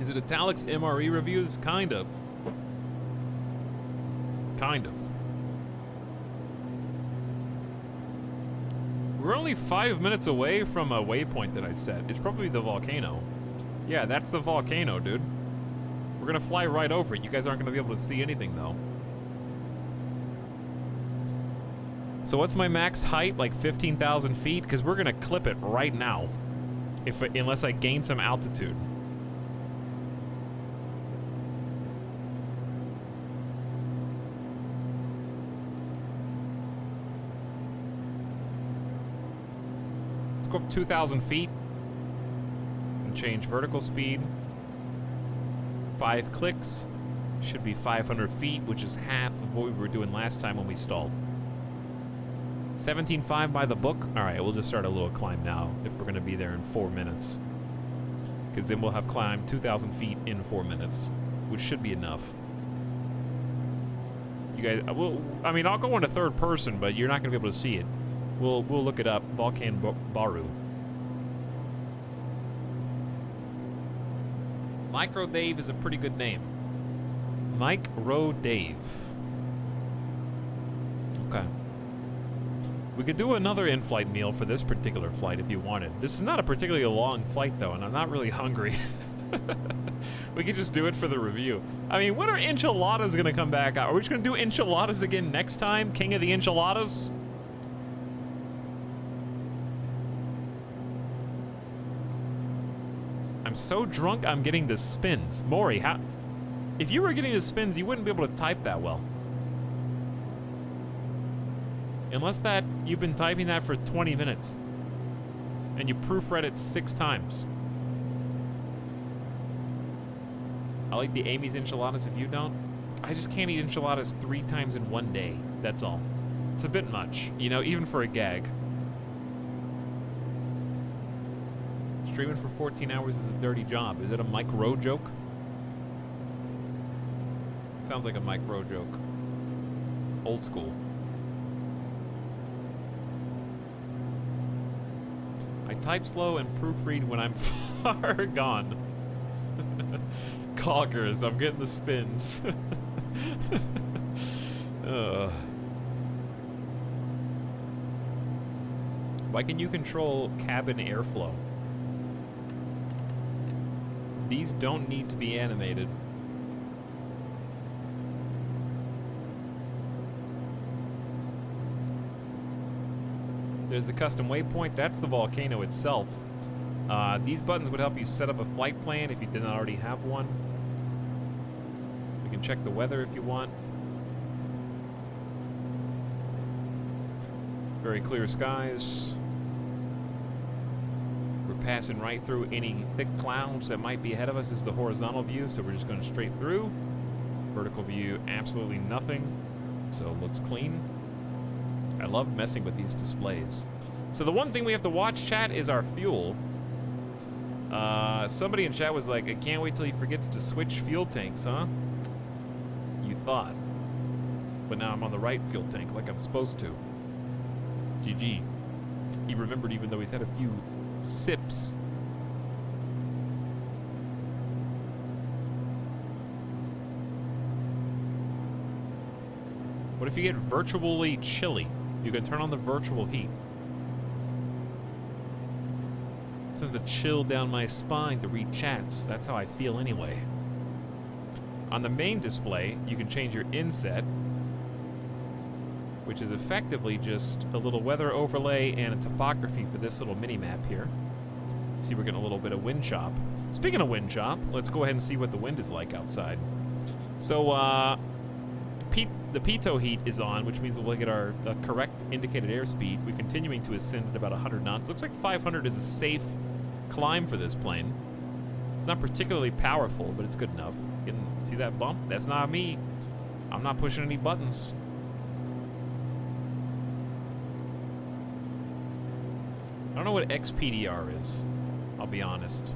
A: Is it Italic's MRE reviews? Kind of. Kind of. We're only 5 minutes away from a waypoint that I set. It's probably the volcano. Yeah, that's the volcano, dude. We're gonna fly right over it. You guys aren't gonna be able to see anything, though. So what's my max height? Like 15,000 feet? Because we're gonna clip it right now. Unless I gain some altitude. Let's go up 2,000 feet. And change vertical speed. 5 clicks. Should be 500 feet, which is half of what we were doing last time when we stalled. 17.5 by the book. All right, we'll just start a little climb now if we're going to be there in 4 minutes. Because then we'll have climbed 2,000 feet in 4 minutes, which should be enough. You guys, I mean, I'll go into third person, but you're not going to be able to see it. We'll look it up. Volcan Baru. Micro Dave is a pretty good name. Micro Dave. Okay. We could do another in-flight meal for this particular flight if you wanted. This is not a particularly long flight, though, and I'm not really hungry. We could just do it for the review. I mean, when are enchiladas going to come back out? Are we just going to do enchiladas again next time? King of the enchiladas? I'm so drunk, I'm getting the spins. Maury, how... If you were getting the spins, you wouldn't be able to type that well. Unless that you've been typing that for 20 minutes. And you proofread it 6 times. I like the Amy's enchiladas if you don't. I just can't eat enchiladas 3 times in one day. That's all. It's a bit much, you know, even for a gag. Streaming for 14 hours is a dirty job. Is it a Mike Rowe joke? Sounds like a Mike Rowe joke. Old school. I type slow and proofread when I'm far gone. Coggers, I'm getting the spins. Why can you control cabin airflow? These don't need to be animated. There's the custom waypoint. That's the volcano itself. These buttons would help you set up a flight plan if you did not already have one. You can check the weather if you want. Very clear skies. We're passing right through any thick clouds that might be ahead of us. This is the horizontal view, so we're just going straight through. Vertical view, absolutely nothing. So it looks clean. I love messing with these displays. So the one thing we have to watch, chat, is our fuel. Somebody in chat was like, I can't wait till he forgets to switch fuel tanks, huh? You thought. But now I'm on the right fuel tank like I'm supposed to. GG. He remembered even though he's had a few sips. What if you get virtually chilly? You can turn on the virtual heat. It sends a chill down my spine to read chats. That's how I feel anyway. On the main display, you can change your inset, which is effectively just a little weather overlay and a topography for this little mini-map here. See, we're getting a little bit of wind chop. Speaking of wind chop, let's go ahead and see what the wind is like outside. So, the pitot heat is on, which means we'll get our correct indicated airspeed. We're continuing to ascend at about 100 knots. Looks like 500 is a safe climb for this plane. It's not particularly powerful, but it's good enough. See that bump? That's not me. I'm not pushing any buttons. I don't know what XPDR is. I'll be honest.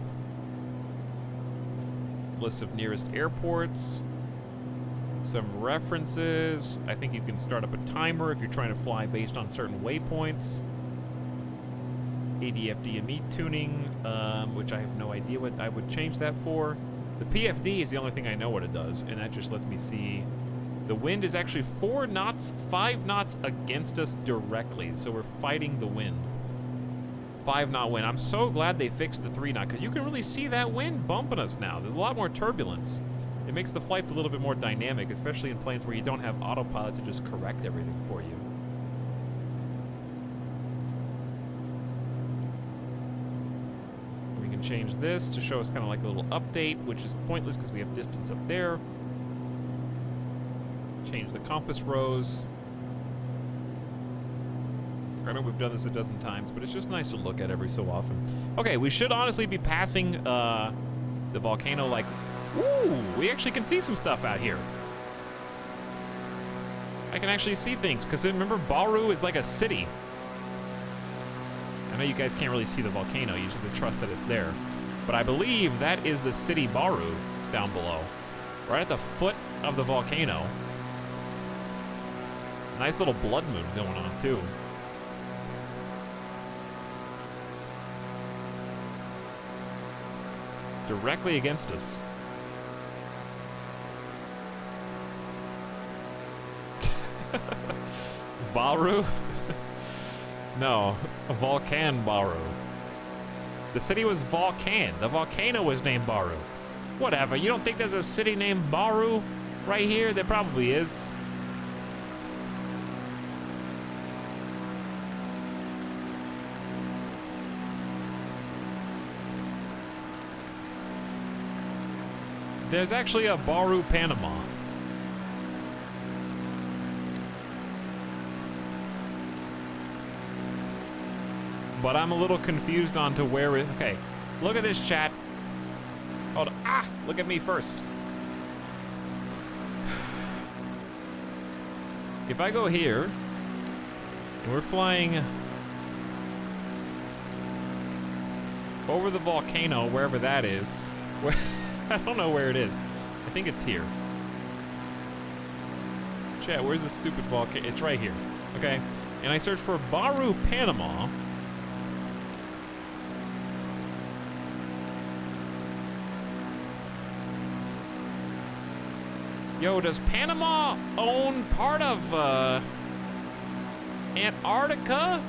A: List of nearest airports. Some references. I think you can start up a timer if you're trying to fly based on certain waypoints. ADF DME tuning, which I have no idea what I would change that for. The PFD is the only thing I know what it does, and that just lets me see. The wind is actually 4 knots, 5 knots against us directly, so we're fighting the wind. 5-knot wind. I'm so glad they fixed the 3-knot, because you can really see that wind bumping us now. There's a lot more turbulence. It makes the flights a little bit more dynamic, especially in planes where you don't have autopilot to just correct everything for you. We can change this to show us kind of like a little update, which is pointless because we have distance up there. Change the compass rose. I know we've done this a dozen times, but it's just nice to look at every so often. Okay, we should honestly be passing the volcano like... Ooh, we actually can see some stuff out here. I can actually see things, because remember, Baru is like a city. I know you guys can't really see the volcano, you just have to trust that it's there. But I believe that is the city Baru down below. Right at the foot of the volcano. Nice little blood moon going on, too. Directly against us. Baru? No, Volcan Baru. The city was Volcan. The volcano was named Baru. Whatever, you don't think there's a city named Baru right here? There probably is. There's actually a Baru, Panama. But I'm a little confused on to where it... Okay, look at this, chat. Hold on. Ah! Look at me first. If I go here, and we're flying over the volcano, wherever that is. Where, I don't know where it is. I think it's here. Chat, where's the stupid volcano? It's right here. Okay. And I search for Baru, Panama. Yo, does Panama own part of Antarctica?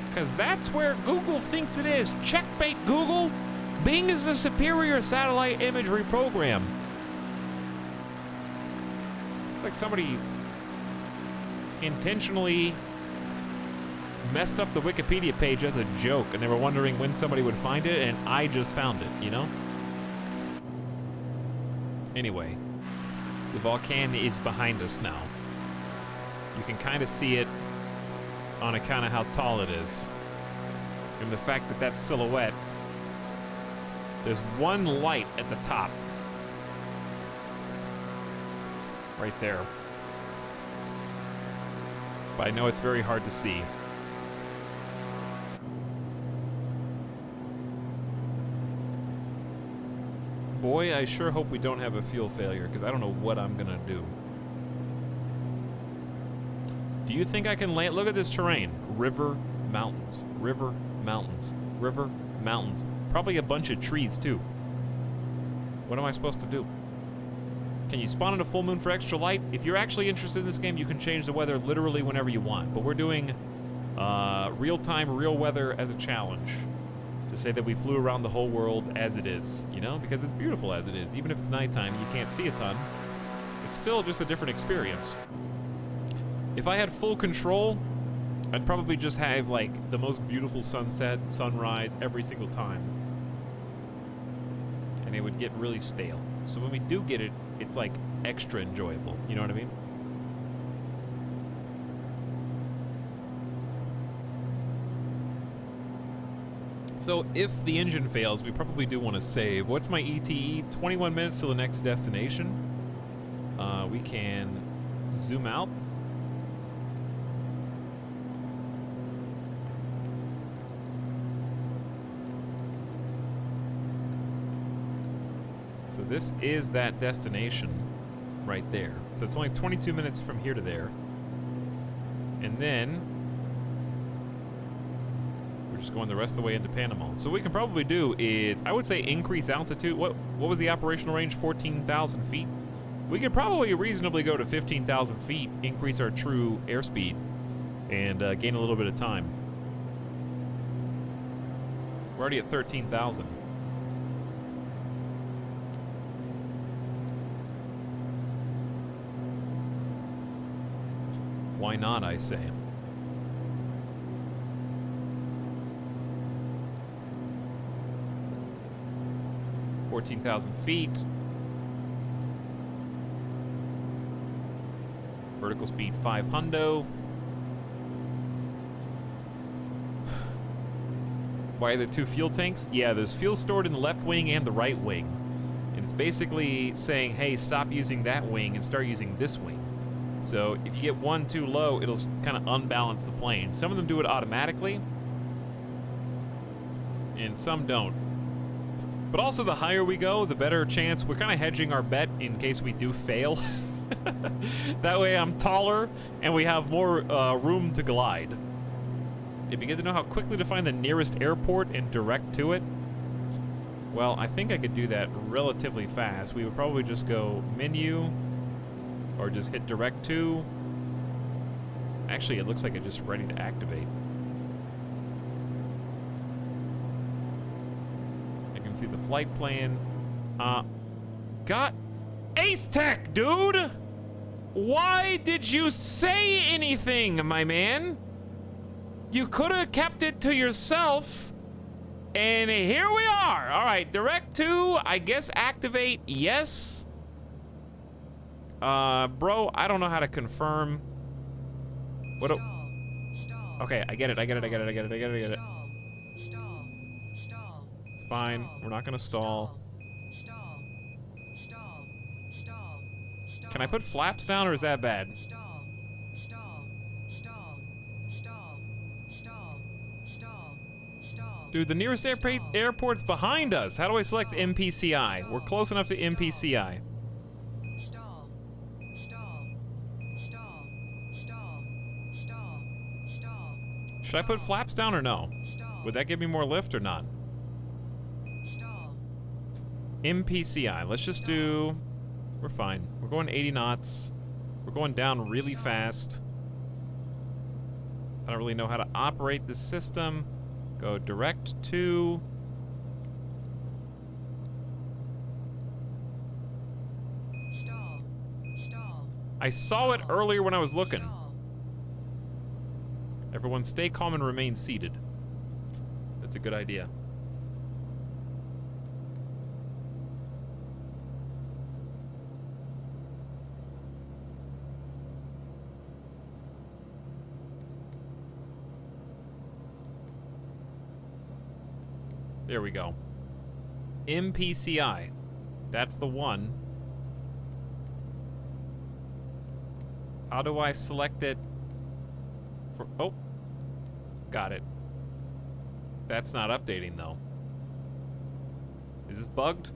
A: Because that's where Google thinks it is. Checkmate, Google. Bing is a superior satellite imagery program. Like somebody intentionally messed up the Wikipedia page as a joke, and they were wondering when somebody would find it, and I just found it, you know? Anyway, the volcano is behind us now. You can kind of see it on account of how tall it is. And the fact that that silhouette, there's one light at the top. Right there. But I know it's very hard to see. Boy, I sure hope we don't have a fuel failure, because I don't know what I'm gonna do. Do you think I can land? Look at this terrain. River, mountains, river, mountains, river, mountains. Probably a bunch of trees, too. What am I supposed to do? Can you spawn in a full moon for extra light? If you're actually interested in this game, you can change the weather literally whenever you want. But we're doing real-time, real weather as a challenge. To say that we flew around the whole world as it is, you know? Because it's beautiful as it is. Even if it's nighttime and you can't see a ton, it's still just a different experience. If I had full control, I'd probably just have, like, the most beautiful sunset, sunrise every single time. And it would get really stale. So when we do get it, it's, like, extra enjoyable. You know what I mean? So if the engine fails, we probably do want to save. What's my ETE? 21 minutes to the next destination. We can zoom out. So this is that destination right there. So it's only 22 minutes from here to there. And then just going the rest of the way into Panama. So what we can probably do is, I would say, increase altitude. What was the operational range? 14,000 feet. We could probably reasonably go to 15,000 feet, increase our true airspeed, and gain a little bit of time. We're already at 13,000. Why not, I say? 14,000 feet. Vertical speed 5 hundo. Why are there 2 fuel tanks? Yeah, there's fuel stored in the left wing and the right wing. And it's basically saying, hey, stop using that wing and start using this wing. So if you get one too low, it'll kind of unbalance the plane. Some of them do it automatically, and some don't. But also, the higher we go, the better chance. We're kind of hedging our bet in case we do fail. That way I'm taller, and we have more room to glide. It'd be good to know how quickly to find the nearest airport and direct to it. Well, I think I could do that relatively fast. We would probably just go menu, or just hit direct to. Actually, it looks like it's just ready to activate. I can see the flight plan. Got Ace Tech, dude! Why did you say anything, my man? You could have kept it to yourself. And here we are. All right, direct to, I guess activate, yes. Bro, I don't know how to confirm. What? Okay, I get it. It's fine. We're not gonna stall. Can I put flaps down, or is that bad? Dude, the nearest airport's behind us. How do I select MPCI? We're close enough to MPCI. Should I put flaps down or no? Would that give me more lift or not? MPCI. Let's just do... We're fine. We're going 80 knots. We're going down really fast. I don't really know how to operate the system. Go direct to... I saw it earlier when I was looking. Everyone stay calm and remain seated. That's a good idea. There we go. MPCI. That's the one. How do I select it? For, oh, got it. That's not updating though. Is this bugged?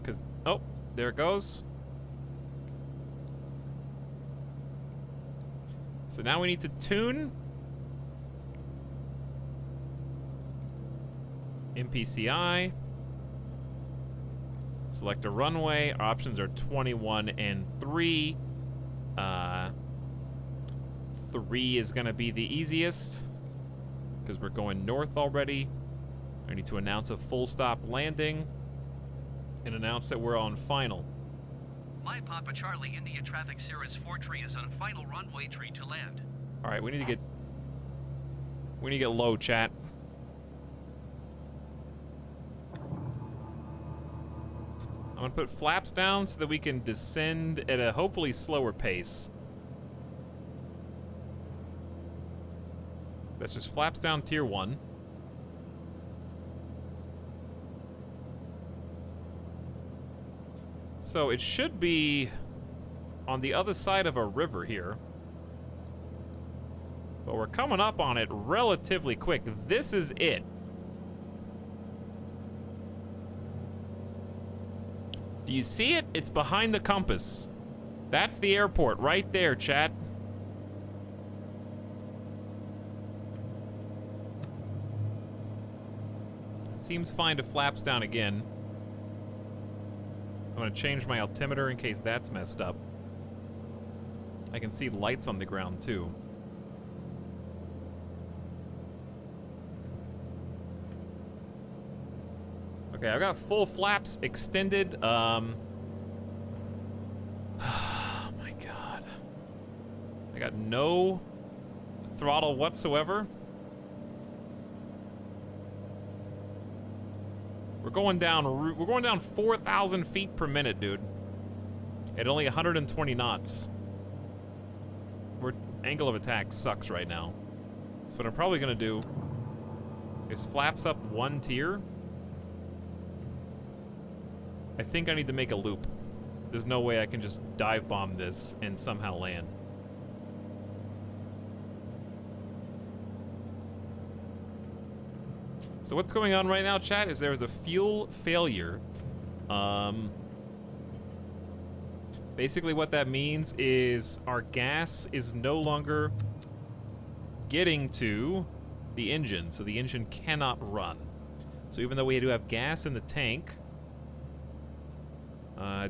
A: Cause, oh, there it goes. So now we need to tune. MPCI. Select a runway. Our options are 21 and 3. 3 is gonna be the easiest because we're going north already. I need to announce a full stop landing and announce that we're on final.
C: My Papa Charlie India traffic Cirrus 4 tree is on final runway tree to land.
A: All right, we need to get low, chat. I'm gonna put flaps down so that we can descend at a hopefully slower pace. That's just flaps down tier 1. So it should be on the other side of a river here. But we're coming up on it relatively quick. This is it. Do you see it? It's behind the compass. That's the airport right there, chat. It seems fine to flaps down again. I'm gonna change my altimeter in case that's messed up. I can see lights on the ground too. Okay, I've got full flaps extended. Oh my god. I got no throttle whatsoever. We're going down 4,000 feet per minute, dude. at only 120 knots. Angle of attack sucks right now. So what I'm probably gonna do is flaps up one tier. I think I need to make a loop. There's no way I can just dive bomb this and somehow land. So what's going on right now, chat, is there is a fuel failure. Basically what that means is our gas is no longer getting to the engine, so the engine cannot run. So even though we do have gas in the tank,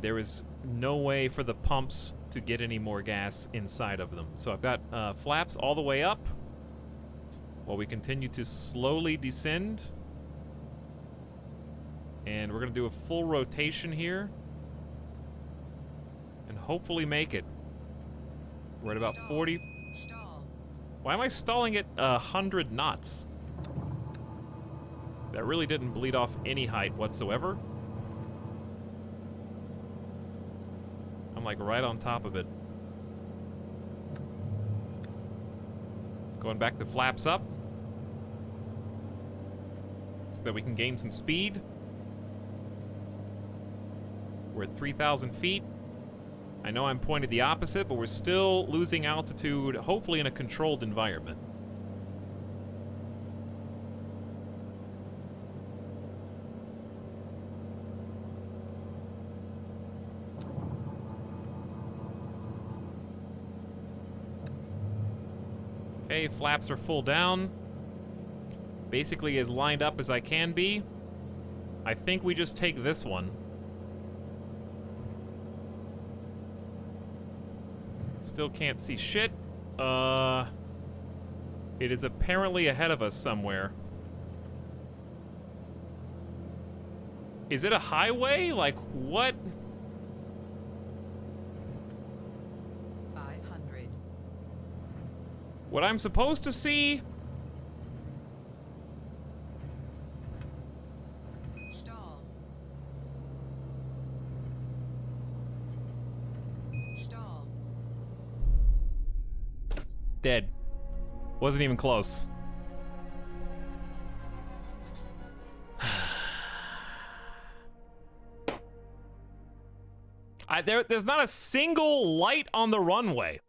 A: there is no way for the pumps to get any more gas inside of them. So I've got flaps all the way up while we continue to slowly descend. And we're gonna do a full rotation here and hopefully make it. We're at about 40.
E: Stall.
A: Why am I stalling at 100 knots? That really didn't bleed off any height whatsoever. I'm like right on top of it. Going back to flaps up so that we can gain some speed. We're at 3,000 feet. I know I'm pointed the opposite, but we're still losing altitude, hopefully in a controlled environment. Okay, flaps are full down. Basically as lined up as I can be. I think we just take this one. Still can't see shit. It is apparently ahead of us somewhere. Is it a highway? Like, what?
E: 500.
A: What I'm supposed to see?
E: Stall. Stall.
A: Dead. Wasn't even close. There's not a single light on the runway.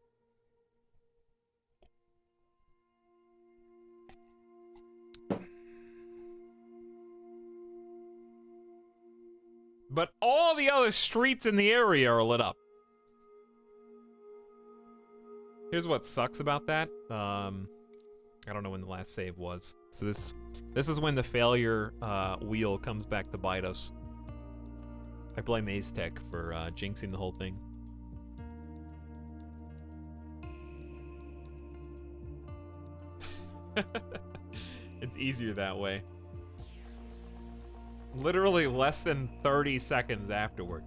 A: But all the other streets in the area are lit up. Here's what sucks about that. I don't know when the last save was. So this is when the failure wheel comes back to bite us. I blame Aztec for jinxing the whole thing. It's easier that way. Literally less than 30 seconds afterward.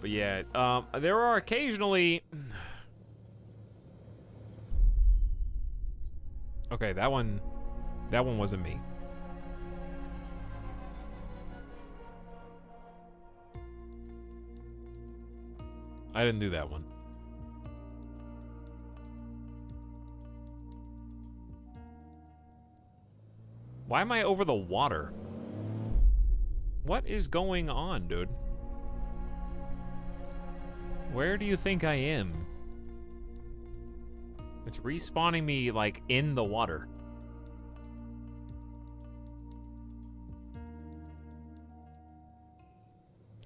A: But yeah, there are occasionally... Okay, that one wasn't me. I didn't do that one. Why am I over the water? What is going on, dude? Where do you think I am? It's respawning me, like, in the water.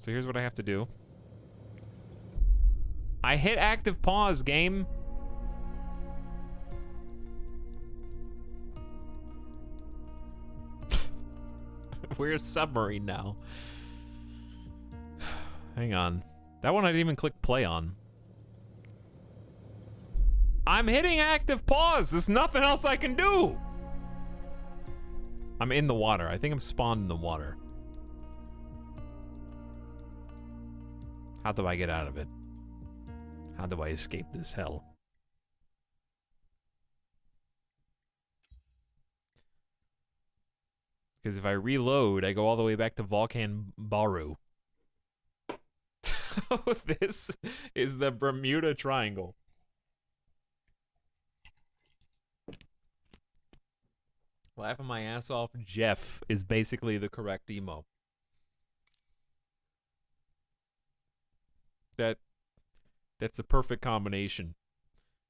A: So here's what I have to do. I hit active pause, game. We're a submarine now. Hang on. That one I didn't even click play on. I'm hitting active pause. There's nothing else I can do. I'm in the water. I think I'm spawned in the water. How do I get out of it? How do I escape this hell? Because if I reload, I go all the way back to Volcan Baru. This is the Bermuda Triangle. Laughing my ass off, Jeff is basically the correct emo. That's the perfect combination.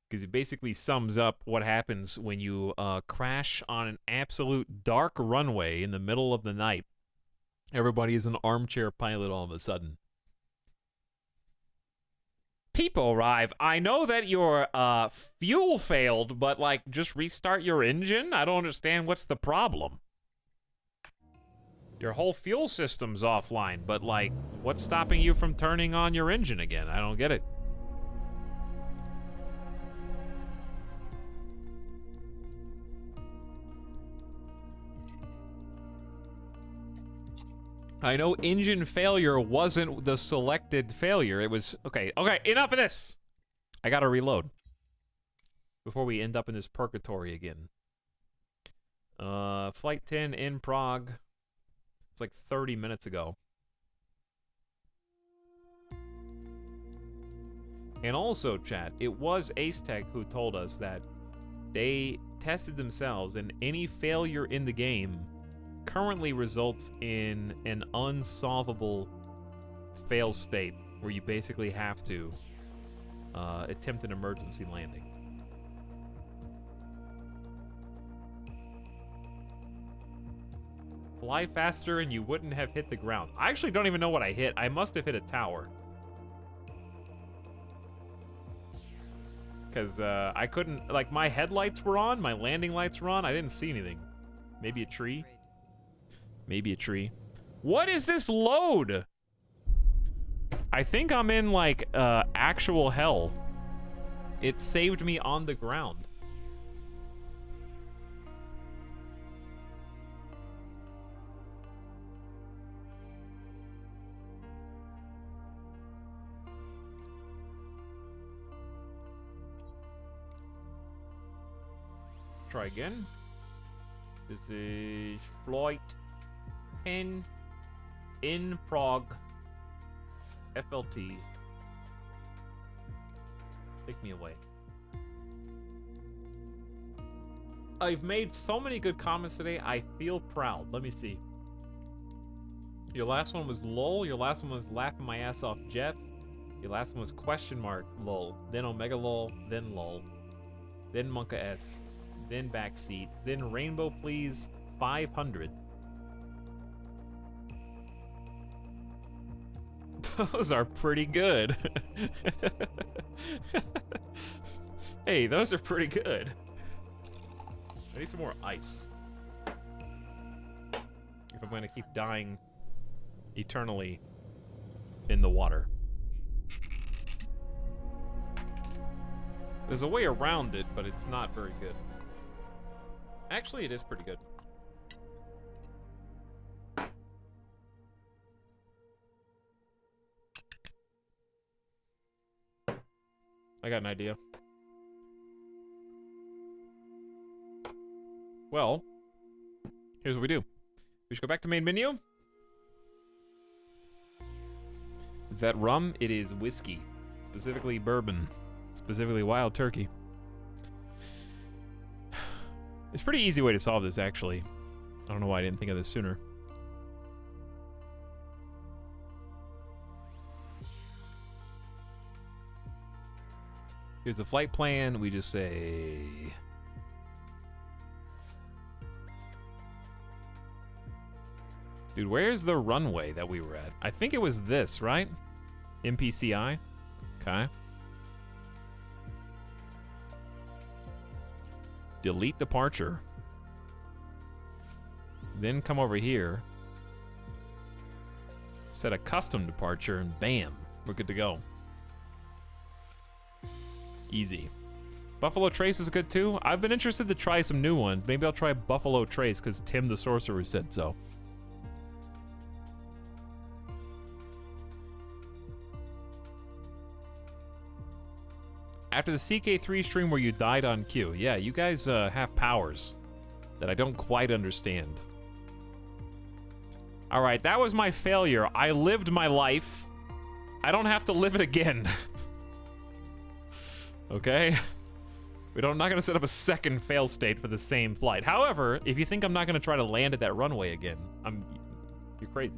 A: Because it basically sums up what happens when you crash on an absolute dark runway in the middle of the night. Everybody is an armchair pilot all of a sudden. People arrive. I know that your fuel failed, but like just restart your engine? I don't understand what's the problem. Your whole fuel system's offline, but like what's stopping you from turning on your engine again? I don't get it. I know engine failure wasn't the selected failure. It was... Okay, enough of this! I gotta reload. Before we end up in this purgatory again. Flight 10 in Prague. It's like 30 minutes ago. And also, chat, it was Acetech who told us that they tested themselves and any failure in the game currently results in an unsolvable fail state where you basically have to attempt an emergency landing. Fly faster and you wouldn't have hit the ground. I actually don't even know what I hit. I must have hit a tower. Because I couldn't, like my headlights were on, my landing lights were on, I didn't see anything. Maybe a tree? Maybe a tree. What is this load? I think I'm in like actual hell. It saved me on the ground. Try again. This is flight 10 in Prague. FLT. Take me away. I've made so many good comments today. I feel proud. Let me see. Your last one was lol. Your last one was laughing my ass off, Jeff. Your last one was question mark lol. Then Omega lol. Then lol. Then Monka S. Then backseat. Then Rainbow Please 500. Those are pretty good. Hey, those are pretty good. I need some more ice. If I'm going to keep dying eternally in the water. There's a way around it, but it's not very good. Actually, it is pretty good. I got an idea. Well, here's what we do. We should go back to main menu. Is that rum? It is whiskey. Specifically bourbon. Specifically wild turkey. It's a pretty easy way to solve this, actually. I don't know why I didn't think of this sooner. Here's the flight plan. We just say... Dude, where's the runway that we were at? I think it was this, right? MPCI? Okay. Delete departure. Then come over here. Set a custom departure, and bam, we're good to go. Easy. Buffalo Trace is good too. I've been interested to try some new ones. Maybe I'll try Buffalo Trace because Tim the Sorcerer said so. After the CK3 stream where you died on cue. Yeah, you guys have powers that I don't quite understand. All right, that was my failure. I lived my life. I don't have to live it again. Okay? I'm not gonna set up a second fail state for the same flight. However, if you think I'm not gonna try to land at that runway again, you're crazy.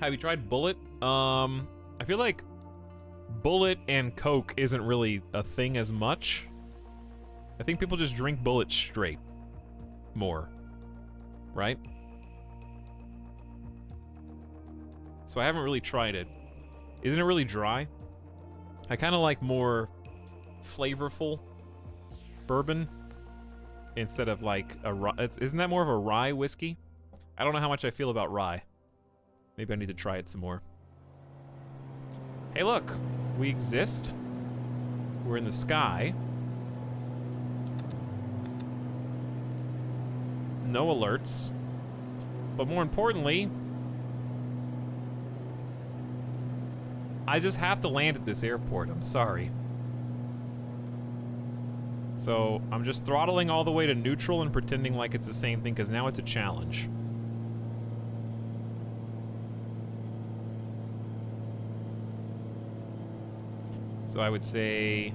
A: Have you tried Bullet? I feel like Bullet and Coke isn't really a thing as much. I think people just drink Bullet straight more, right? So I haven't really tried it. Isn't it really dry? I kind of like more flavorful bourbon instead of like a rye. Isn't that more of a rye whiskey? I don't know how much I feel about rye. Maybe I need to try it some more. Hey, look, we exist. We're in the sky. No alerts. But more importantly, I just have to land at this airport. I'm sorry. So I'm just throttling all the way to neutral and pretending like it's the same thing because now it's a challenge. So I would say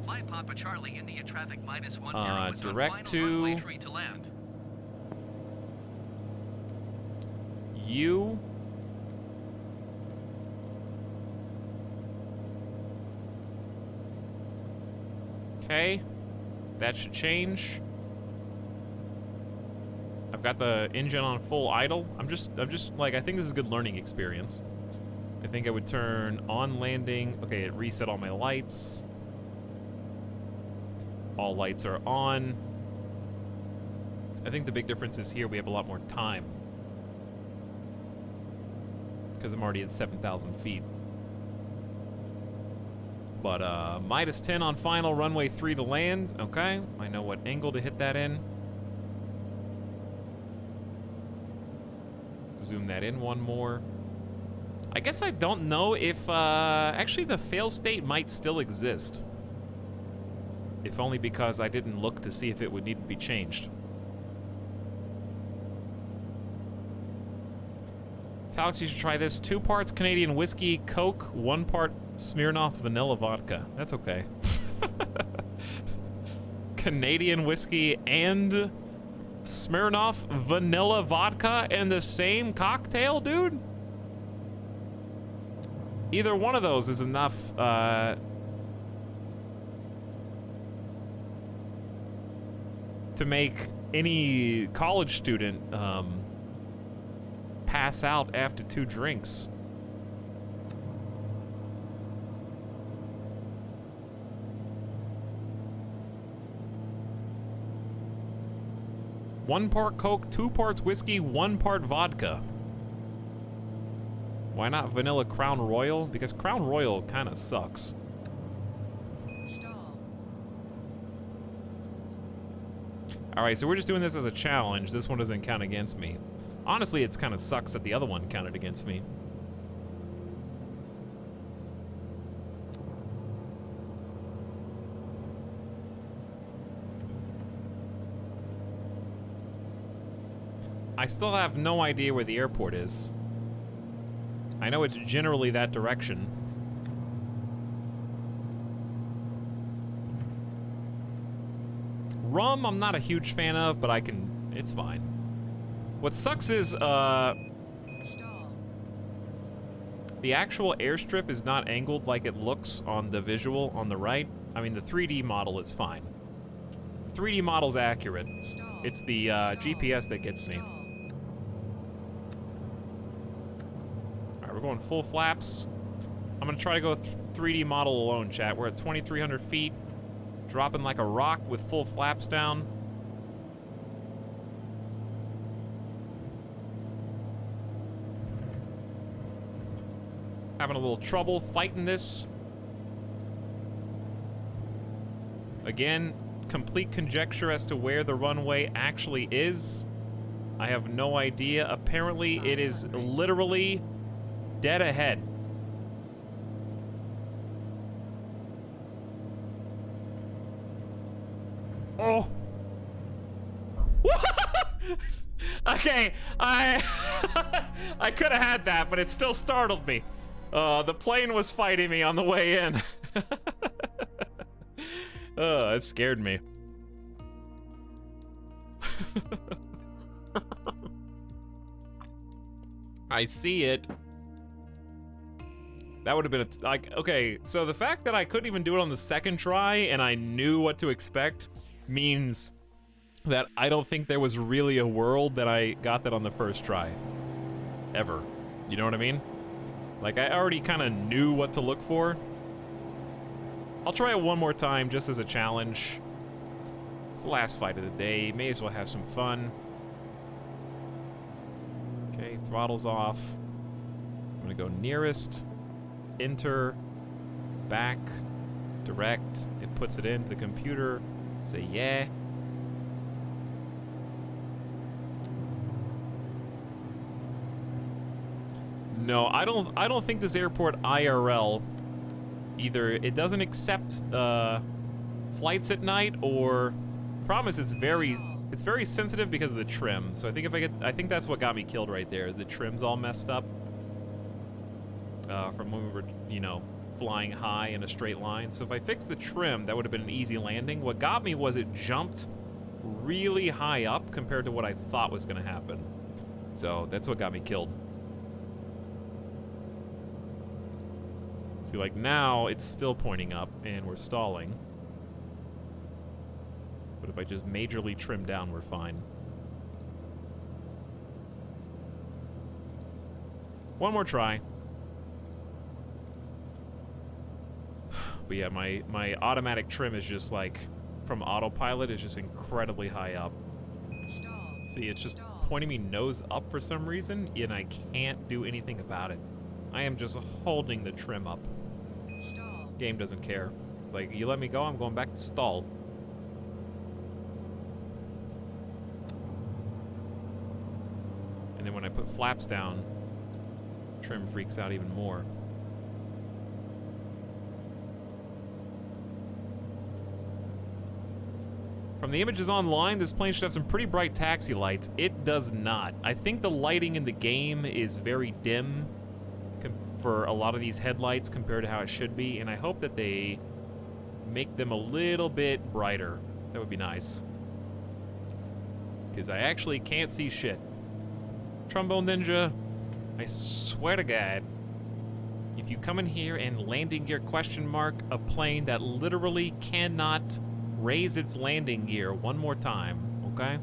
C: Flight Papa Charlie India traffic -10 is
A: direct
C: on final
A: to-
C: runway tree to land.
A: you. Okay, that should change. I've got the engine on full idle. I'm just like, I think this is a good learning experience. I think I would turn on landing. Okay, it reset all my lights. All lights are on. I think the big difference is here we have a lot more time. Because I'm already at 7,000 feet. But -10 on final, runway 3 to land. Okay, I know what angle to hit that in. Zoom that in one more. I guess I don't know if, actually the fail state might still exist. If only because I didn't look to see if it would need to be changed. Alex, you should try this. 2 parts Canadian whiskey, Coke, 1 part Smirnoff vanilla vodka. That's okay. Canadian whiskey and Smirnoff vanilla vodka in the same cocktail, dude? Either one of those is enough, to make any college student, pass out after 2 drinks. One part Coke, 2 parts whiskey, 1 part vodka. Why not vanilla Crown Royal? Because Crown Royal kind of sucks.
E: Stall.
A: All right, so we're just doing this as a challenge. This one doesn't count against me. Honestly, it's kind of sucks that the other one counted against me. I still have no idea where the airport is. I know it's generally that direction. Rum, I'm not a huge fan of, but it's fine. What sucks is,
E: Stall.
A: the actual airstrip is not angled like it looks on the visual on the right. I mean, the 3D model is fine. The 3D model's accurate.
E: Stall.
A: It's the GPS that gets me.
E: Stall.
A: Alright, we're going full flaps. I'm gonna try to go 3D model alone, chat. We're at 2,300 feet. Dropping like a rock with full flaps down. Having a little trouble fighting this. Again, complete conjecture as to where the runway actually is. I have no idea. Apparently, it is literally dead ahead. Okay, I I could have had that, but it still startled me. The plane was fighting me on the way in. It scared me. I see it. That would have been like, okay, so the fact that I couldn't even do it on the second try and I knew what to expect means that I don't think there was really a world that I got that on the first try. Ever. You know what I mean? Like, I already kind of knew what to look for. I'll try it one more time just as a challenge. It's the last fight of the day. May as well have some fun. Okay, throttle's off. I'm gonna go nearest, enter, back, direct. It puts it into the computer. Say yeah. No, I don't think this airport IRL either. It doesn't accept flights at night, or promise it's very sensitive because of the trim. So I think that's what got me killed right there. The trim's all messed up from when we were, you know, flying high in a straight line. So if I fixed the trim, that would have been an easy landing. What got me was it jumped really high up compared to what I thought was going to happen. So that's what got me killed. See, like now it's still pointing up and we're stalling. But if I just majorly trim down, we're fine. One more try. But yeah, my automatic trim is just like, from autopilot, is just incredibly high up.
E: Stall.
A: See, it's just
E: Stall.
A: pointing me nose up for some reason, and I can't do anything about it. I am just holding the trim up.
E: Stall.
A: Game doesn't care. It's like, you let me go, I'm going back to stall. And then when I put flaps down, trim freaks out even more. From the images online, this plane should have some pretty bright taxi lights. It does not. I think the lighting in the game is very dim for a lot of these headlights compared to how it should be, and I hope that they make them a little bit brighter. That would be nice. Because I actually can't see shit. Trombone Ninja, I swear to God, if you come in here and landing gear question mark a plane that literally cannot raise its landing gear one more time, okay?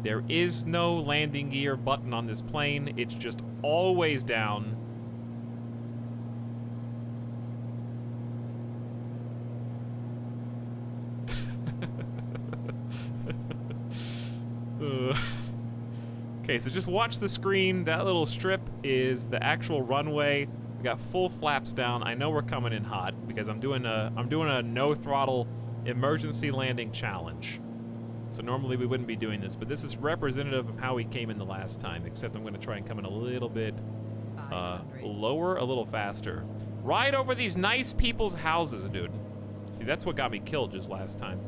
A: There is no landing gear button on this plane. It's just always down. Okay, so just watch the screen. That little strip is the actual runway. We got full flaps down. I know we're coming in hot because I'm doing a no throttle emergency landing challenge. So normally we wouldn't be doing this, but this is representative of how we came in the last time, except I'm going to try and come in a little bit
E: 500.
A: lower, a little faster. Right over these nice people's houses, dude. See, that's what got me killed just last time.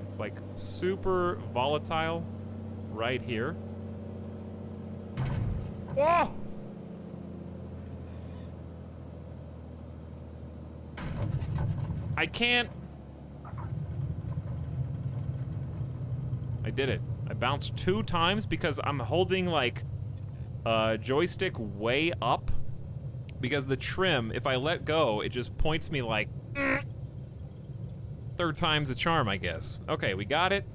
A: It's like super volatile right here. Oh! I can't. I did it. I bounced 2 times because I'm holding like joystick way up, because the trim, if I let go, it just points me like 3rd time's a charm, I guess. Okay, we got it.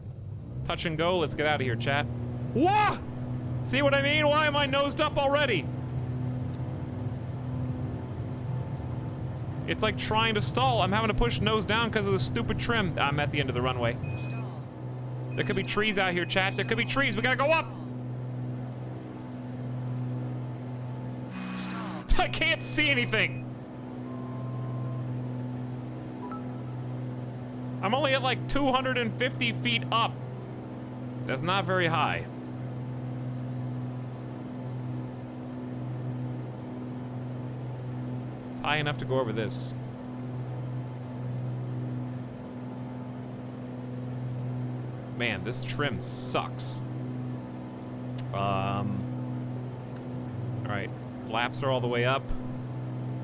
A: Touch and go. Let's get out of here, chat. Whoa! See what I mean? Why am I nosed up already? It's like trying to stall. I'm having to push nose down because of the stupid trim. I'm at the end of the runway.
E: Stall.
A: There could be trees out here, chat. There could be trees. We gotta go up.
E: Stall.
A: I can't see anything. I'm only at like 250 feet up. That's not very high. It's high enough to go over this. Man, this trim sucks. Alright, flaps are all the way up.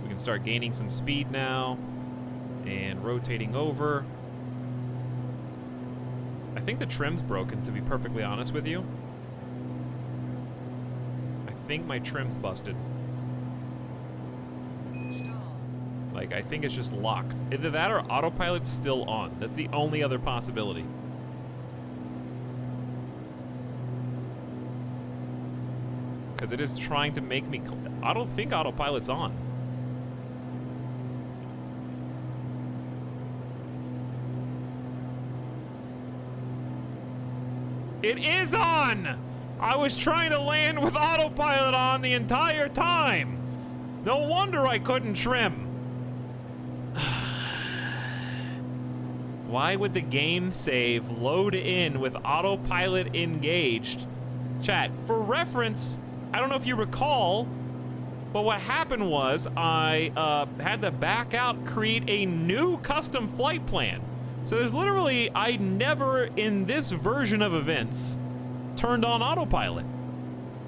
A: We can start gaining some speed now. And rotating over. I think the trim's broken, to be perfectly honest with you. I think my trim's busted.
E: Stall.
A: Like, I think it's just locked. Either that or autopilot's still on. That's the only other possibility. Because it is trying to make me... I don't think autopilot's on. It is on! I was trying to land with autopilot on the entire time! No wonder I couldn't trim. Why would the game save load in with autopilot engaged? Chat, for reference, I don't know if you recall, but what happened was I had to back out, create a new custom flight plan. So there's literally, I never in this version of events turned on autopilot.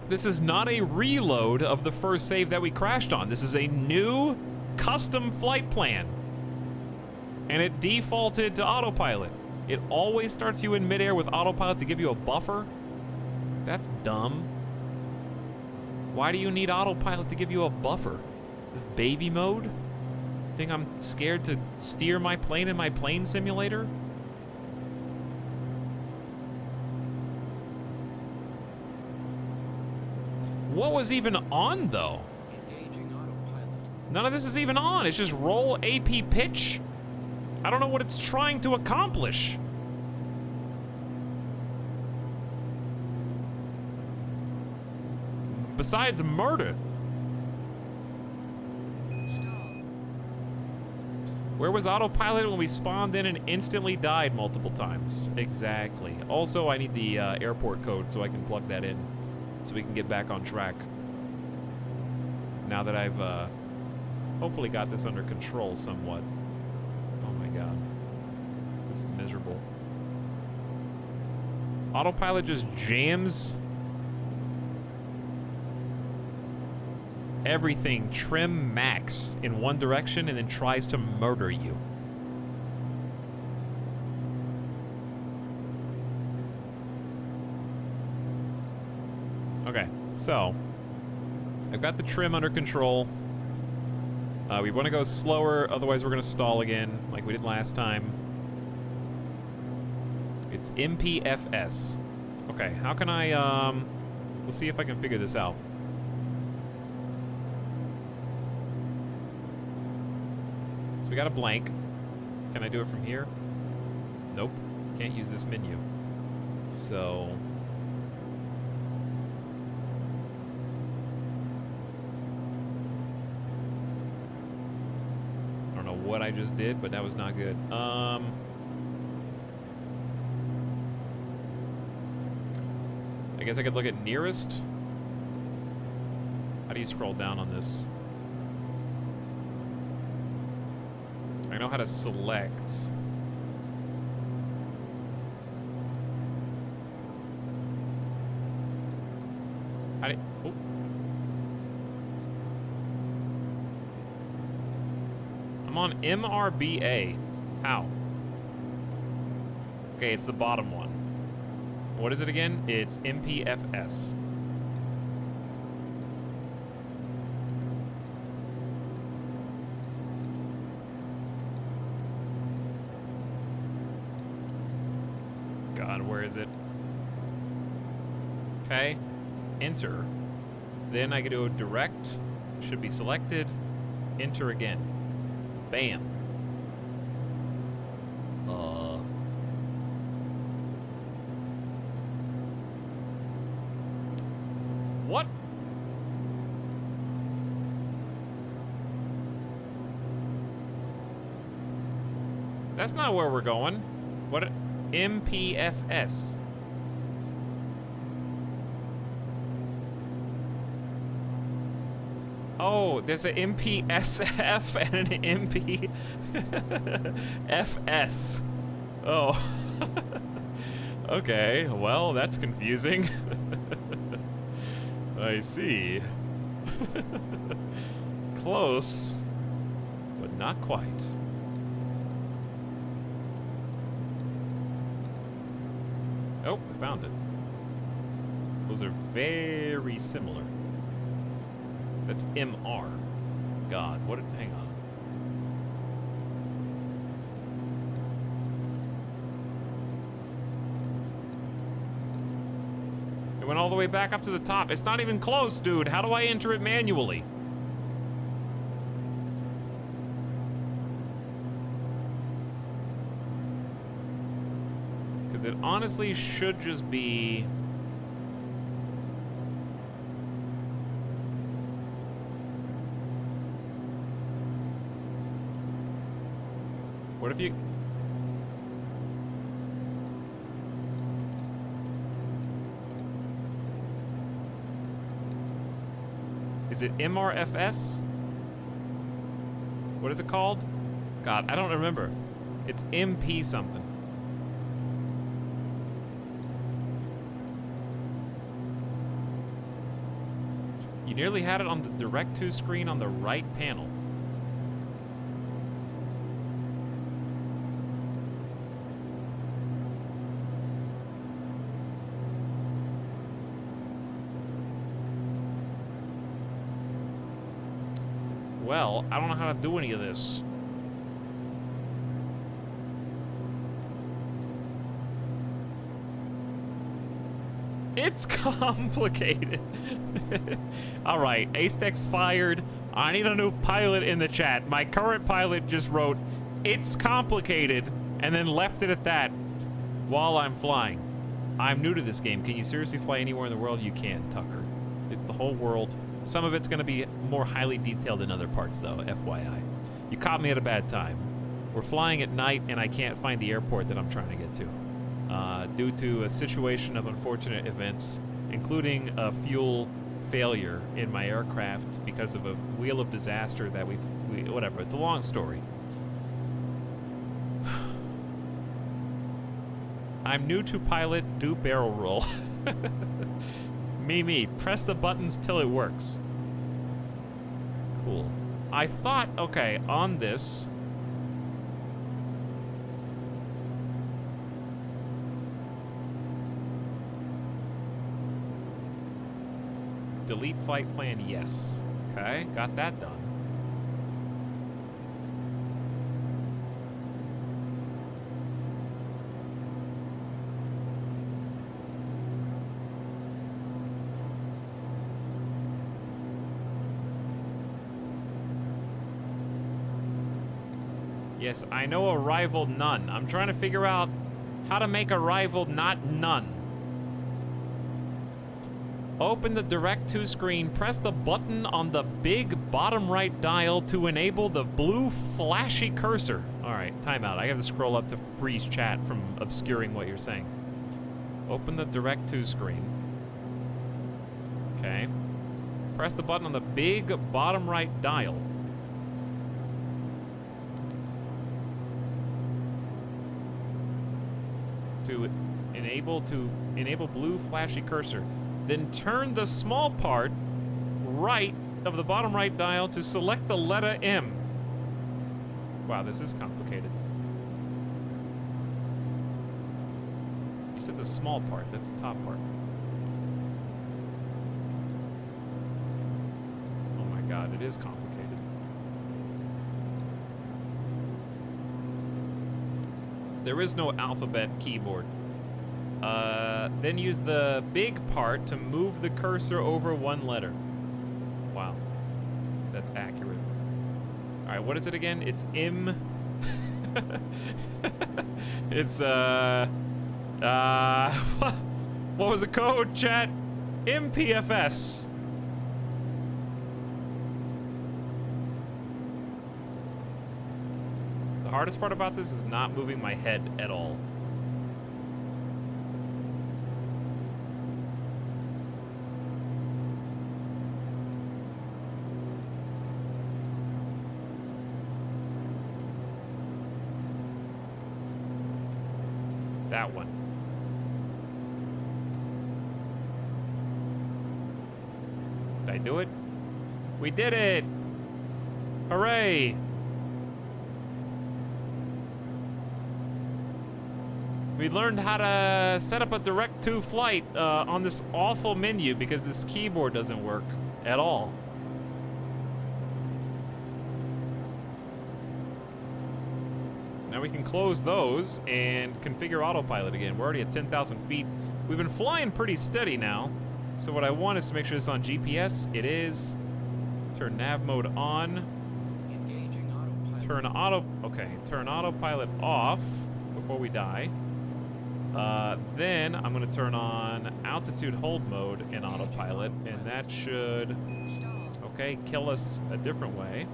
A: This is not a reload of the first save that we crashed on. This is a new custom flight plan. And it defaulted to autopilot. It always starts you in midair with autopilot to give you a buffer. That's dumb. Why do you need autopilot to give you a buffer? This baby mode? Think I'm scared to steer my plane in my plane simulator? What was even on, though?
D: Engaging autopilot.
A: None of this is even on. It's just roll AP pitch. I don't know what it's trying to accomplish. Besides murder.
E: Stall.
A: Where was autopilot when we spawned in and instantly died multiple times? Exactly. Also, I need the airport code so I can plug that in so we can get back on track. Now that I've hopefully got this under control somewhat. Oh my god. This is miserable. Autopilot just jams everything trim max in one direction and then tries to murder you. Okay, so I've got the trim under control. We want to go slower, otherwise we're going to stall again like we did last time. It's MPFS. Okay, how can I, let's see if I can figure this out. So we got a blank. Can I do it from here? Nope. Can't use this menu. So... I don't know what I just did, but that was not good. I guess I could look at nearest. How do you scroll down on this? I know how to select. How do oh. I'm on MRBA. How? Okay, it's the bottom one. What is it again? It's MPFS. God, where is it? Okay, enter. Then I can do a direct, should be selected, enter again. Bam. What? That's not where we're going. What? MPFS. Oh, there's an MPSF and an MPFS. Oh. Okay, well, that's confusing. I see. Close, but not quite. Oh, I found it. Those are very similar. That's MR. God, what? Hang on. It went all the way back up to the top. It's not even close, dude. How do I enter it manually? Because it honestly should just be... What if you... Is it MRFS? What is it called? God, I don't remember. It's MP something. You nearly had it on the Direct to screen on the right panel. Well, I don't know how to do any of this. It's complicated. All right, Astex fired. I need a new pilot in the chat. My current pilot just wrote, "It's complicated," and then left it at that while I'm flying. I'm new to this game. Can you seriously fly anywhere in the world? You can, Tucker. It's the whole world. Some of it's going to be more highly detailed than other parts, though, FYI. You caught me at a bad time. We're flying at night, and I can't find the airport that I'm trying to get to. Due to a situation of unfortunate events, including a fuel failure in my aircraft because of a wheel of disaster that we whatever. It's a long story. I'm new to pilot, do barrel roll. Me. Press the buttons till it works. Cool. I thought, okay, on this... Delete flight plan, yes. Okay, got that done. Yes, I know arrival none. I'm trying to figure out how to make arrival not none. Open the Direct to screen, press the button on the big bottom right dial to enable the blue flashy cursor. All right, timeout. I have to scroll up to freeze chat from obscuring what you're saying. Open the Direct to screen. Okay. Press the button on the big bottom right dial. To enable blue flashy cursor. Then turn the small part right of the bottom right dial to select the letter M. Wow, this is complicated. You said the small part, that's the top part. Oh my god, it is complicated. There is no alphabet keyboard. Then use the big part to move the cursor over one letter. Wow. That's accurate. Alright, what is it again? It's M. It's, what was the code, chat? MPFS. The hardest part about this is not moving my head at all. That one. Did I do it? We did it! Hooray! We learned how to set up a direct-to flight on this awful menu because this keyboard doesn't work at all. Now we can close those and configure autopilot again. We're already at 10,000 feet. We've been flying pretty steady now. So what I want is to make sure it's on GPS. It is. Turn nav mode on.
D: Engaging autopilot.
A: Turn autopilot off before we die. Then I'm gonna turn on altitude hold mode in autopilot, and that should, okay, kill us a different way.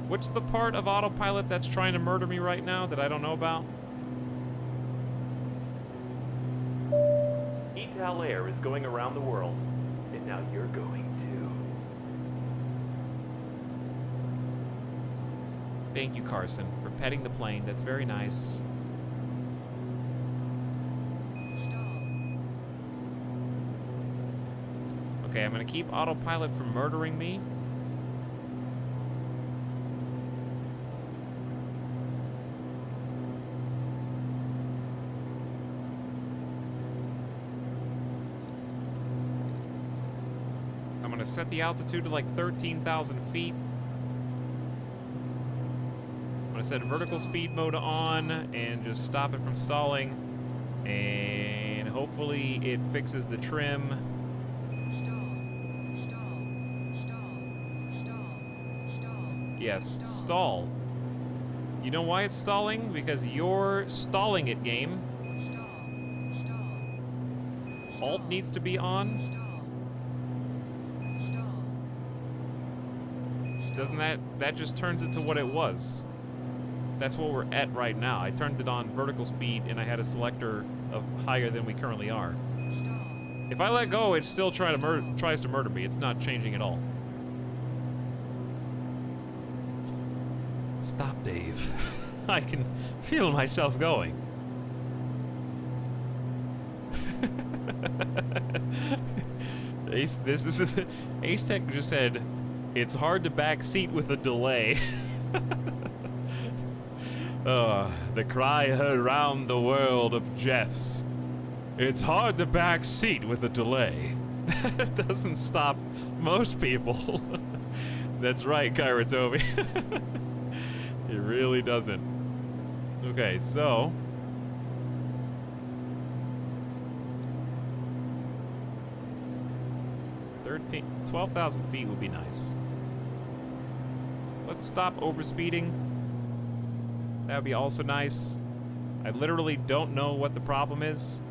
A: What's the part of autopilot that's trying to murder me right now that I don't know about?
B: ETAL Air is going around the world, and now you're going to.
A: Thank you, Carson, for petting the plane. That's very nice. Okay, I'm gonna keep autopilot from murdering me. I'm gonna set the altitude to like 13,000 feet. I'm gonna set vertical speed mode on and just stop it from stalling. And hopefully it fixes the trim. Yes, stall. You know why it's stalling? Because you're stalling it, game. Alt needs to be on. Doesn't that just turns it to what it was? That's what we're at right now. I turned it on vertical speed and I had a selector of higher than we currently are. If I let go, it still tries to murder me. It's not changing at all. Stop, Dave. I can feel myself going. Ace Tech just said, it's hard to back seat with a delay. The cry heard round the world of Jeffs. It's hard to back seat with a delay. That doesn't stop most people. That's right, Kairatobi. It really doesn't. Okay, so 12,000 feet would be nice. Let's stop overspeeding. That would be also nice. I literally don't know what the problem is.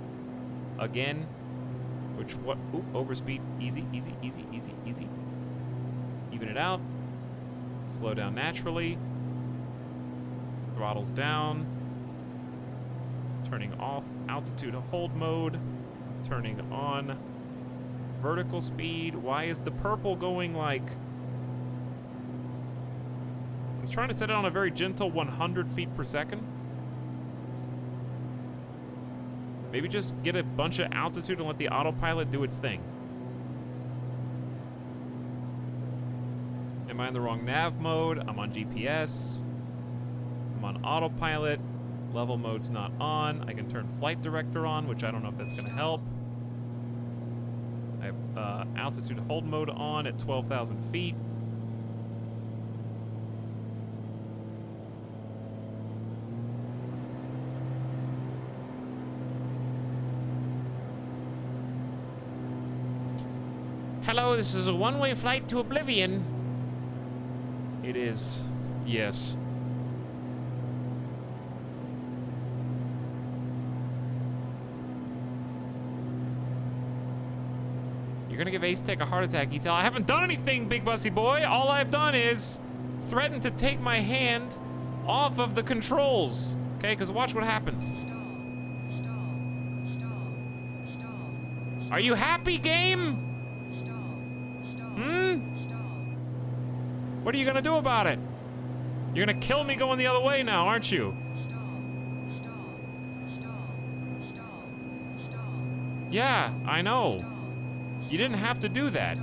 A: Again, ooh, overspeed. Easy, easy, easy, easy, easy. Even it out. Slow down naturally. Throttles down. Turning off altitude hold mode. Turning on vertical speed. Why is the purple going like... I'm trying to set it on a very gentle 100 feet per second. Maybe just get a bunch of altitude and let the autopilot do its thing. Am I in the wrong nav mode? I'm on GPS. I'm on autopilot. Level mode's not on. I can turn flight director on, which I don't know if that's going to help. I have altitude hold mode on at 12,000 feet. Hello, this is a one-way flight to oblivion. It is, yes. You're gonna give Ace Tech a heart attack, Etel. I haven't done anything, Big Bussy Boy. All I've done is threaten to take my hand off of the controls. Okay, because watch what happens. Are you happy, game? What are you gonna do about it? You're gonna kill me going the other way now, aren't you? Yeah, I know. You didn't have to do that.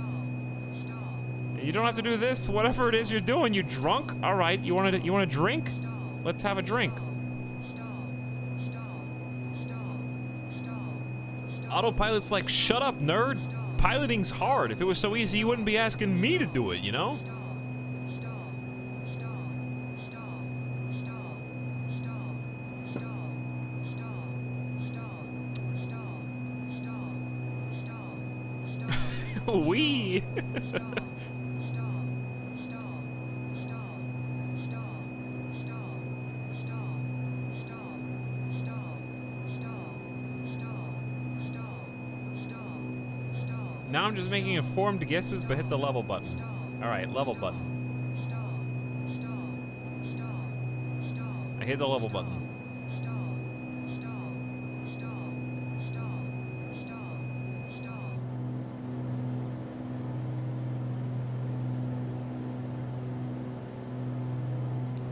A: You don't have to do this, whatever it is you're doing. You drunk? All right, you want a drink? Let's have a drink. Autopilot's like, shut up, nerd. Piloting's hard. If it was so easy, you wouldn't be asking me to do it, you know? Wee. Now I'm just making informed guesses, but hit the level button. All right, level button. I hit the level button.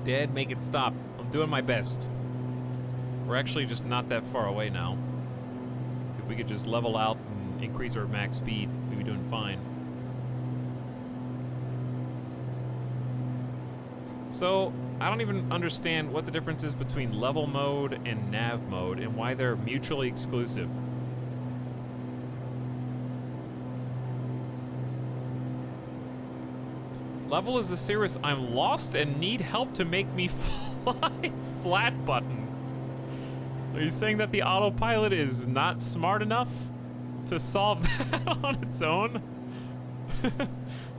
A: Dad, make it stop. I'm doing my best. We're actually just not that far away now. If we could just level out and increase our max speed, we'd be doing fine. So, I don't even understand what the difference is between level mode and nav mode and why they're mutually exclusive. Level is the serious I'm lost and need help to make me fly flat button. Are you saying that the autopilot is not smart enough to solve that on its own?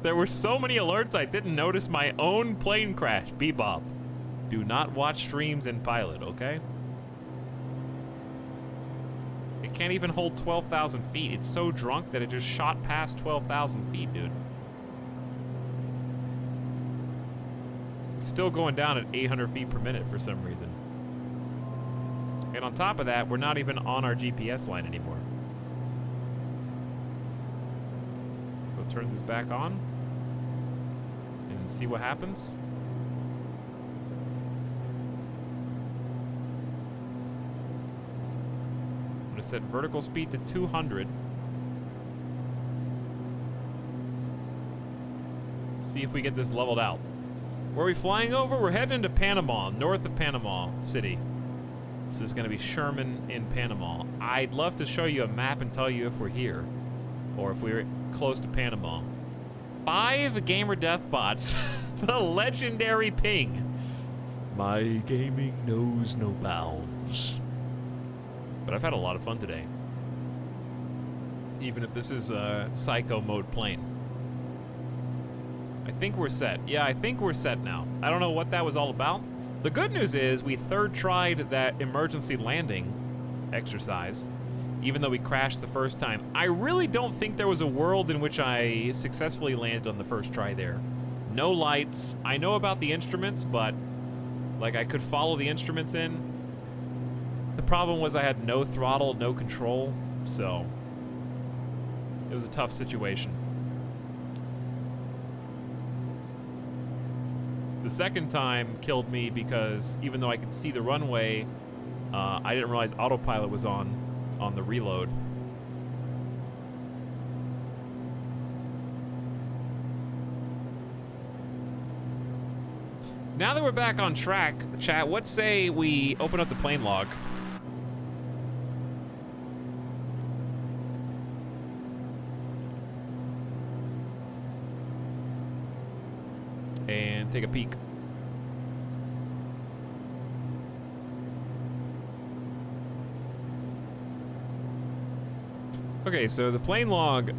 A: There were so many alerts I didn't notice my own plane crash. Bebop. Do not watch streams in pilot, okay? It can't even hold 12,000 feet. It's so drunk that it just shot past 12,000 feet, dude. It's still going down at 800 feet per minute for some reason. And on top of that, we're not even on our GPS line anymore. So turn this back on and see what happens. I'm gonna set vertical speed to 200. See if we get this leveled out. Where are we flying over? We're heading into Panama, north of Panama City. This is going to be Sherman in Panama. I'd love to show you a map and tell you if we're here, or if we're close to Panama. 5 gamer death bots. The legendary ping. My gaming knows no bounds. But I've had a lot of fun today. Even if this is a psycho mode plane. I think we're set. Yeah, I think we're set now. I don't know what that was all about. The good news is we third tried that emergency landing exercise, even though we crashed the first time. I really don't think there was a world in which I successfully landed on the first try there. No lights. I know about the instruments, but like I could follow the instruments in. The problem was I had no throttle, no control, so it was a tough situation. The second time killed me because even though I could see the runway, I didn't realize autopilot was on the reload. Now that we're back on track, chat, what say we open up the plane log? And take a peek. Okay, so the plane log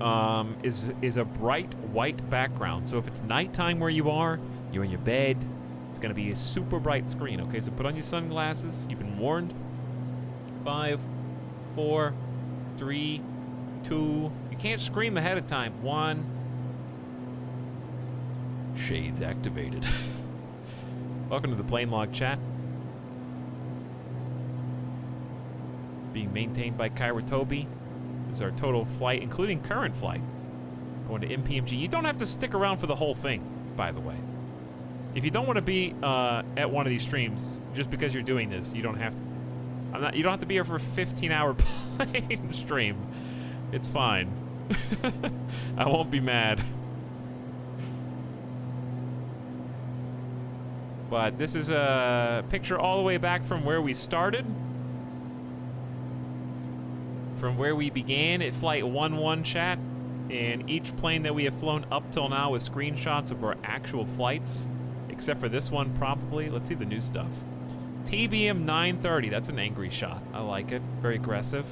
A: is a bright white background. So if it's nighttime where you are, you're in your bed, it's gonna be a super bright screen. Okay, so put on your sunglasses. You've been warned. 5, 4, 3, 2. You can't scream ahead of time. 1. Shades activated. Welcome to the plane log chat. Being maintained by Kyra Toby. This is our total flight, including current flight. Going to MPMG. You don't have to stick around for the whole thing, by the way. If you don't want to be at one of these streams, just because you're doing this, you don't have. You don't have to be here for a 15-hour plane stream. It's fine. I won't be mad. But this is a picture all the way back from where we started. From where we began at Flight 11, chat. And each plane that we have flown up till now is screenshots of our actual flights. Except for this one, probably. Let's see the new stuff. TBM 930, that's an angry shot. I like it. Very aggressive.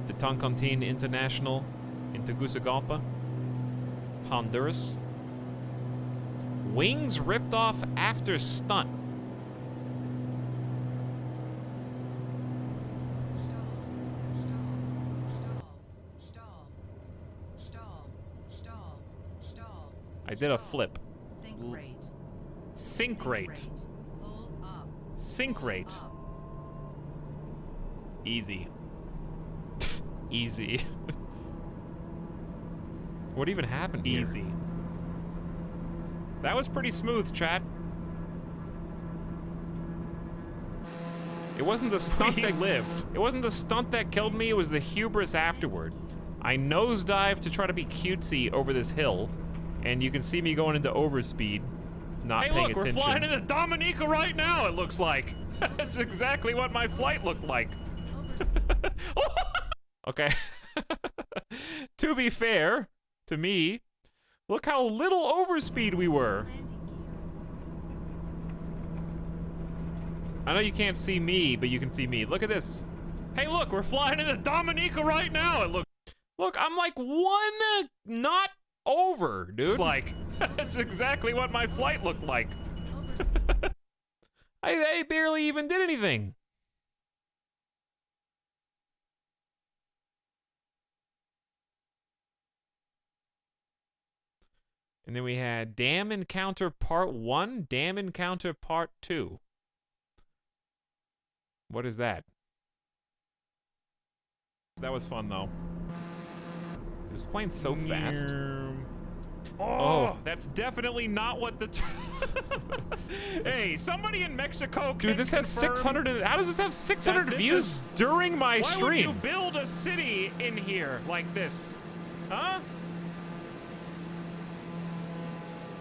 A: The Toncontin International in Tegucigalpa, Honduras. Wings ripped off after stunt. I did a flip.
E: Sync rate.
A: Sync rate.
E: Pull up.
A: Sync rate.
E: Up.
A: Easy. Easy. What even happened here? Easy. That was pretty smooth, chat. It wasn't the stunt that lived. It wasn't the stunt that killed me, it was the hubris afterward. I nosedived to try to be cutesy over this hill, and you can see me going into overspeed, not paying attention. Hey look, we're flying into Dominica right now, it looks like. That's exactly what my flight looked like. Okay. To be fair, to me, look how little overspeed we were. I know you can't see me, but you can see me. Look at this. Hey look, we're flying into Dominica right now. It look, I'm like 1 knot over, dude. It's like, that's exactly what my flight looked like. I barely even did anything. And then we had Dam Encounter Part 1, Dam Encounter Part 2. What is that? That was fun, though. This plane's so fast. Oh, that's definitely not what the... Hey, somebody in Mexico can
F: Dude, this has 600... How does this have 600 views during my stream?
A: Why would you build a city in here like this? Huh?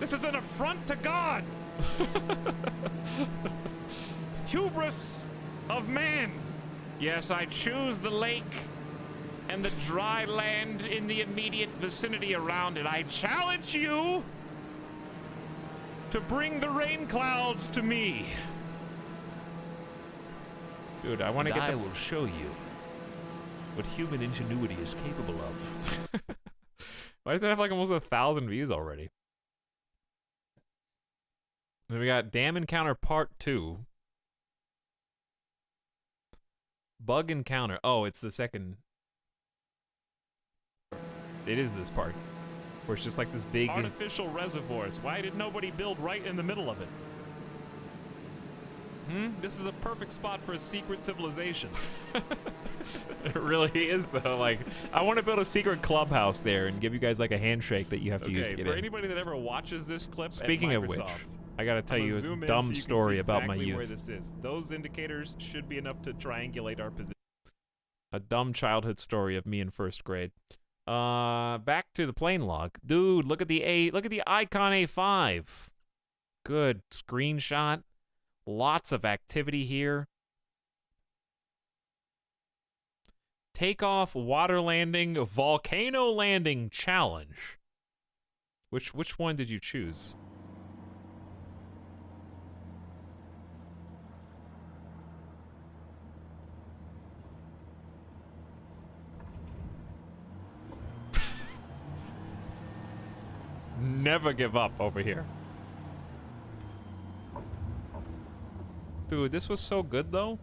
A: This is an affront to God! Hubris of man! Yes, I choose the lake and the dry land in the immediate vicinity around it. I challenge you to bring the rain clouds to me. Dude, I want to get
F: I will show you what human ingenuity is capable of.
A: Why does it have like almost 1,000 views already? Then we got Dam Encounter Part 2. Bug Encounter. Oh, it's the second. It is this part. Where it's just like this big... Artificial reservoirs. Why did nobody build right in the middle of it? This is a perfect spot for a secret civilization. It really is, though. Like, I want to build a secret clubhouse there and give you guys like a handshake that you have to use to get in. For anybody that ever watches this clip, speaking of which, I gotta tell you a dumb story about my youth. Where this is. Those indicators should be enough to triangulate our position. A dumb childhood story of me in first grade. Back to the plane log. Dude, look at the Icon A5. Good screenshot. Lots of activity here. Takeoff, water landing, volcano landing challenge. Which one did you choose? Never give up over here. Dude, this was so good, though.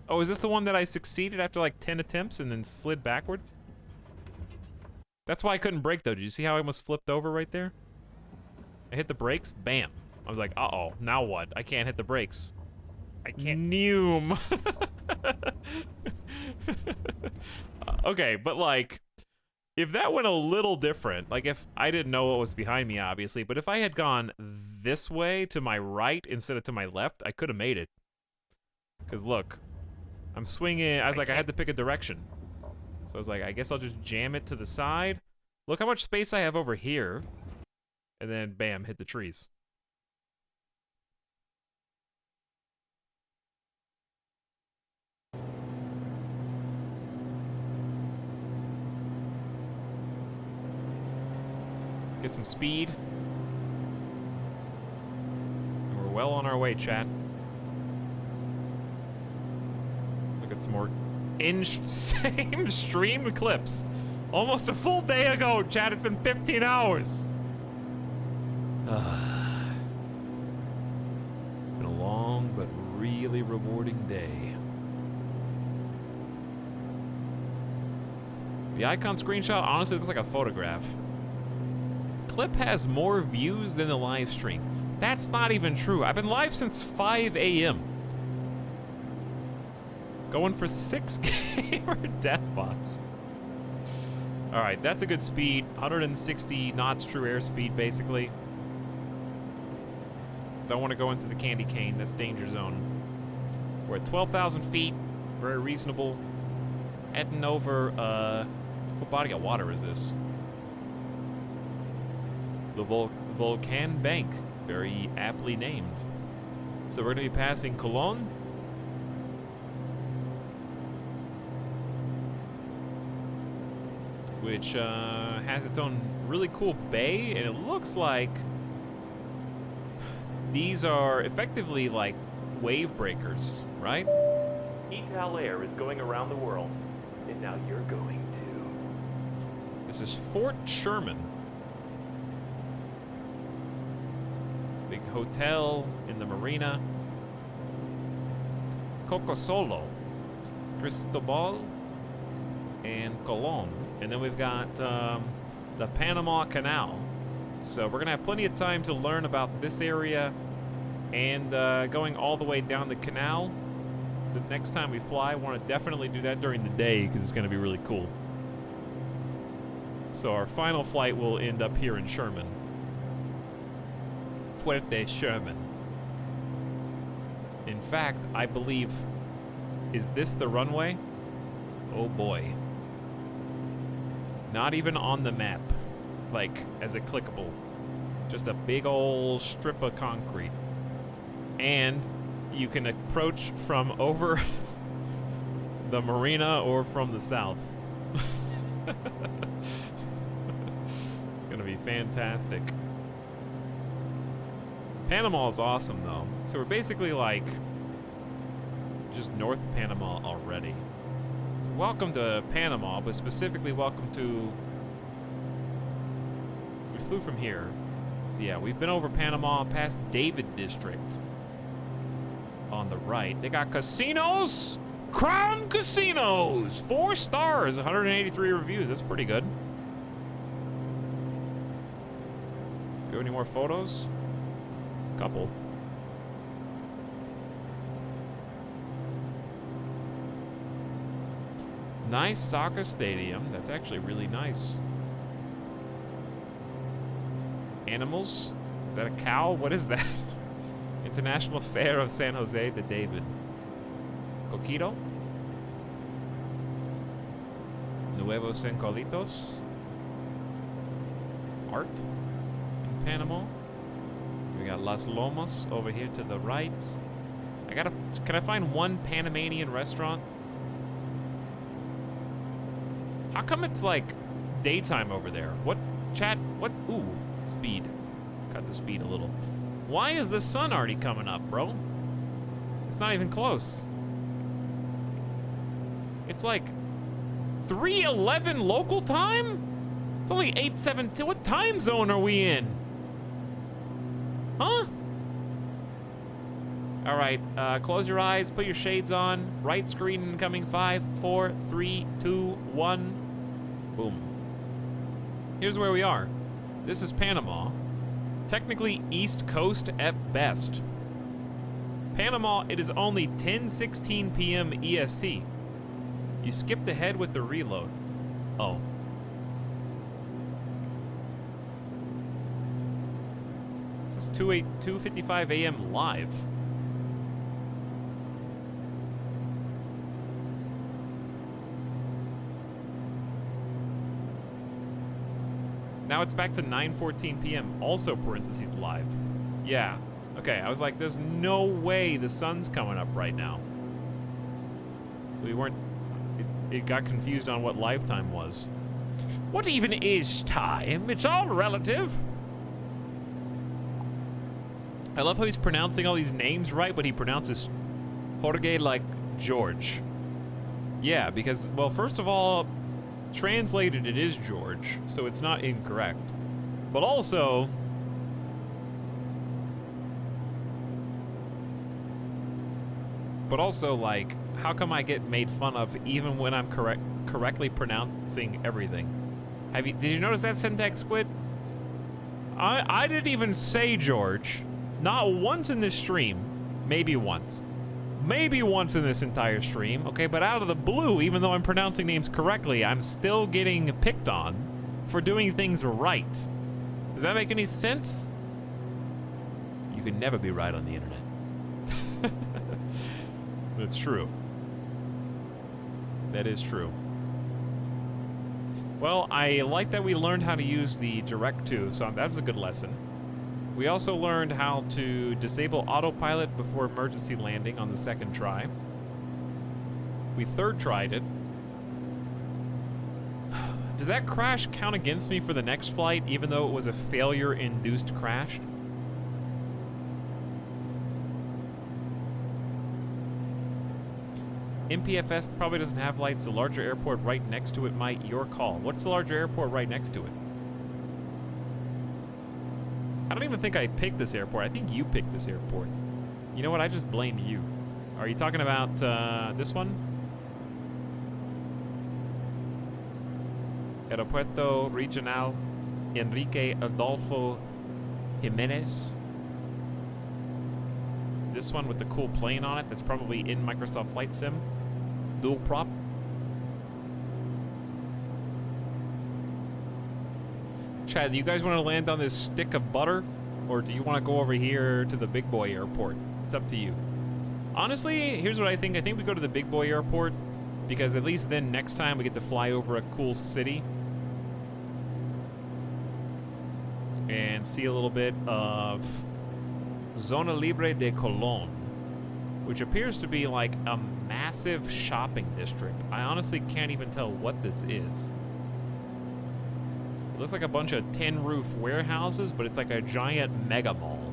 A: Oh, is this the one that I succeeded after like 10 attempts and then slid backwards? That's why I couldn't brake, though. Did you see how I almost flipped over right there? I hit the brakes, bam. I was like, uh-oh, now what? I can't hit the brakes. I can't. Noom. Okay, but like, if that went a little different, like if I didn't know what was behind me, obviously, but if I had gone this way to my right instead of to my left, I could have made it. Because look, I'm swinging. I was like, I had to pick a direction. So I was like, I guess I'll just jam it to the side. Look how much space I have over here. And then, bam, hit the trees. Get some speed. And we're well on our way, chat. Look at some more same stream clips. Almost a full day ago, chat. It's been 15 hours. Been a long but really rewarding day. The icon screenshot honestly looks like a photograph. Clip has more views than the live stream. That's not even true. I've been live since 5 a.m. Going for 6 gamer death bots. All right, that's a good speed. 160 knots true airspeed, basically. Don't want to go into the candy cane. That's danger zone. We're at 12,000 feet. Very reasonable. Heading over, what body of water is this? The Volcan Bank. Very aptly named. So we're going to be passing Cologne. Which has its own really cool bay, and it looks like these are effectively like wave breakers, right?
B: ETAL Air is going around the world, and now you're going to...
A: This is Fort Sherman. Big hotel in the marina. Cocosolo, Cristobal, and Colon. And then we've got the Panama Canal. So we're gonna have plenty of time to learn about this area and going all the way down the canal. The next time we fly, I want to definitely do that during the day because it's gonna be really cool. So our final flight will end up here in Sherman. Fuerte Sherman. In fact, I believe, is this the runway? Oh boy. Not even on the map, like as a clickable. Just a big old strip of concrete. And you can approach from over the marina or from the south. It's gonna be fantastic. Panama is awesome though. So we're basically like just north of Panama already. So welcome to Panama, but specifically welcome to... We flew from here. So yeah, we've been over Panama, past David District. On the right. They got casinos! Crown Casinos! 4 stars, 183 reviews. That's pretty good. Do you have any more photos? Couple. Nice soccer stadium. That's actually really nice. Animals? Is that a cow? What is that? International Fair of San Jose de David. Coquito? Nuevos Encolitos? Art in Panama. We got Las Lomas over here to the right. Can I find one Panamanian restaurant? How come it's like daytime over there? What, chat, what, ooh, speed. Cut the speed a little. Why is the sun already coming up, bro? It's not even close. It's like 3:11 local time? It's only 8:17. What time zone are we in? Huh? All right, close your eyes, put your shades on. Right screen incoming. 5, 4, 3, 2, 1. Boom. Here's where we are. This is Panama. Technically East Coast at best. Panama, it is only 10:16 p.m. EST. You skipped ahead with the reload. Oh. This is 2:55 a.m. live. Now it's back to 9:14 p.m. Also parentheses live. Yeah. Okay, I was like, there's no way the sun's coming up right now. So we weren't... It got confused on what live time was. What even is time? It's all relative. I love how he's pronouncing all these names right, but he pronounces Jorge like George. Yeah, because, well, first of all, translated it is George, so it's not incorrect. But also, like, how come I get made fun of even when I'm correctly pronouncing everything? Did you notice that syntax, Squid? I didn't even say George. Not once in this stream. Maybe once. Maybe once in this entire stream, okay? But out of the blue, even though I'm pronouncing names correctly, I'm still getting picked on for doing things right. Does that make any sense? You can never be right on the internet. That's true. That is true. Well, I like that we learned how to use the direct to, so that was a good lesson. We also learned how to disable autopilot before emergency landing on the second try. We third tried it. Does that crash count against me for the next flight, even though it was a failure-induced crash? MPFS probably doesn't have lights. The larger airport right next to it might. Your call. What's the larger airport right next to it? I don't even think I picked this airport. I think you picked this airport. You know what? I just blame you. Are you talking about this one? Aeropuerto Regional Enrique Adolfo Jimenez. This one with the cool plane on it that's probably in Microsoft Flight Sim. Dual prop. Chad, do you guys want to land on this stick of butter? Or do you want to go over here to the Big Boy Airport? It's up to you. Honestly, here's what I think. I think we go to the Big Boy Airport because at least then next time we get to fly over a cool city and see a little bit of Zona Libre de Colón, which appears to be like a massive shopping district. I honestly can't even tell what this is. It looks like a bunch of tin roof warehouses, but it's like a giant mega mall.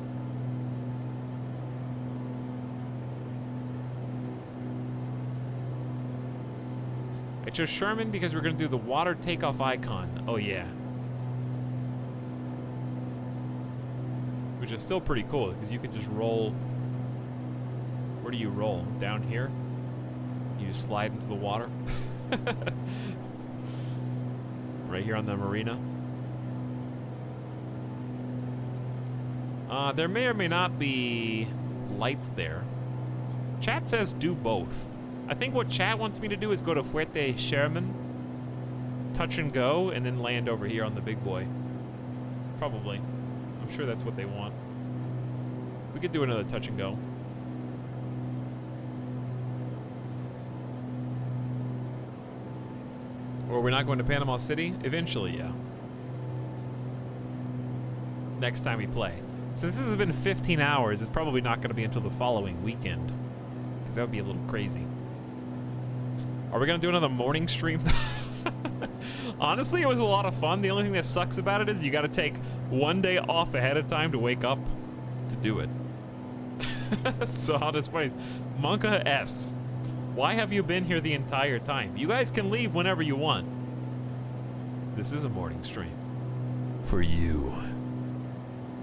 A: I chose Sherman because we're going to do the water takeoff icon. Oh, yeah. Which is still pretty cool, because you can just roll. Where do you roll? Down here? You just slide into the water? Right here on the marina. There may or may not be lights there. Chat says do both. I think what chat wants me to do is go to Fuerte Sherman, touch and go, and then land over here on the Big Boy. Probably. I'm sure that's what they want. We could do another touch and go. Or we're not going to Panama City? Eventually, yeah. Next time we play. Since this has been 15 hours, it's probably not going to be until the following weekend. Because that would be a little crazy. Are we going to do another morning stream? Honestly, it was a lot of fun. The only thing that sucks about it is you got to take one day off ahead of time to wake up to do it. So I'll just play Monka S. Why have you been here the entire time? You guys can leave whenever you want. This is a morning stream. For you.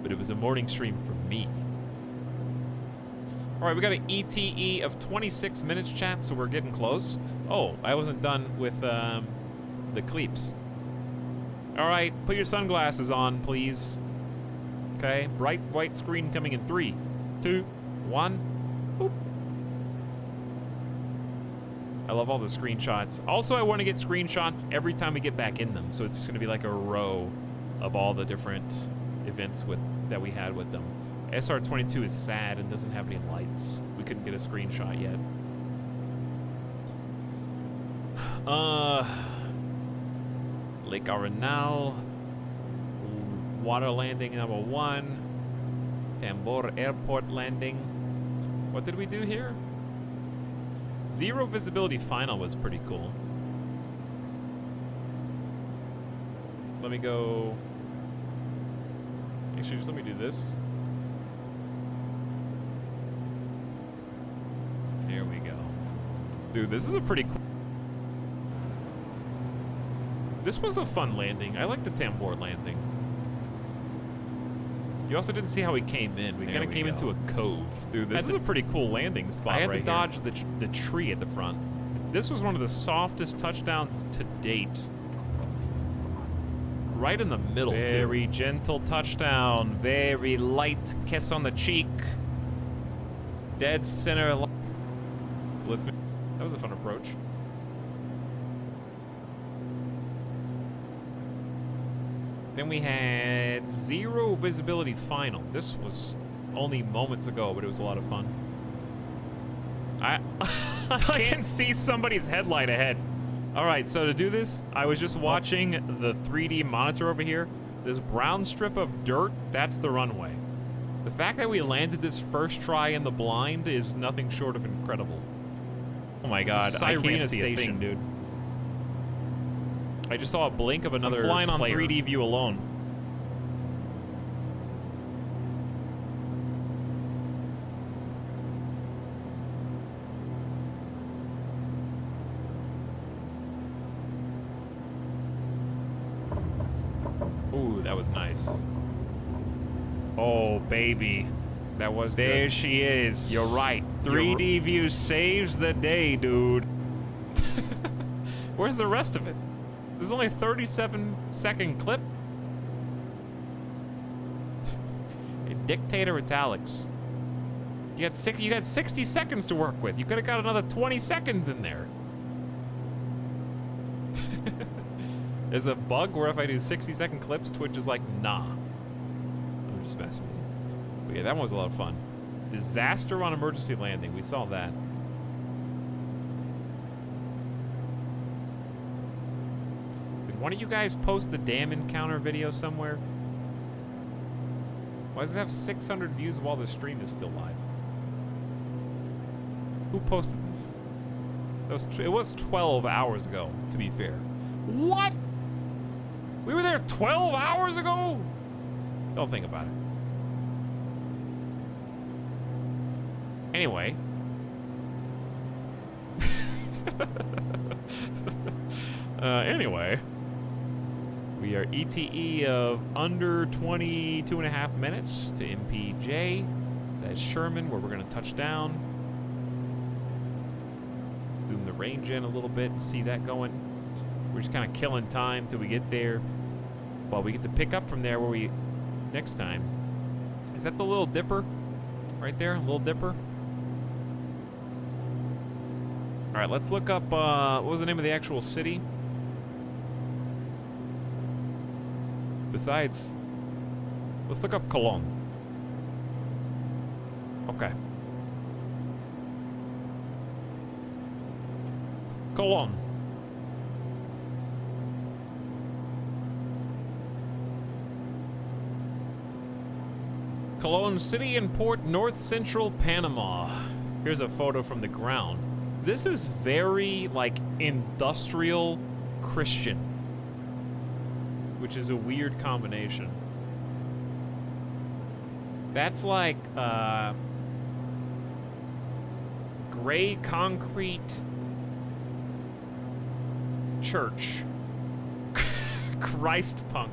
A: But it was a morning stream for me. All right, we got an ETE of 26 minutes, chat, so we're getting close. Oh, I wasn't done with the cleeps. All right, put your sunglasses on, please. Okay, bright white screen coming in 3, 2, 1. Boop. I love all the screenshots. Also, I want to get screenshots every time we get back in them, so it's going to be like a row of all the different events that we had with them. SR-22 is sad and doesn't have any lights. We couldn't get a screenshot yet. Lake Arenal, water landing number 1, Tambor Airport landing. What did we do here? Zero visibility final was pretty cool. let me go. Actually, just let me do this. Here we go. Dude, this is a pretty cool. This was a fun landing. I like the Tambor landing. You also didn't see how we came in. We kind of came into a cove. Dude, this is a pretty cool landing spot. I had to dodge the tree at the front. This was one of the softest touchdowns to date. Right in the middle, very gentle touchdown. Very light kiss on the cheek. Dead center. So let's. That was a fun approach. Then we had 0 visibility final. This was only moments ago, but it was a lot of fun. I can see somebody's headlight ahead. All right, so to do this, I was just watching the 3D monitor over here. This brown strip of dirt, that's the runway. The fact that we landed this first try in the blind is nothing short of incredible. Oh my God, I can't see a thing, dude. I just saw a blink of another player. I'm flying on 3D view alone. Ooh, that was nice. Oh, baby. That was good. There she is. You're right. 3D view saves the day, dude. Where's the rest of it? There's only a 37-second clip. Dictator italics. You got 60 seconds to work with. You could have got another 20 seconds in there. There's a bug where if I do 60-second clips, Twitch is like, nah. I'm just messing with you. But yeah, that one was a lot of fun. Disaster on emergency landing. We saw that. Why don't you guys post the dam encounter video somewhere? Why does it have 600 views while the stream is still live? Who posted this? It was 12 hours ago, to be fair. What? We were there 12 hours ago? Don't think about it. Anyway. Anyway. We are ETE of under 22.5 minutes to MPJ. That's Sherman, where we're going to touch down. Zoom the range in a little bit and see that going. We're just kind of killing time till we get there. But we get to pick up from there where we... next time. Is that the Little Dipper? Right there? Little Dipper? Alright, let's look up... what was the name of the actual city? Besides, let's look up Cologne. Okay. Cologne. Cologne City and Port, North Central Panama. Here's a photo from the ground. This is very, like, industrial Christian, which is a weird combination. That's like gray concrete church. Christ punk.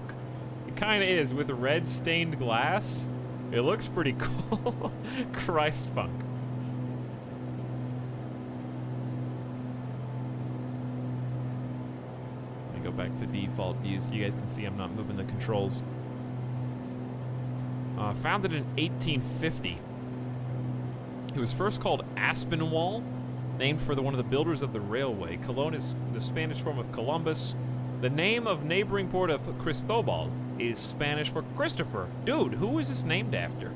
A: It kind of is, with red stained glass. It looks pretty cool. Christ punk. Go back to default views so you guys can see I'm not moving the controls. Founded in 1850. It was first called Aspinwall, named for one of the builders of the railway. Cologne is the Spanish form of Columbus. The name of neighboring port of Cristobal is Spanish for Christopher. Dude, who is this named after?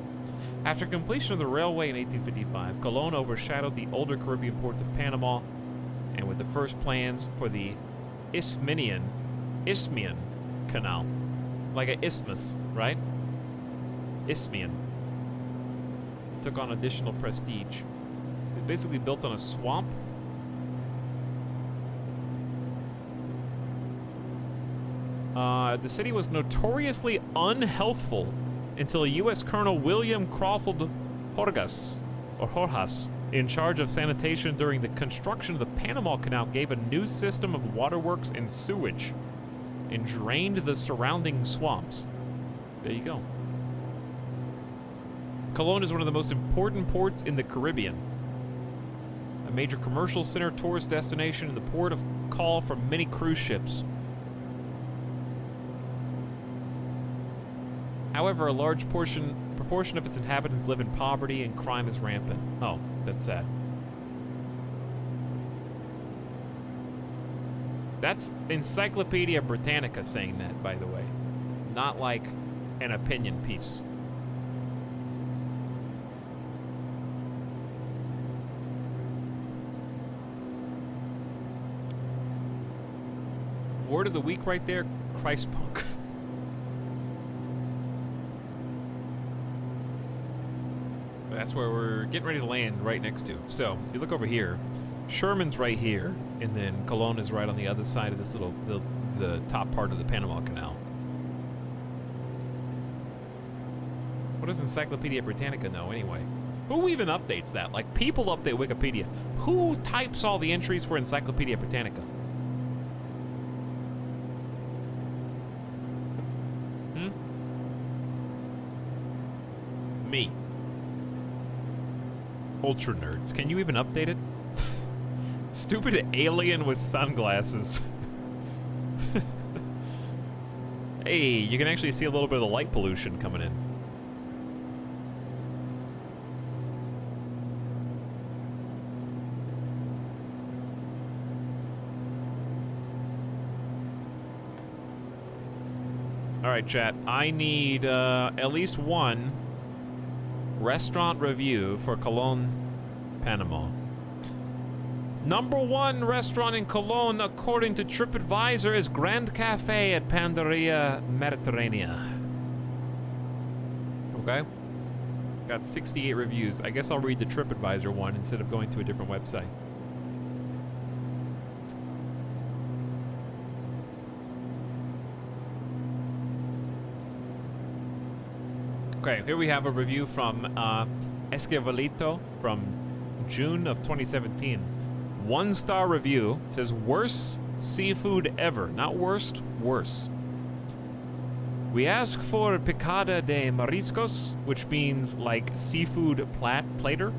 A: After completion of the railway in 1855, Cologne overshadowed the older Caribbean ports of Panama, and with the first plans for the Isthmian Canal. Like an isthmus, right? Isthmian. Took on additional prestige. It's basically built on a swamp. The city was notoriously unhealthful until U.S. Colonel William Crawford Horjas, in charge of sanitation during the construction of the Panama Canal, gave a new system of waterworks and sewage and drained the surrounding swamps. There you go. Colón is one of the most important ports in the Caribbean. A major commercial center, tourist destination, and the port of call for many cruise ships. However, a large proportion of its inhabitants live in poverty and crime is rampant. Oh, that's sad. That's Encyclopedia Britannica saying that, by the way. Not like an opinion piece. Word of the week right there, Christ punk. That's where we're getting ready to land right next to. So, you look over here, Sherman's right here, and then Colón is right on the other side of this little, the top part of the Panama Canal. What does Encyclopedia Britannica know anyway? Who even updates that? Like, people update Wikipedia. Who types all the entries for Encyclopedia Britannica? Me. Ultra nerds. Can you even update it? Stupid alien with sunglasses. Hey, you can actually see a little bit of the light pollution coming in. All right, chat. I need at least one restaurant review for Colón, Panama. Number one restaurant in Colón, according to TripAdvisor, is Grand Cafe at Pandaria Mediterránea. Okay. Got 68 reviews. I guess I'll read the TripAdvisor one instead of going to a different website. Okay, here we have a review from Esquivelito from June of 2017. 1-star review. It says, worst seafood ever. Not worst, worse. We ask for picada de mariscos, which means like seafood platter.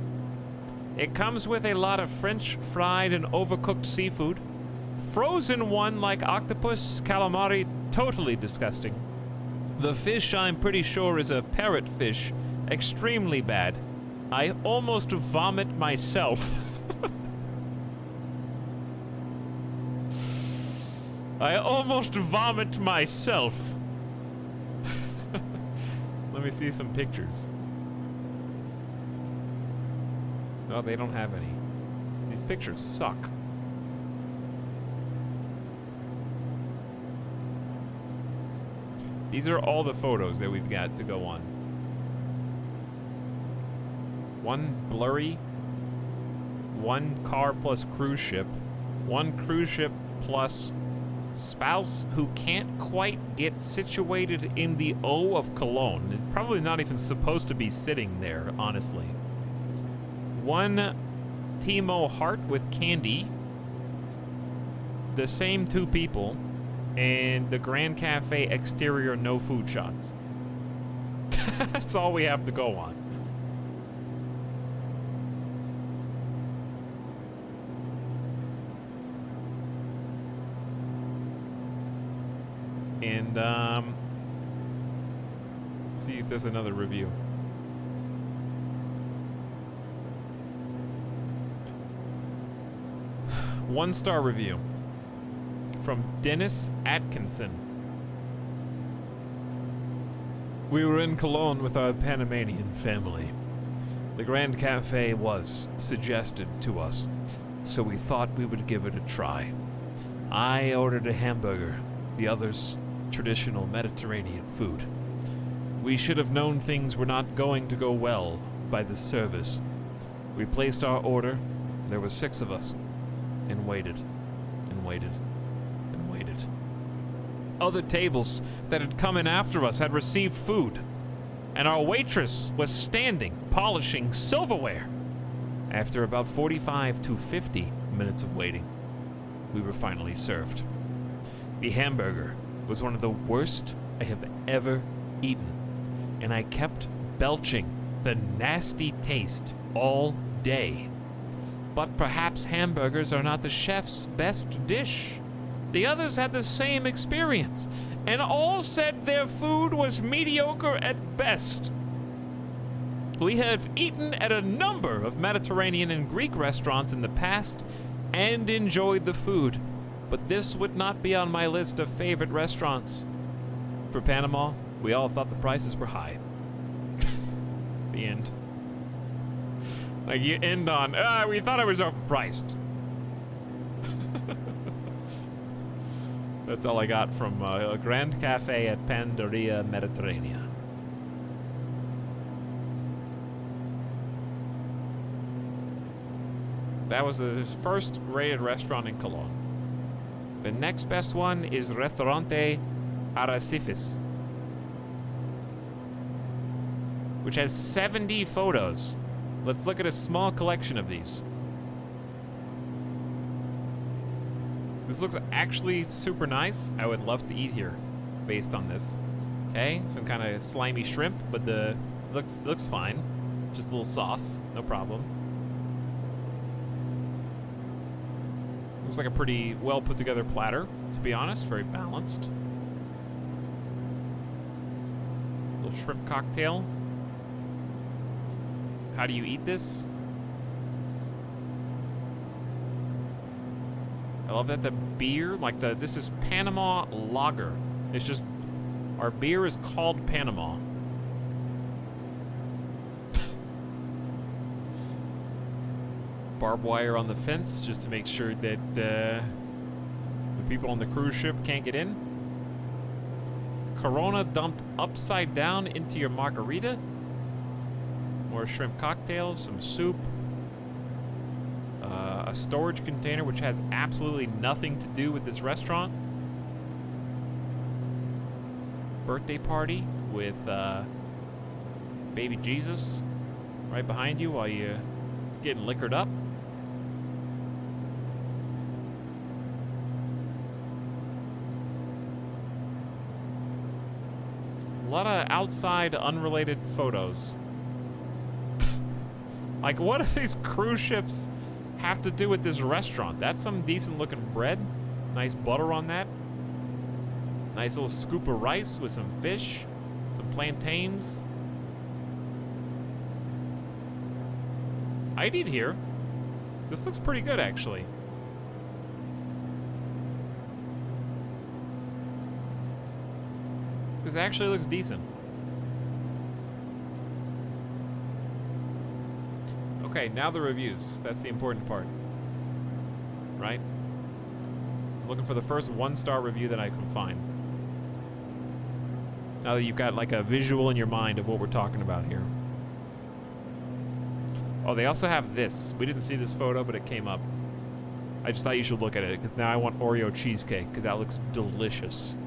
A: It comes with a lot of French fried and overcooked seafood. Frozen one like octopus, calamari, totally disgusting. The fish, I'm pretty sure, is a parrotfish. Extremely bad. I almost vomit myself. I almost vomit myself. Let me see some pictures. No, they don't have any. These pictures suck. These are all the photos that we've got to go on. One blurry, one car plus cruise ship, one cruise ship plus spouse who can't quite get situated in the O of Colón. It's probably not even supposed to be sitting there, honestly. One Timo Heart with candy. The same two people. And the Grand Cafe exterior no food shots. That's all we have to go on. And let's see if there's another review. One-star review from Dennis Atkinson. We were in Colón with our Panamanian family. The Grand Cafe was suggested to us, so we thought we would give it a try. I ordered a hamburger, the others traditional Mediterranean food. We should have known things were not going to go well by the service. We placed our order, there were 6 of us, and waited, and waited, and waited. other tables that had come in after us had received food, and our waitress was standing, polishing silverware. After about 45 to 50 minutes of waiting, we were finally served. The hamburger was one of the worst I have ever eaten, and I kept belching the nasty taste all day. But perhaps hamburgers are not the chef's best dish. The others had the same experience, and all said their food was mediocre at best. We have eaten at a number of Mediterranean and Greek restaurants in the past and enjoyed the food, but this would not be on my list of favorite restaurants. For Panama, we all thought the prices were high. The end. Like, you end on, we thought it was overpriced. That's all I got from a Grand Cafe at Pandaria Mediterranean. That was the first rated restaurant in Cologne. The next best one is Restaurante Arrecifes, which has 70 photos. Let's look at a small collection of these. This looks actually super nice. I would love to eat here based on this. Okay, some kind of slimy shrimp, but the looks fine. Just a little sauce, no problem. Looks like a pretty well put together platter, to be honest, very balanced. Little shrimp cocktail. How do you eat this? I love that the beer, like this is Panama Lager. It's just, our beer is called Panama. Barbed wire on the fence just to make sure that the people on the cruise ship can't get in. Corona dumped upside down into your margarita. More shrimp cocktails, some soup. A storage container which has absolutely nothing to do with this restaurant. Birthday party with baby Jesus right behind you while you're getting liquored up. A lot of outside unrelated photos. Like, what do these cruise ships have to do with this restaurant? That's some decent looking bread. Nice butter on that. Nice little scoop of rice with some fish, some plantains. I'd eat here. This looks pretty good, actually. This actually looks decent. Okay, now the reviews. That's the important part. Right? I'm looking for the first 1-star review that I can find. Now that you've got like a visual in your mind of what we're talking about here. Oh, they also have this. We didn't see this photo, but it came up. I just thought you should look at it, because now I want Oreo cheesecake, because that looks delicious.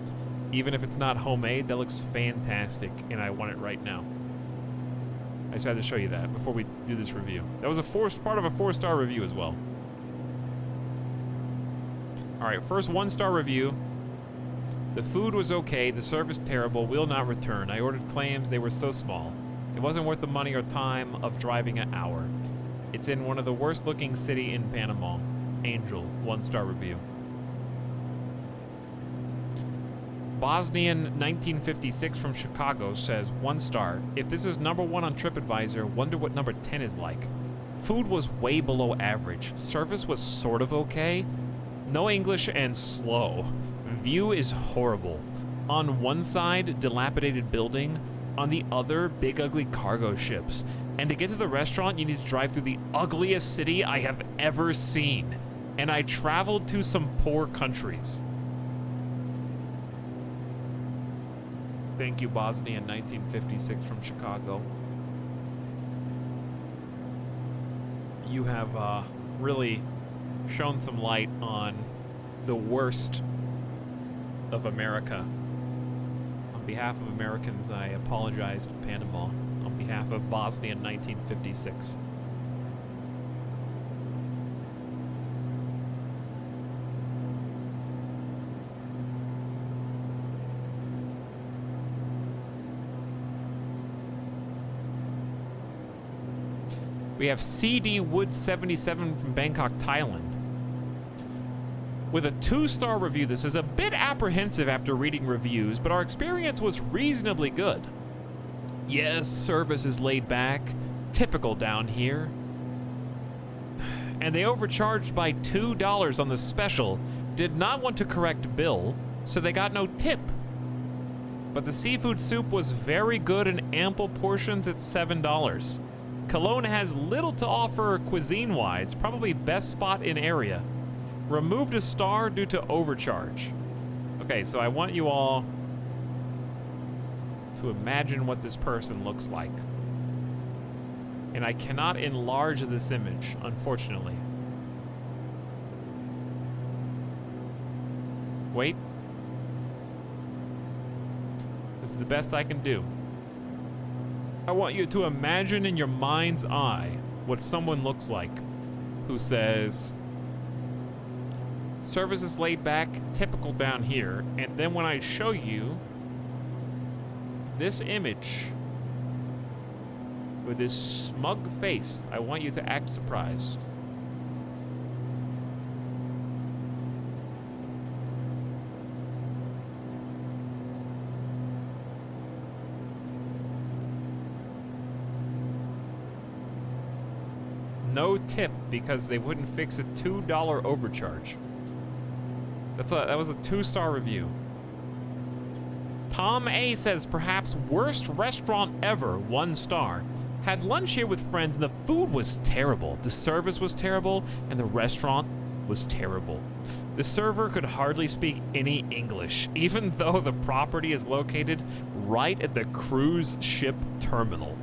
A: Even if it's not homemade, that looks fantastic, and I want it right now. I just had to show you that before we do this review. That was part of a 4-star review as well. Alright, first 1-star review. The food was okay, the service terrible, will not return. I ordered clams, they were so small. It wasn't worth the money or time of driving an hour. It's in one of the worst looking city in Panama. Angel, 1-star review. Bosnian 1956 from Chicago says, 1 star. If this is #1 on TripAdvisor, wonder what number 10 is like. Food was way below average. Service was sort of okay. No English and slow. View is horrible. On one side, dilapidated building. On the other, big ugly cargo ships. And to get to the restaurant, you need to drive through the ugliest city I have ever seen. And I traveled to some poor countries. Thank you, Bosnian 1956 from Chicago. You have really shown some light on the worst of America. On behalf of Americans, I apologize to Panama. On behalf of Bosnia in 1956. We have CD Wood 77 from Bangkok, Thailand. With a 2-star review, this is a bit apprehensive after reading reviews, but our experience was reasonably good. Yes, service is laid back, typical down here. And they overcharged by $2 on the special, did not want to correct bill, so they got no tip. But the seafood soup was very good in ample portions at $7. Cologne has little to offer cuisine-wise, probably best spot in area. Removed a star due to overcharge. Okay, so I want you all to imagine what this person looks like. And I cannot enlarge this image, unfortunately. Wait. This is the best I can do. I want you to imagine in your mind's eye what someone looks like who says, service is laid back, typical down here, and then when I show you this image with this smug face, I want you to act surprised. No tip because they wouldn't fix a $2 overcharge. That was a 2-star review. Tom A says, perhaps worst restaurant ever, 1 star. Had lunch here with friends and the food was terrible. The service was terrible and the restaurant was terrible. The server could hardly speak any English, even though the property is located right at the cruise ship terminal.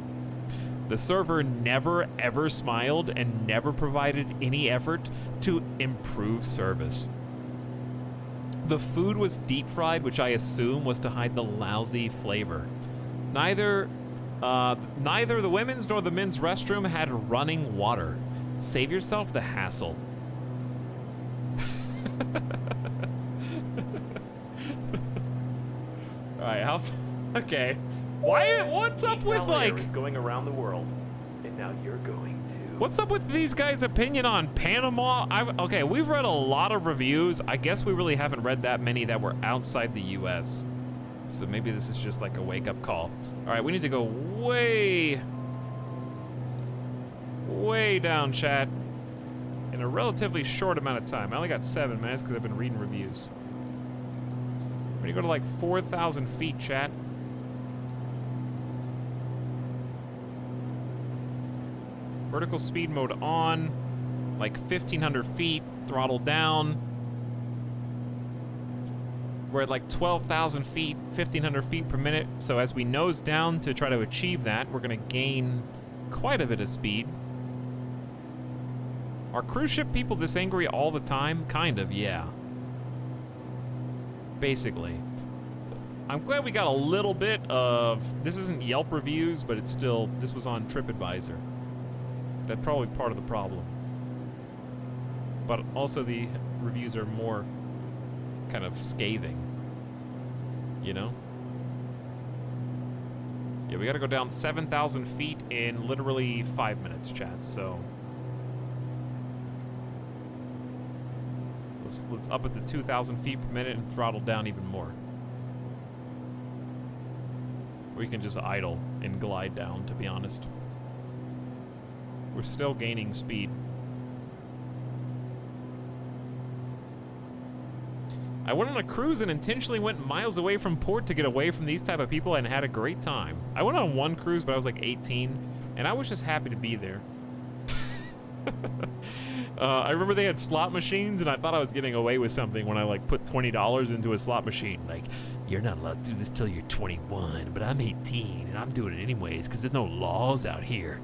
A: The server never ever smiled and never provided any effort to improve service. The food was deep fried, which I assume was to hide the lousy flavor. Neither the women's nor the men's restroom had running water. Save yourself the hassle. Alright, okay. What's up with, like,
B: going around the world, and now you're going to.
A: What's up with these guys' opinion on Panama? Okay, we've read a lot of reviews. I guess we really haven't read that many that were outside the U.S. So maybe this is just like a wake-up call. All right, we need to go way down, chat, in a relatively short amount of time. I only got 7 minutes because I've been reading reviews. We're gonna go to like 4,000 feet, chat. Vertical speed mode on, like 1,500 feet, throttle down. We're at like 12,000 feet, 1,500 feet per minute. So as we nose down to try to achieve that, we're gonna gain quite a bit of speed. Are cruise ship people this angry all the time? Kind of, yeah. Basically. I'm glad we got a little bit of, this isn't Yelp reviews, but it's still, this was on TripAdvisor. That's probably part of the problem. But also the reviews are more kind of scathing, you know? Yeah, we gotta go down 7,000 feet in literally 5 minutes, chat, so. Let's up it to 2,000 feet per minute and throttle down even more. Or you can just idle and glide down, to be honest. We're still gaining speed. I went on a cruise and intentionally went miles away from port to get away from these type of people and had a great time. I went on one cruise, but I was like 18, and I was just happy to be there. I remember they had slot machines, and I thought I was getting away with something when I like put $20 into a slot machine. Like, you're not allowed to do this till you're 21, but I'm 18, and I'm doing it anyways because there's no laws out here.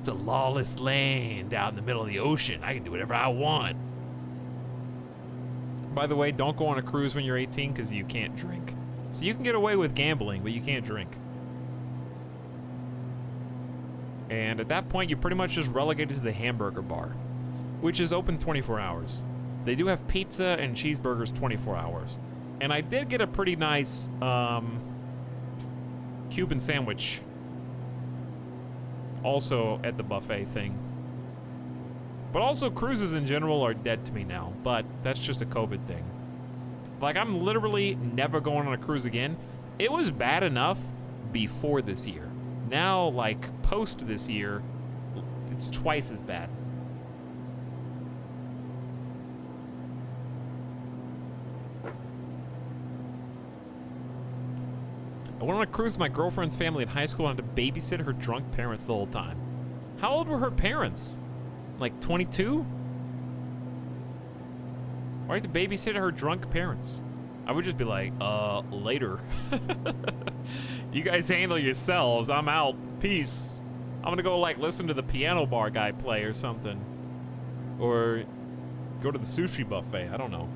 A: It's a lawless land out in the middle of the ocean. I can do whatever I want. By the way, don't go on a cruise when you're 18 because you can't drink. So you can get away with gambling, but you can't drink. And at that point, you're pretty much just relegated to the hamburger bar, which is open 24 hours. They do have pizza and cheeseburgers 24 hours. And I did get a pretty nice Cuban sandwich also at the buffet thing. But also cruises in general are dead to me now, but that's just a COVID thing. Like, I'm literally never going on a cruise again. It was bad enough before this year. Now, like, post this year, it's twice as bad. I went on a cruise with my girlfriend's family in high school and had to babysit her drunk parents the whole time. How old were her parents? Like 22? Why have to babysit her drunk parents? I would just be like, later. You guys handle yourselves. I'm out. Peace. I'm gonna go, like, listen to the piano bar guy play or something. Or go to the sushi buffet. I don't know.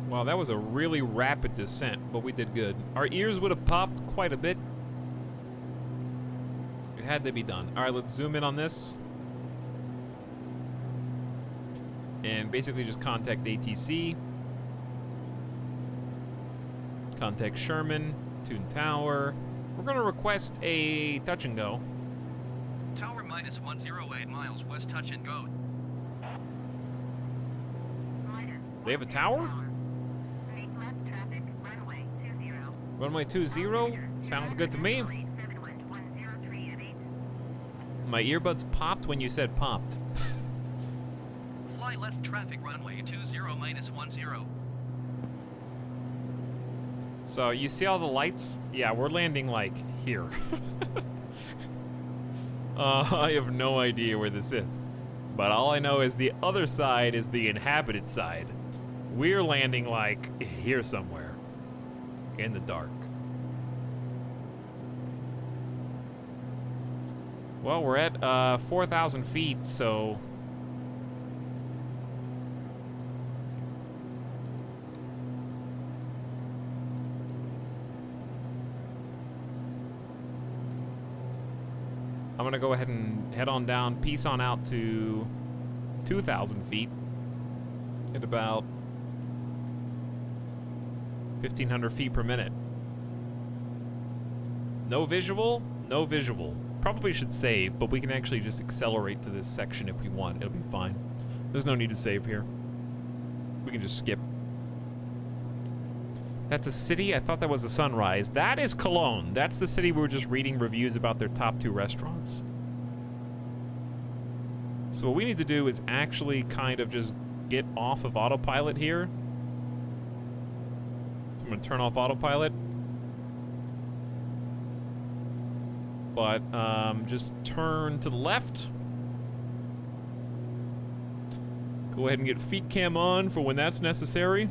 A: Wow, that was a really rapid descent, but we did good. Our ears would have popped quite a bit. It had to be done. All right, let's zoom in on this. And basically just contact ATC. Contact Sherman, Toon Tower. We're gonna request a touch and go.
C: Tower minus 108 miles west, touch and go.
A: They have a tower? Runway 20. Sounds good to me. My earbuds popped when you said popped.
C: Fly left traffic runway 20 minus 10.
A: So you see all the lights? Yeah, we're landing like here. I have no idea where this is. But all I know is the other side is the inhabited side. We're landing like here somewhere. In the dark. Well, we're at 4,000 feet, so I'm gonna go ahead and head on down, peace on out to 2,000 feet at about 1,500 feet per minute. No visual? No visual. Probably should save, but we can actually just accelerate to this section if we want. It'll be fine. There's no need to save here. We can just skip. That's a city? I thought that was a sunrise. That is Cologne. That's the city we were just reading reviews about their top 2 restaurants. So what we need to do is actually kind of just get off of autopilot here. I'm gonna turn off autopilot. But just turn to the left. Go ahead and get feet cam on for when that's necessary.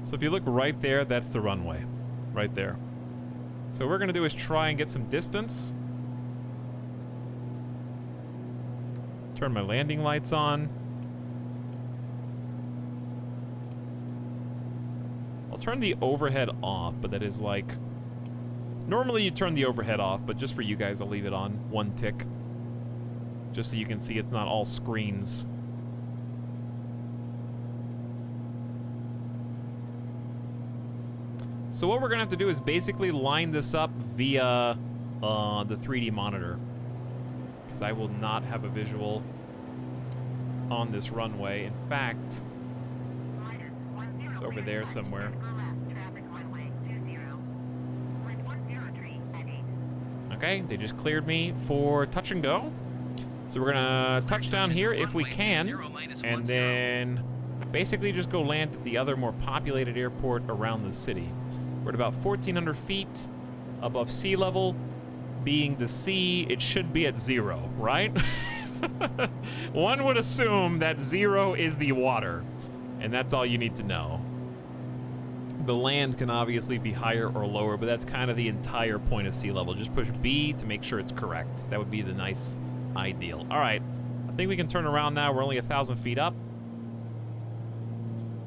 A: So if you look right there, that's the runway. Right there. So what we're gonna do is try and get some distance. Turn my landing lights on. I'll turn the overhead off, but that is like... Normally you turn the overhead off, but just for you guys, I'll leave it on 1 tick. Just so you can see it's not all screens. So what we're gonna have to do is basically line this up via the 3D monitor. Because I will not have a visual on this runway. In fact... It's over there somewhere. Okay, they just cleared me for touch and go. So we're gonna touch down here if we can, and then basically just go land at the other more populated airport around the city. We're at about 1,400 feet above sea level. Being the sea, it should be at 0, right? One would assume that 0 is the water. And that's all you need to know. The land can obviously be higher or lower, but that's kind of the entire point of sea level. Just push B to make sure it's correct. That would be the nice ideal. All right, I think we can turn around now. We're only 1,000 feet up.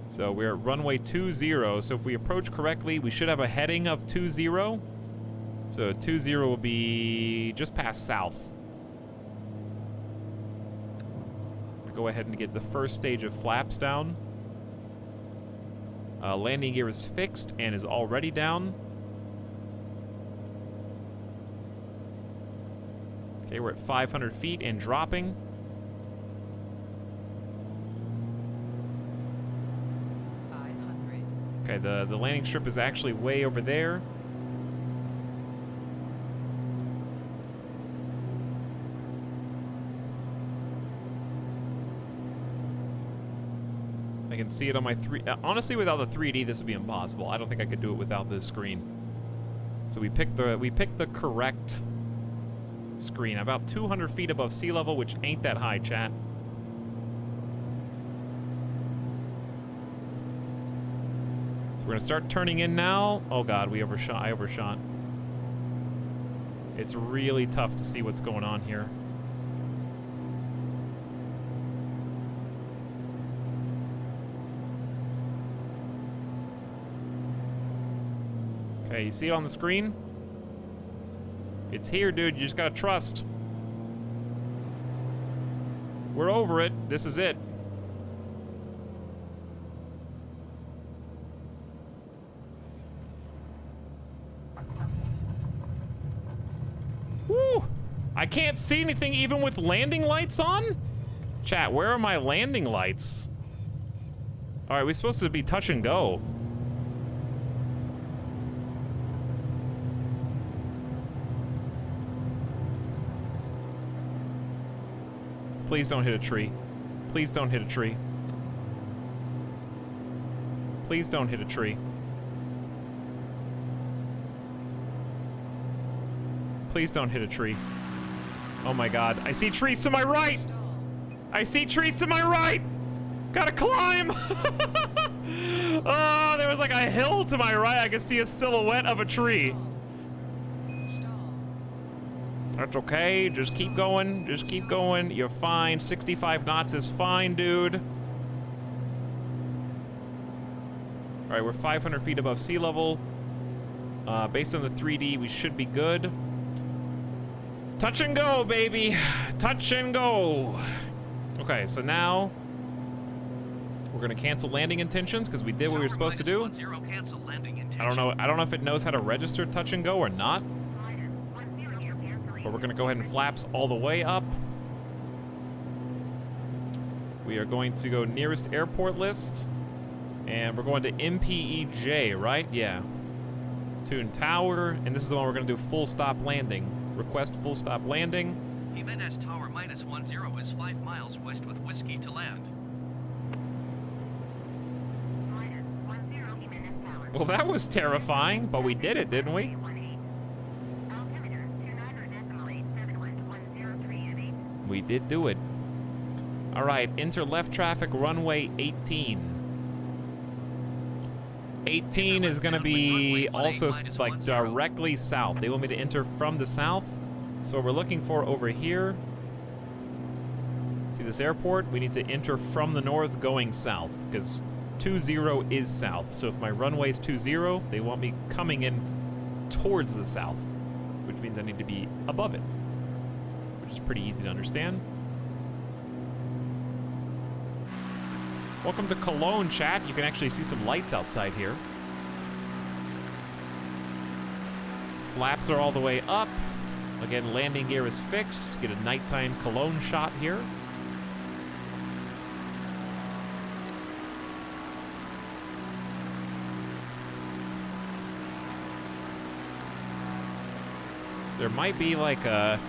A: So we're at runway 20. So if we approach correctly, we should have a heading of 20. So 20 will be just past south. We'll go ahead and get the first stage of flaps down. Landing gear is fixed and is already down. Okay, we're at 500 feet and dropping. Okay, the landing strip is actually way over there. I can see it on my honestly, without the 3D, this would be impossible. I don't think I could do it without this screen. So we picked the correct screen, about 200 feet above sea level, which ain't that high, chat. So we're gonna start turning in now. Oh God, I overshot. It's really tough to see what's going on here. Okay, you see it on the screen? It's here, dude. You just gotta trust. We're over it. This is it. Woo! I can't see anything even with landing lights on? Chat, where are my landing lights? All right, we're supposed to be touch and go. Please don't hit a tree. Please don't hit a tree. Please don't hit a tree. Please don't hit a tree. Oh my God. I see trees to my right! I see trees to my right! Gotta climb! Oh, there was like a hill to my right. I could see a silhouette of a tree. That's okay, just keep going, you're fine. 65 knots is fine, dude. All right, we're 500 feet above sea level. Based on the 3D, we should be good. Touch and go, baby, touch and go. Okay, so now we're gonna cancel landing intentions because we did what we were supposed to do. I don't know if it knows how to register touch and go or not. But we're gonna go ahead and flaps all the way up. We are going to go nearest airport list. And we're going to MPEJ, right? Yeah. Tune Tower, and this is the one we're gonna do full stop landing. Request full stop landing.
C: Jimenez Tower -10 is 5 miles west with whiskey to land.
A: Well, that was terrifying, but we did it, didn't we? We did do it. All right, enter left traffic runway 18. 18 is gonna be also like directly south. They want me to enter from the south. So what we're looking for over here, see this airport? We need to enter from the north going south because 20 is south. So if my runway is 20, they want me coming in towards the south, which means I need to be above it, which is pretty easy to understand. Welcome to Cologne, chat. You can actually see some lights outside here. Flaps are all the way up. Again, landing gear is fixed. Get a nighttime Cologne shot here. There might be like a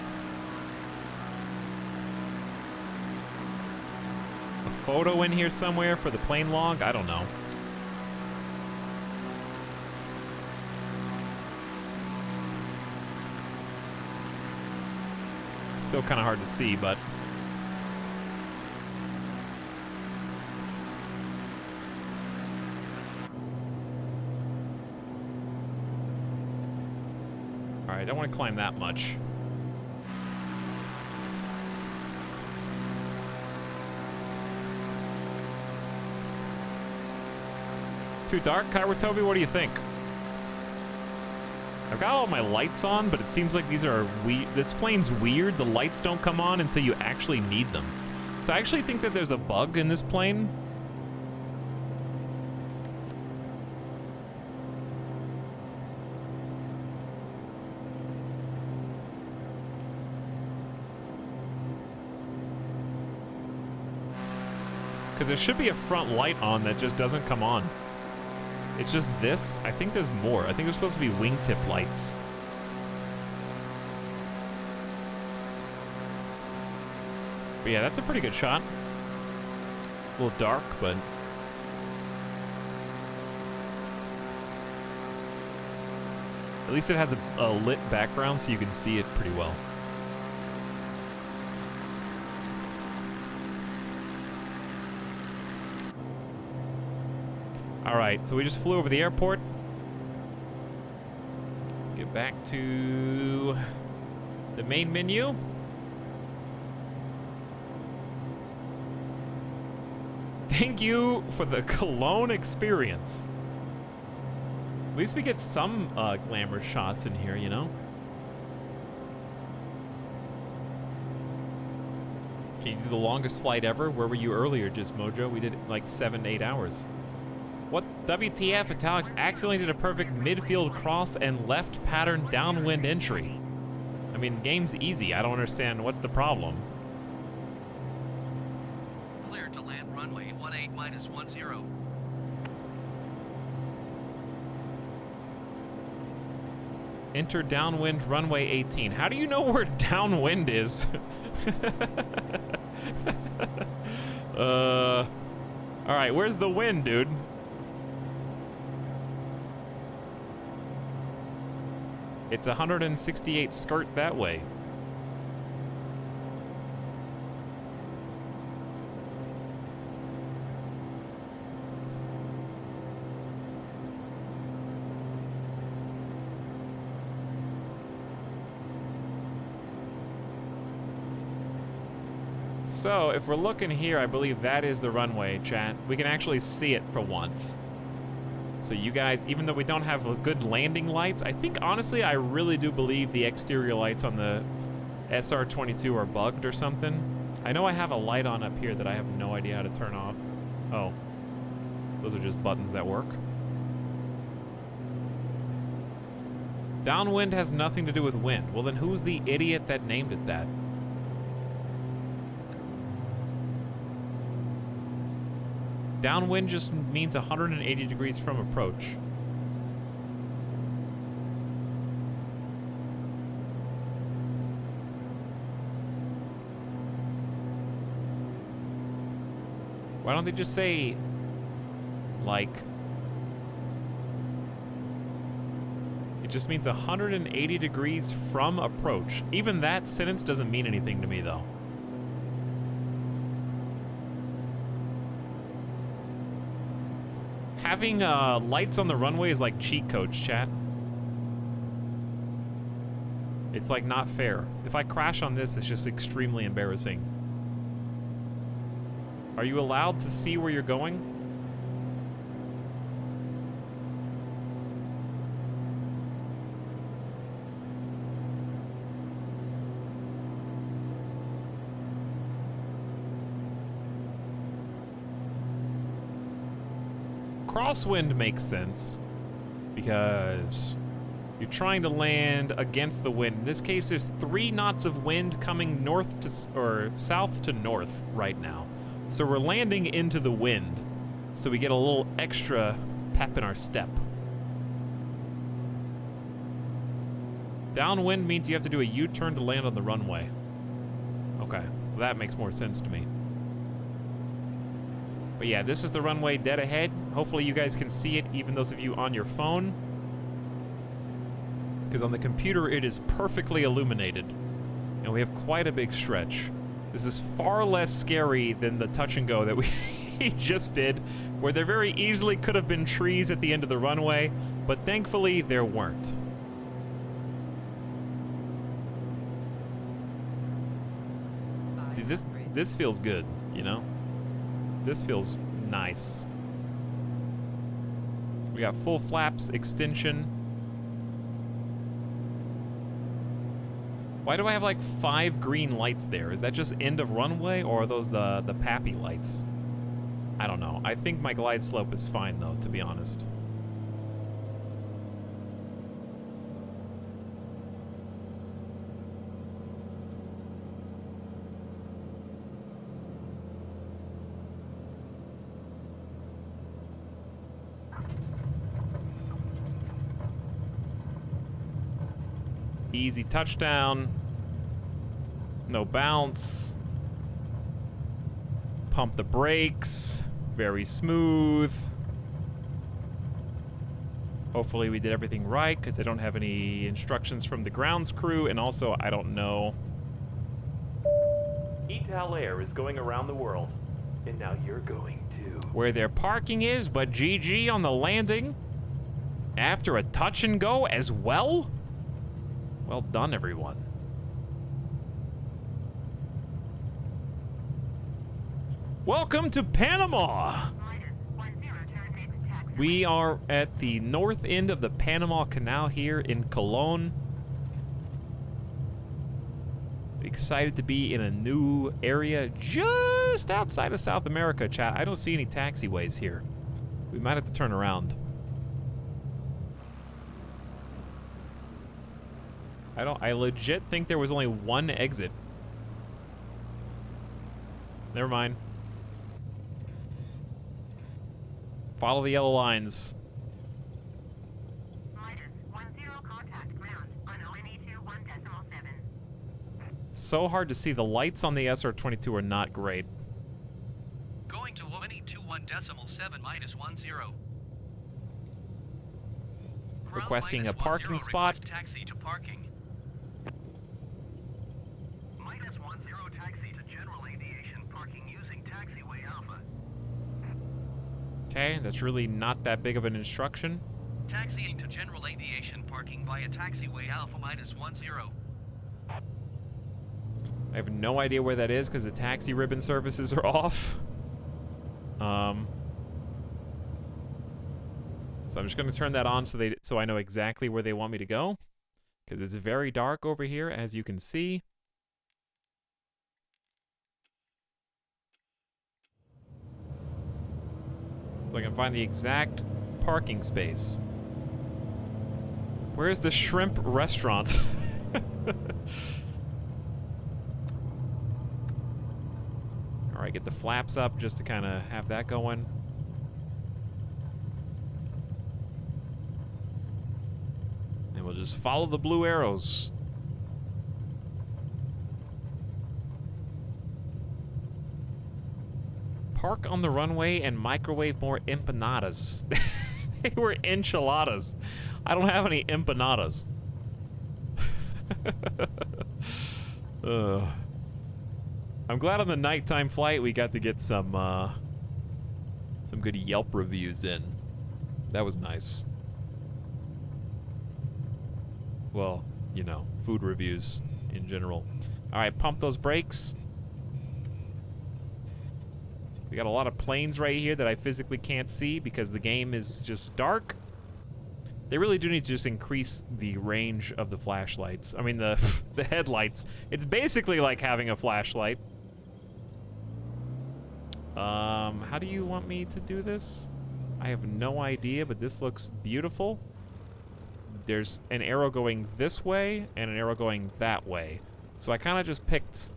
A: photo in here somewhere for the plane log. I don't know. Still kind of hard to see, but Alright, I don't want to climb that much. Too dark, Kyra Toby? What do you think? I've got all my lights on, but it seems like these are this plane's weird. The lights don't come on until you actually need them. So I actually think that there's a bug in this plane. Because there should be a front light on that just doesn't come on. It's just this. I think there's more. I think there's supposed to be wingtip lights. But yeah, that's a pretty good shot. A little dark, but... At least it has a lit background so you can see it pretty well. Alright, so we just flew over the airport. Let's get back to the main menu. Thank you for the Cologne experience. At least we get some glamour shots in here, you know? Can you do the longest flight ever? Where were you earlier, Just Mojo? We did like 7 to 8 hours. What? WTF? Italics accidentally did a perfect midfield cross and left pattern downwind entry. I mean, game's easy. I don't understand what's the problem.
C: Clear to land runway 18-10.
A: Enter downwind runway 18. How do you know where downwind is? All right, where's the wind, dude? It's 168 skirt that way. So, if we're looking here, I believe that is the runway, chat. We can actually see it for once. So you guys, even though we don't have good landing lights, I think, honestly, I really do believe the exterior lights on the SR-22 are bugged or something. I know I have a light on up here that I have no idea how to turn off. Oh. Those are just buttons that work. Downwind has nothing to do with wind. Well, then who's the idiot that named it that? Downwind just means 180 degrees from approach. Why don't they just say, like, it just means 180 degrees from approach. Even that sentence doesn't mean anything to me, though. Having lights on the runway is like cheat codes, chat. It's like not fair. If I crash on this, it's just extremely embarrassing. Are you allowed to see where you're going? Crosswind makes sense because you're trying to land against the wind. In this case, there's 3 knots of wind coming north to or south to north right now. So we're landing into the wind, so we get a little extra pep in our step. Downwind means you have to do a U-turn to land on the runway. Okay, well, that makes more sense to me. But yeah, this is the runway dead ahead. Hopefully you guys can see it, even those of you on your phone. Because on the computer, it is perfectly illuminated. And we have quite a big stretch. This is far less scary than the touch and go that we just did, where there very easily could have been trees at the end of the runway, but thankfully there weren't. this feels good, you know? This feels nice. We got full flaps, extension. Why do I have like 5 green lights there? Is that just end of runway, or are those the Pappy lights? I don't know. I think my glide slope is fine though, to be honest. Easy touchdown. No bounce. Pump the brakes. Very smooth. Hopefully we did everything right, because I don't have any instructions from the grounds crew, and also I don't know.
B: ETAL Air is going around the world, and now you're going to...
A: Where their parking is, but GG on the landing. After a touch and go as well? Well done, everyone. Welcome to Panama! We are at the north end of the Panama Canal here in Colon. Excited to be in a new area just outside of South America, chat. I don't see any taxiways here. We might have to turn around. I legit think there was only one exit. Never mind. Follow the yellow lines.
G: Contact ground on ONE 21.7.
A: So hard to see. The lights on the SR-22 are not great.
C: Going to ONE 21.7 minus 10.
A: Requesting a parking spot.
C: Taxi to parking.
G: Minus 10 taxi to general aviation parking using taxiway Alpha.
A: Okay, that's really not that big of an instruction.
C: Taxiing to general aviation parking via taxiway Alpha minus 10.
A: I have no idea where that is because the taxi ribbon services are off. So I'm just going to turn that on so I know exactly where they want me to go, because it's very dark over here, as you can see. So I can find the exact parking space. Where's the shrimp restaurant? All right, get the flaps up just to kind of have that going. And we'll just follow the blue arrows. Park on the runway and microwave more empanadas. They were enchiladas. I don't have any empanadas. I'm glad on the nighttime flight we got to get some good Yelp reviews in. That was nice. Well, you know, food reviews in general. All right, pump those brakes. We got a lot of planes right here that I physically can't see because the game is just dark. They really do need to just increase the range of the flashlights. I mean, the headlights. It's basically like having a flashlight. How do you want me to do this? I have no idea, but this looks beautiful. There's an arrow going this way and an arrow going that way. So I kind of just picked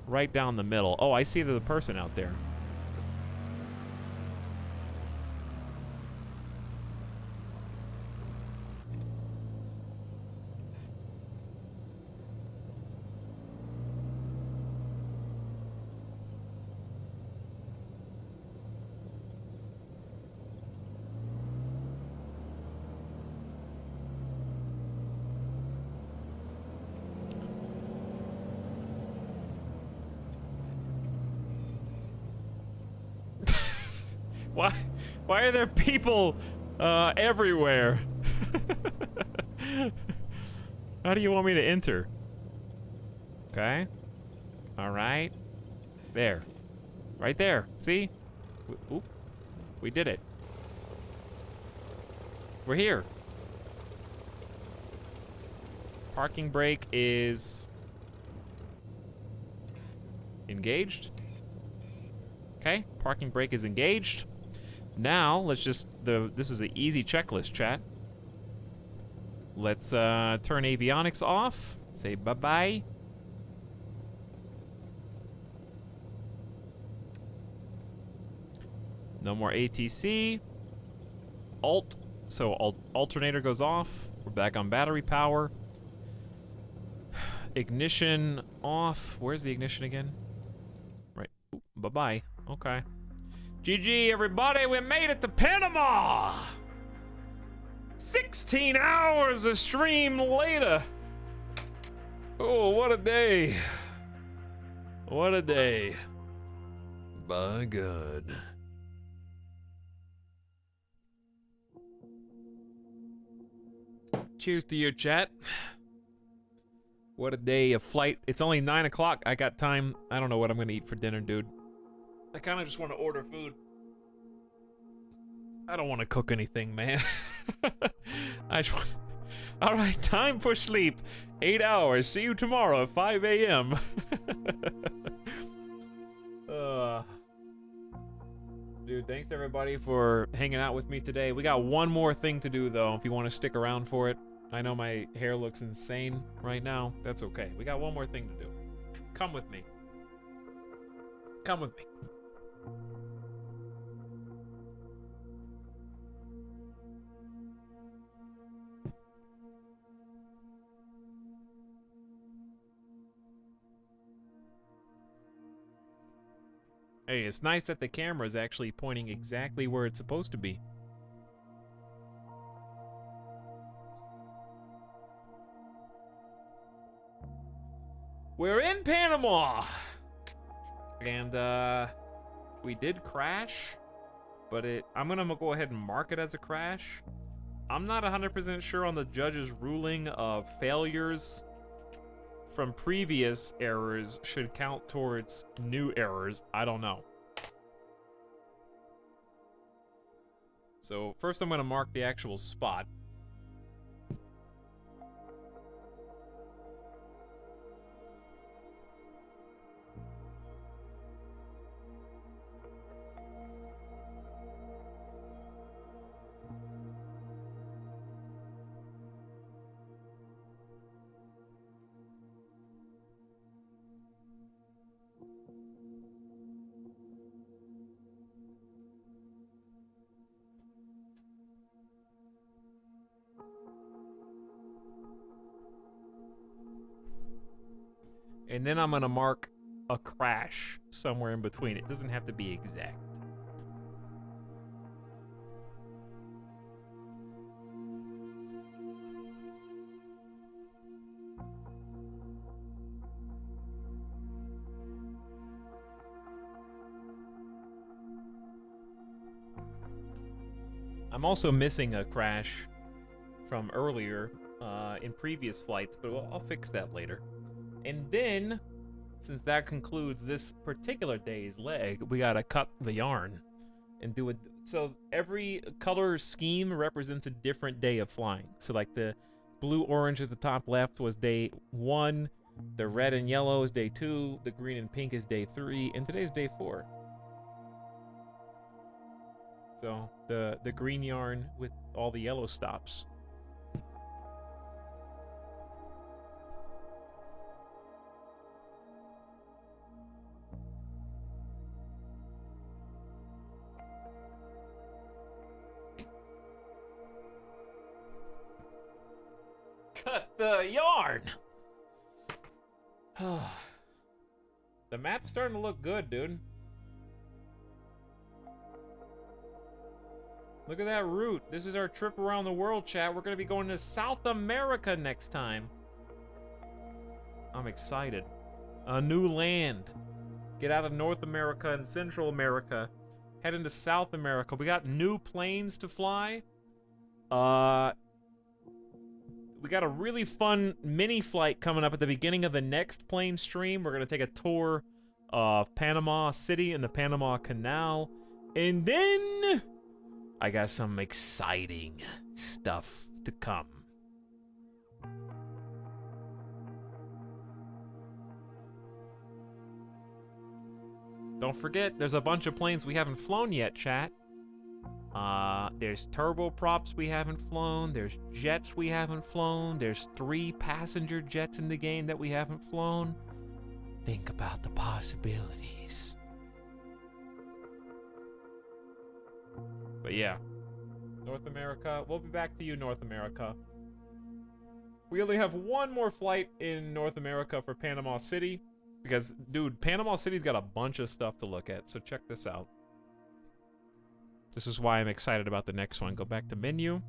A: right down the middle. Oh, I see the person out there. Why are there people everywhere? How do you want me to enter? Okay. All right. There. Right there. See? Oop. We did it. We're here. Parking brake is engaged. Okay, parking brake is engaged. Now, let's just, this is the easy checklist, chat. Let's turn avionics off. Say bye-bye. No more ATC. Alt. So alternator goes off. We're back on battery power. Ignition off. Where's the ignition again? Right. Bye-bye. Okay. GG, everybody. We made it to Panama. 16 hours of stream later. Oh, what a day. What a day. By God. Cheers to your chat. What a day of flight. It's only 9 o'clock. I got time. I don't know what I'm gonna eat for dinner, dude. I kind of just want to order food. I don't want to cook anything, man. All right, time for sleep. 8 hours. See you tomorrow at 5 a.m. Dude, thanks everybody for hanging out with me today. We got one more thing to do, though, if you want to stick around for it. I know my hair looks insane right now. That's okay. We got one more thing to do. Come with me. Come with me. Hey, it's nice that the camera is actually pointing exactly where it's supposed to be. We're in Panama! And, we did crash, but I'm gonna go ahead and mark it as a crash. I'm not 100% sure on the judge's ruling of failures from previous errors should count towards new errors. I don't know. So first I'm gonna mark the actual spot. And then I'm gonna mark a crash somewhere in between. It doesn't have to be exact. I'm also missing a crash from earlier in previous flights, but I'll fix that later. And then, since that concludes this particular day's leg, we gotta cut the yarn and do it. So every color scheme represents a different day of flying. So like the blue orange at the top left was day 1, the red and yellow is day 2, the green and pink is day 3, and today's day 4. So the green yarn with all the yellow stops. Cut the yarn! The map's starting to look good, dude. Look at that route. This is our trip around the world, chat. We're going to be going to South America next time. I'm excited. A new land. Get out of North America and Central America. Head into South America. We got new planes to fly. we got a really fun mini flight coming up at the beginning of the next plane stream. We're gonna take a tour of Panama City and the Panama Canal, and then I got some exciting stuff to come. Don't forget, there's a bunch of planes we haven't flown yet, chat. There's turboprops we haven't flown. There's jets we haven't flown. There's 3 passenger jets in the game that we haven't flown. Think about the possibilities. But yeah, North America. We'll be back to you, North America. We only have one more flight in North America for Panama City. Because, dude, Panama City's got a bunch of stuff to look at, so check this out. This is why I'm excited about the next one. Go back to menu.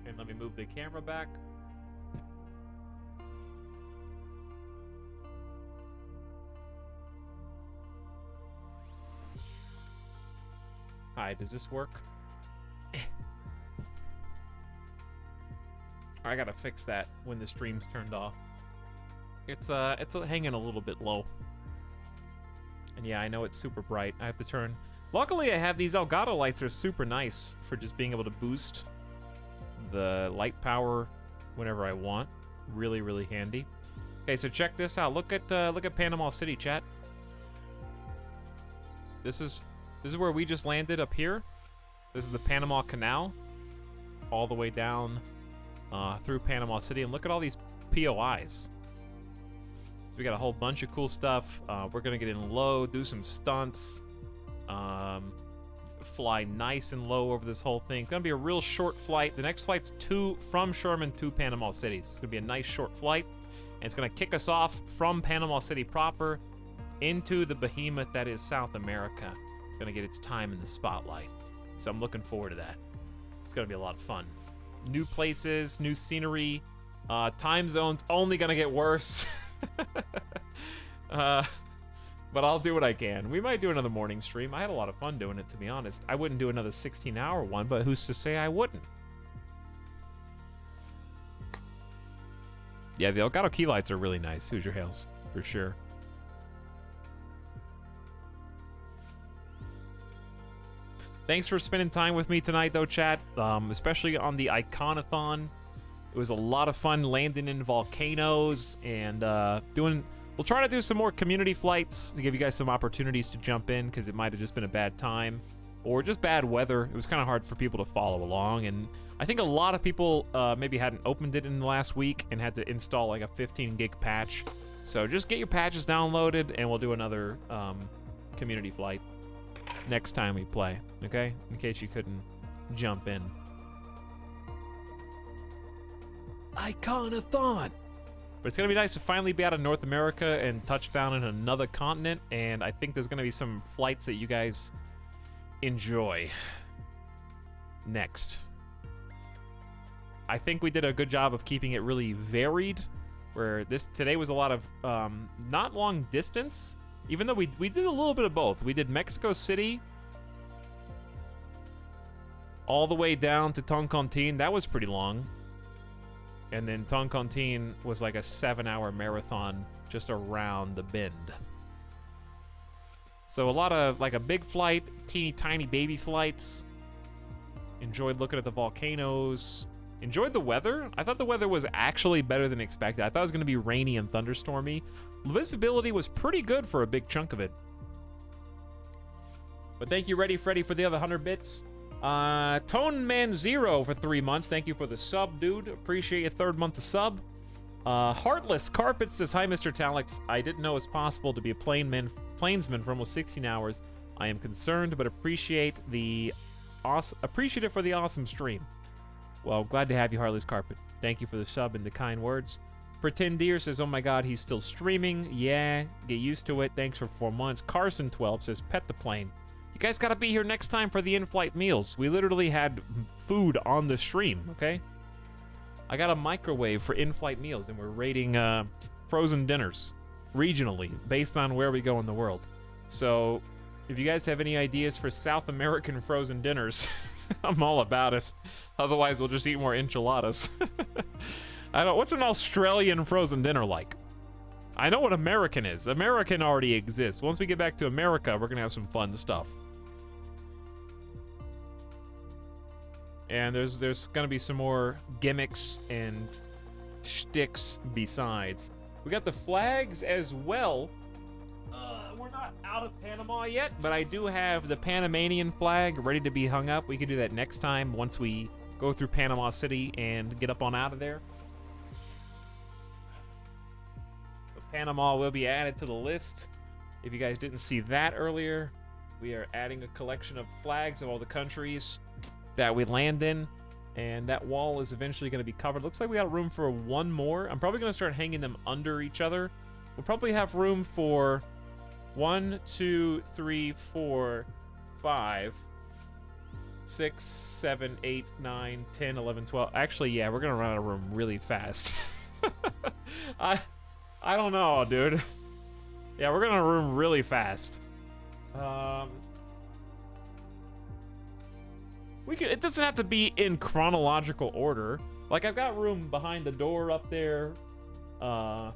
A: And let me move the camera back. Hi, does this work? I gotta fix that when the stream's turned off. It's hanging a little bit low. And yeah, I know it's super bright. I have to turn. Luckily, I have these Elgato lights are super nice for just being able to boost the light power whenever I want. Really, really handy. Okay, so check this out. Look at Panama City, chat. This is where we just landed up here. This is the Panama Canal, all the way down through Panama City, and look at all these POIs. So we got a whole bunch of cool stuff. We're gonna get in low, do some stunts, fly nice and low over this whole thing. It's gonna be a real short flight. The next flight's from Sherman to Panama City. So it's gonna be a nice short flight, and it's gonna kick us off from Panama City proper into the behemoth that is South America. It's gonna get its time in the spotlight. So I'm looking forward to that. It's gonna be a lot of fun. New places, new scenery, time zones only gonna get worse. But I'll do what I can. We might do another morning stream. I had a lot of fun doing it, to be honest. I wouldn't do another 16-hour one, but who's to say I wouldn't? Yeah, the Elgato key lights are really nice. Hoosier Hails, for sure. Thanks for spending time with me tonight, though, chat. Especially on the Iconathon. It was a lot of fun landing in volcanoes and We'll try to do some more community flights to give you guys some opportunities to jump in, because it might have just been a bad time or just bad weather. It was kind of hard for people to follow along, and I think a lot of people maybe hadn't opened it in the last week and had to install like a 15 gig patch. So just get your patches downloaded, and we'll do another community flight next time we play, okay? In case you couldn't jump in. Iconathon! But it's going to be nice to finally be out of North America and touch down in another continent, and I think there's going to be some flights that you guys enjoy next. I think we did a good job of keeping it really varied, where today was a lot of not long distance, even though we did a little bit of both. We did Mexico City all the way down to Toncontín. That was pretty long. And then Toncontín was like a 7-hour marathon just around the bend. So a lot of like a big flight, teeny tiny baby flights. Enjoyed looking at the volcanoes. Enjoyed the weather. I thought the weather was actually better than expected. I thought it was going to be rainy and thunderstormy. Visibility was pretty good for a big chunk of it. But thank you, Ready Freddy, for the other 100 bits. Tone Man Zero for 3 months. Thank you for the sub, dude. Appreciate your third month of sub. Heartless Carpet says, hi, Mr. Talix. I didn't know it was possible to be a plainsman for almost 16 hours. I am concerned, but appreciative for the awesome stream. Well, glad to have you, Heartless Carpet. Thank you for the sub and the kind words. Pretend Deer says, oh my god, he's still streaming. Yeah, get used to it. Thanks for 4 months. Carson12 says, pet the plane. You guys gotta be here next time for the in-flight meals. We literally had food on the stream, okay? I got a microwave for in-flight meals, and we're rating frozen dinners regionally based on where we go in the world. So, if you guys have any ideas for South American frozen dinners, I'm all about it. Otherwise, we'll just eat more enchiladas. What's an Australian frozen dinner like? I know what American is. American already exists. Once we get back to America, we're gonna have some fun stuff. And there's gonna be some more gimmicks and shticks besides. We got the flags as well. We're not out of Panama yet, but I do have the Panamanian flag ready to be hung up. We can do that next time once we go through Panama City and get up on out of there. So Panama will be added to the list. If you guys didn't see that earlier, we are adding a collection of flags of all the countries that we land in, and that wall is eventually going to be covered. Looks like we got room for one more. I'm probably going to start hanging them under each other. We'll probably have room for 1, 2, 3, 4, 5, 6, 7, 8, 9, 10, 11, 12. Actually, yeah, we're going to run out of room really fast. I don't know, dude. Yeah, we're going to room really fast. It doesn't have to be in chronological order. Like, I've got room behind the door up there. I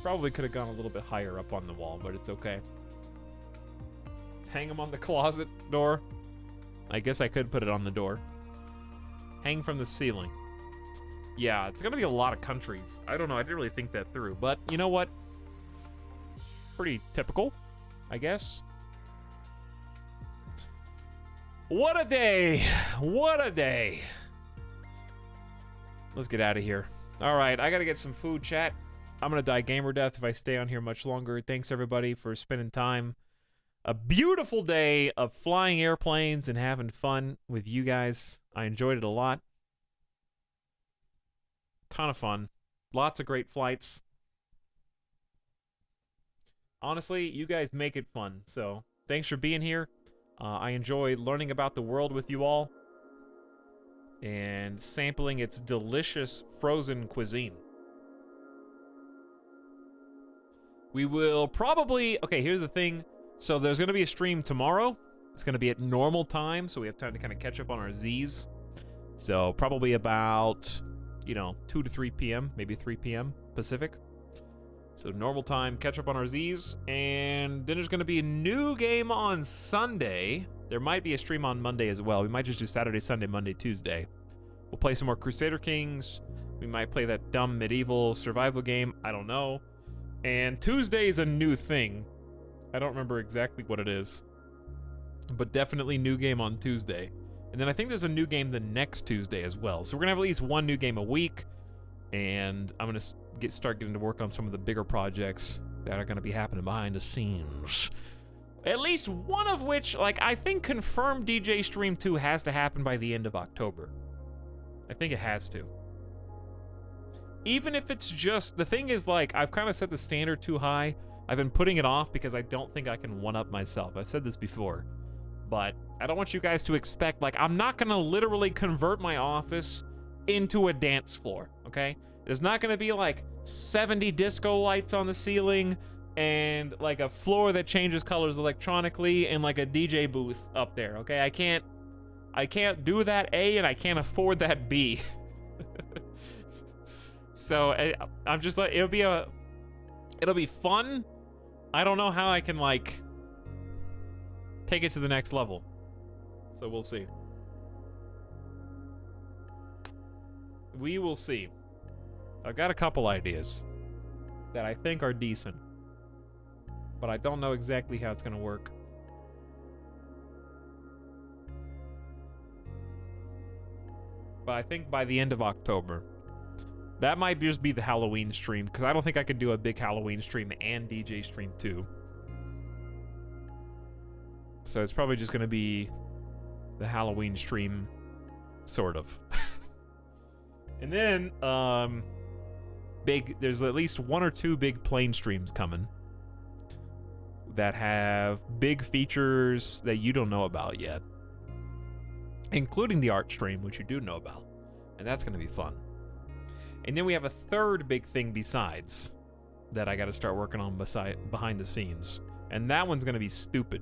A: probably could have gone a little bit higher up on the wall, but it's okay. Hang them on the closet door. I guess I could put it on the door. Hang from the ceiling. Yeah, it's gonna be a lot of countries. I don't know, I didn't really think that through, but you know what? Pretty typical, I guess. What a day! What a day! Let's get out of here. All right, I gotta get some food, chat. I'm gonna die gamer death if I stay on here much longer. Thanks everybody for spending time. A beautiful day of flying airplanes and having fun with you guys. I enjoyed it a lot. Ton of fun. Lots of great flights. Honestly, you guys make it fun. So thanks for being here. I enjoy learning about the world with you all and sampling its delicious frozen cuisine. We will probably... Okay, here's the thing. So there's going to be a stream tomorrow. It's going to be at normal time, so we have time to kind of catch up on our Zs. So probably about, 2 to 3 p.m., maybe 3 p.m. Pacific. So normal time, catch up on our Zs. And then there's going to be a new game on Sunday. There might be a stream on Monday as well. We might just do Saturday, Sunday, Monday, Tuesday. We'll play some more Crusader Kings. We might play that dumb medieval survival game. I don't know. And Tuesday is a new thing. I don't remember exactly what it is. But definitely new game on Tuesday. And then I think there's a new game the next Tuesday as well. So we're going to have at least one new game a week. And I'm going to start getting to work on some of the bigger projects that are going to be happening behind the scenes. At least one of which, I think confirmed DJ Stream 2 has to happen by the end of October. I think it has to. Even if it's just... The thing is, I've kind of set the standard too high. I've been putting it off because I don't think I can one-up myself. I've said this before. But I don't want you guys to expect, I'm not going to literally convert my office into a dance floor, okay? There's not going to be, 70 disco lights on the ceiling and, a floor that changes colors electronically and, a DJ booth up there, okay? I can't do that, A, and I can't afford that, B. So, I'm just it'll be fun. I don't know how I can, take it to the next level. So we'll see. We will see. I've got a couple ideas that I think are decent, but I don't know exactly how it's going to work. But I think by the end of October, that might just be the Halloween stream, because I don't think I could do a big Halloween stream and DJ stream too. So it's probably just going to be the Halloween stream, sort of. And then, there's at least 1 or 2 big plane streams coming that have big features that you don't know about yet, including the art stream, which you do know about, and that's going to be fun. And then we have a third big thing besides that I got to start working on behind the scenes. And that one's going to be stupid.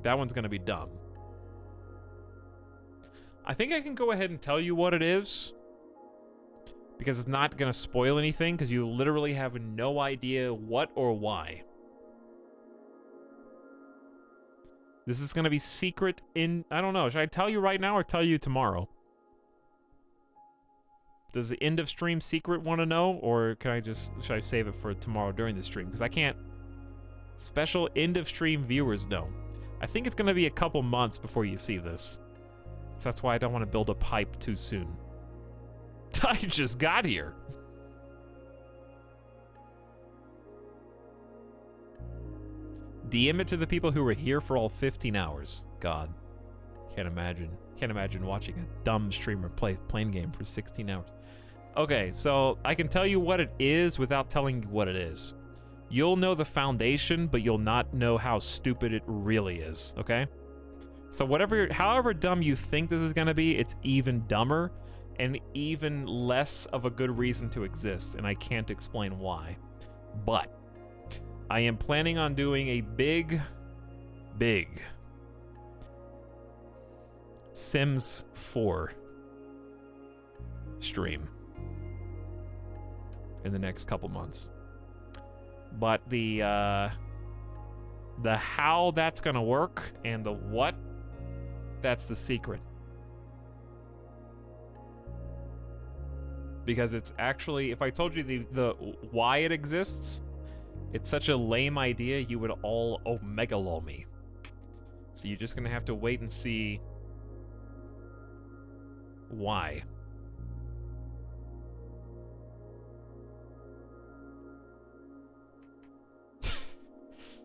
A: That one's going to be dumb. I think I can go ahead and tell you what it is, because it's not going to spoil anything, because you literally have no idea what or why. This is going to be secret in... I don't know. Should I tell you right now or tell you tomorrow? Does the end of stream secret want to know? Or can I just... Should I save it for tomorrow during the stream? Because I can't... Special end of stream viewers know. I think it's going to be a couple months before you see this. So that's why I don't want to build a pipe too soon. I just got here. DM it to the people who were here for all 15 hours. God. Can't imagine. Can't imagine watching a dumb streamer play plain game for 16 hours. Okay, so I can tell you what it is without telling you what it is. You'll know the foundation, but you'll not know how stupid it really is, okay? So however dumb you think this is gonna be, it's even dumber and even less of a good reason to exist, and I can't explain why. But I am planning on doing a big Sims 4 stream in the next couple months. But the how that's gonna work and the what, that's the secret. Because it's actually, if I told you the why it exists, it's such a lame idea, you would all omegalo me. So you're just gonna have to wait and see why.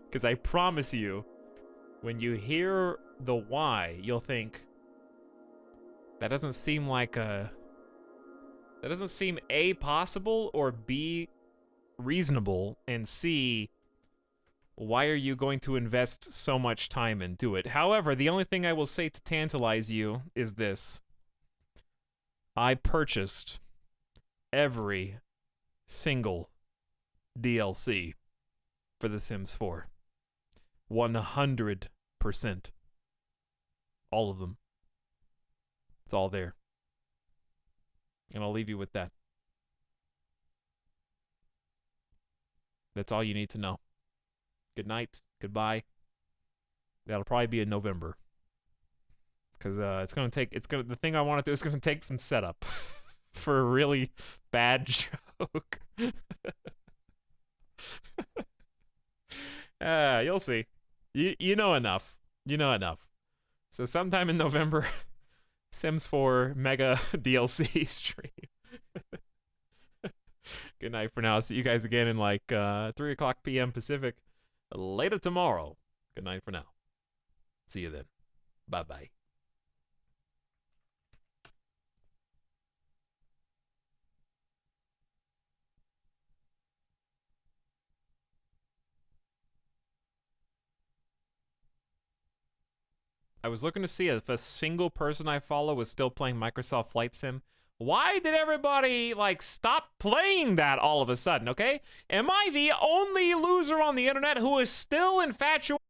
A: Because I promise you, when you hear the why, you'll think, that doesn't seem like a... That doesn't seem A, possible, or B, reasonable, and C, why are you going to invest so much time into it? However, the only thing I will say to tantalize you is this. I purchased every single DLC for The Sims 4. 100%. All of them. It's all there. And I'll leave you with that. That's all you need to know. Good night. Goodbye. That'll probably be in November. Because the thing I want to do is going to take some setup for a really bad joke. You'll see. You know enough. You know enough. So sometime in November, Sims 4 Mega DLC stream. Good night for now. See you guys again in like 3 o'clock p.m. Pacific later tomorrow. Good night for now. See you then. Bye-bye. I was looking to see if a single person I follow was still playing Microsoft Flight Sim. Why did everybody, like, stop playing that all of a sudden, okay? Am I the only loser on the internet who is still infatuated